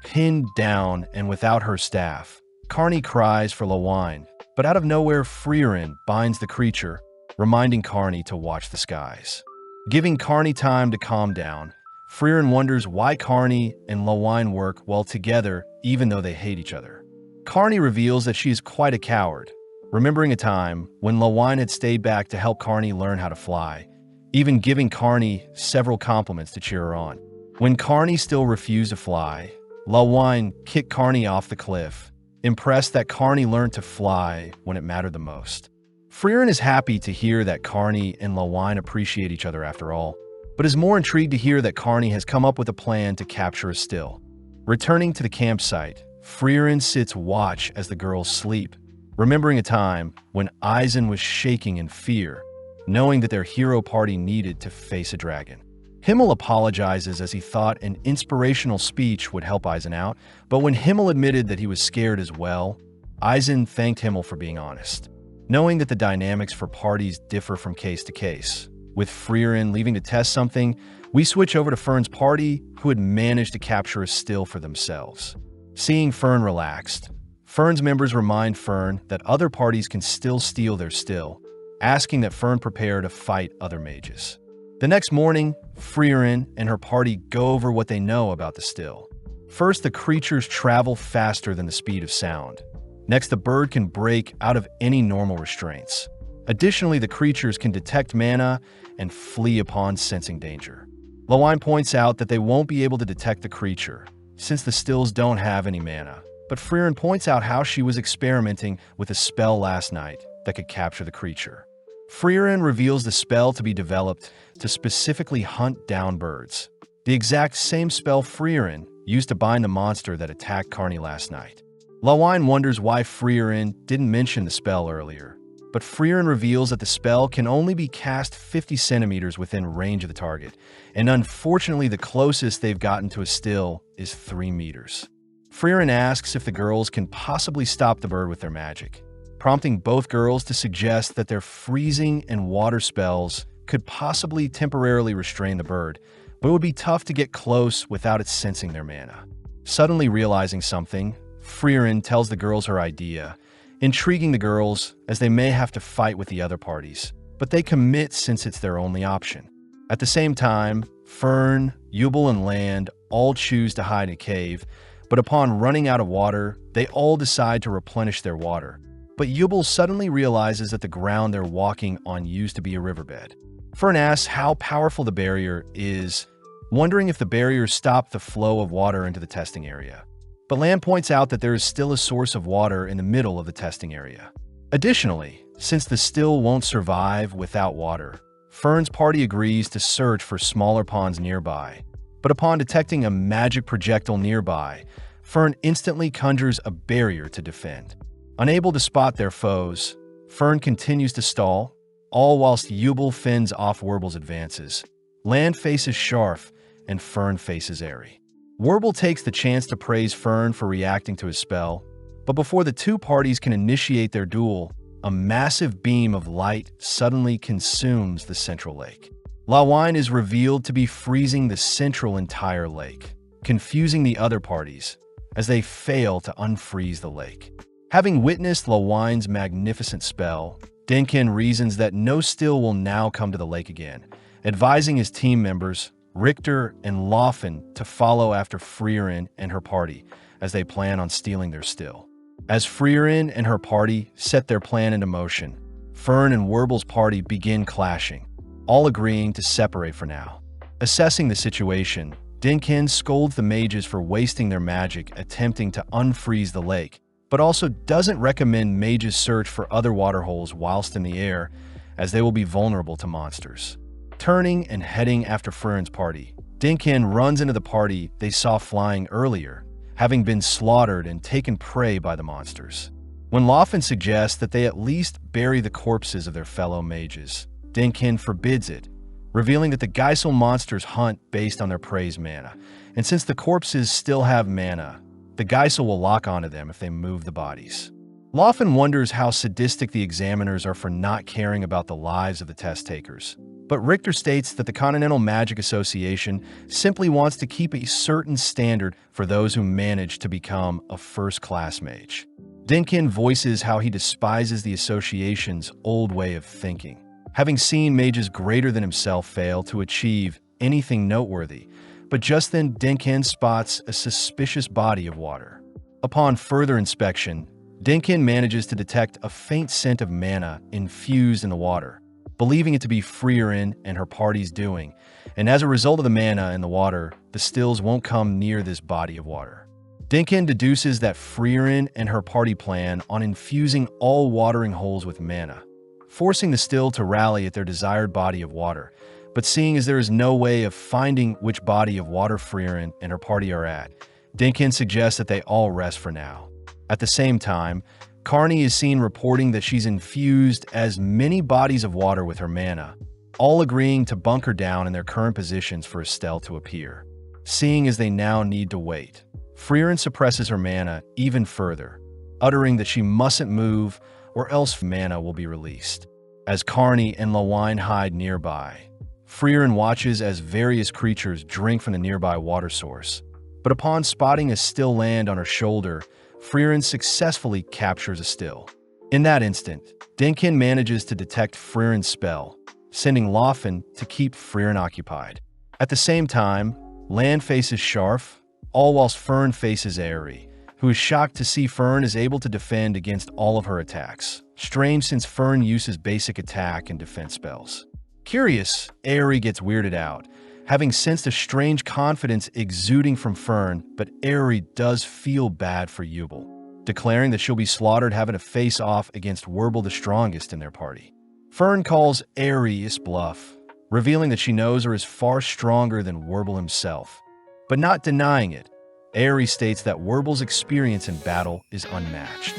Pinned down and without her staff, Carney cries for Lawine, but out of nowhere Freeren binds the creature, reminding Carney to watch the skies. Giving Carney time to calm down, Freeren wonders why Carney and Lawine work well together even though they hate each other. Carney reveals that she is quite a coward, remembering a time when Lawine had stayed back to help Carney learn how to fly, even giving Carney several compliments to cheer her on. When Carney still refused to fly, Lawine kicked Carney off the cliff, impressed that Carney learned to fly when it mattered the most. Freeren is happy to hear that Carney and Lawine appreciate each other after all, but is more intrigued to hear that Carney has come up with a plan to capture a still. Returning to the campsite, Freeren sits watch as the girls sleep, remembering a time when Eisen was shaking in fear, knowing that their hero party needed to face a dragon. Himmel apologizes as he thought an inspirational speech would help Eisen out, but when Himmel admitted that he was scared as well, Eisen thanked Himmel for being honest. Knowing that the dynamics for parties differ from case to case, with Freeren leaving to test something, we switch over to Fern's party, who had managed to capture a still for themselves. Seeing Fern relaxed, Fern's members remind Fern that other parties can still steal their still, asking that Fern prepare to fight other mages. The next morning, Freeren and her party go over what they know about the still. First, the creatures travel faster than the speed of sound. Next, the bird can break out of any normal restraints. Additionally, the creatures can detect mana and flee upon sensing danger. Lawine points out that they won't be able to detect the creature, since the stills don't have any mana. But Freeren points out how she was experimenting with a spell last night that could capture the creature. Freeren reveals the spell to be developed to specifically hunt down birds, the exact same spell Freeren used to bind the monster that attacked Carney last night. Lawine wonders why Freeren didn't mention the spell earlier, but Freeren reveals that the spell can only be cast 50 centimeters within range of the target, and unfortunately the closest they've gotten to a still is 3 meters. Freeren asks if the girls can possibly stop the bird with their magic, prompting both girls to suggest that their freezing and water spells could possibly temporarily restrain the bird, but it would be tough to get close without it sensing their mana. Suddenly realizing something, Freeren tells the girls her idea, intriguing the girls as they may have to fight with the other parties, but they commit since it's their only option. At the same time, Fern, Yubel, and Land all choose to hide in a cave, but upon running out of water, they all decide to replenish their water. But Yubel suddenly realizes that the ground they're walking on used to be a riverbed. Fern asks how powerful the barrier is, wondering if the barrier stopped the flow of water into the testing area. But Land points out that there is still a source of water in the middle of the testing area. Additionally, since the still won't survive without water, Fern's party agrees to search for smaller ponds nearby. But upon detecting a magic projectile nearby, Fern instantly conjures a barrier to defend. Unable to spot their foes, Fern continues to stall, all whilst Yubel fends off Werbel's advances. Land faces Sharf, and Fern faces Airy. Werbel takes the chance to praise Fern for reacting to his spell, but before the two parties can initiate their duel, a massive beam of light suddenly consumes the central lake. Lawine is revealed to be freezing the central entire lake, confusing the other parties as they fail to unfreeze the lake. Having witnessed Lawine's magnificent spell, Denkin reasons that no still will now come to the lake again, advising his team members, Richter and Laufen, to follow after Freeren and her party as they plan on stealing their still. As Freeren and her party set their plan into motion, Fern and Werbel's party begin clashing, all agreeing to separate for now. Assessing the situation, Denkin scolds the mages for wasting their magic attempting to unfreeze the lake, but also doesn't recommend mages search for other waterholes whilst in the air, as they will be vulnerable to monsters. Turning and heading after Freren's party, Denkin runs into the party they saw flying earlier, having been slaughtered and taken prey by the monsters. When Laufen suggests that they at least bury the corpses of their fellow mages, Denkin forbids it, revealing that the Geisel monsters hunt based on their prey's mana, and since the corpses still have mana, the Geisel will lock onto them if they move the bodies. Laufen wonders how sadistic the examiners are for not caring about the lives of the test takers, but Richter states that the Continental Magic Association simply wants to keep a certain standard for those who manage to become a first-class mage. Denkin voices how he despises the association's old way of thinking, having seen mages greater than himself fail to achieve anything noteworthy. But just then Denkin spots a suspicious body of water. Upon further inspection, Denkin manages to detect a faint scent of mana infused in the water, believing it to be Freeren and her party's doing, and as a result of the mana in the water, the stills won't come near this body of water. Denkin deduces that Freeren and her party plan on infusing all watering holes with mana, forcing the still to rally at their desired body of water. But seeing as there is no way of finding which body of water Freeren and her party are at, Denkin suggests that they all rest for now. At the same time, Carney is seen reporting that she's infused as many bodies of water with her mana, all agreeing to bunker down in their current positions for Estelle to appear. Seeing as they now need to wait, Freeren suppresses her mana even further, uttering that she mustn't move or else mana will be released. As Carney and Lawine hide nearby, Freeren watches as various creatures drink from the nearby water source, but upon spotting a still land on her shoulder, Freeren successfully captures a still. In that instant, Denkin manages to detect Freeren's spell, sending Laufen to keep Freeren occupied. At the same time, Land faces Sharf, all whilst Fern faces Airy, who is shocked to see Fern is able to defend against all of her attacks. Strange since Fern uses basic attack and defense spells. Curious, Airy gets weirded out, having sensed a strange confidence exuding from Fern, but Airy does feel bad for Yubel, declaring that she'll be slaughtered having to face off against Werbel the strongest in their party. Fern calls Airy his bluff, revealing that she knows her is far stronger than Werbel himself, but not denying it. Airy states that Werbel's experience in battle is unmatched.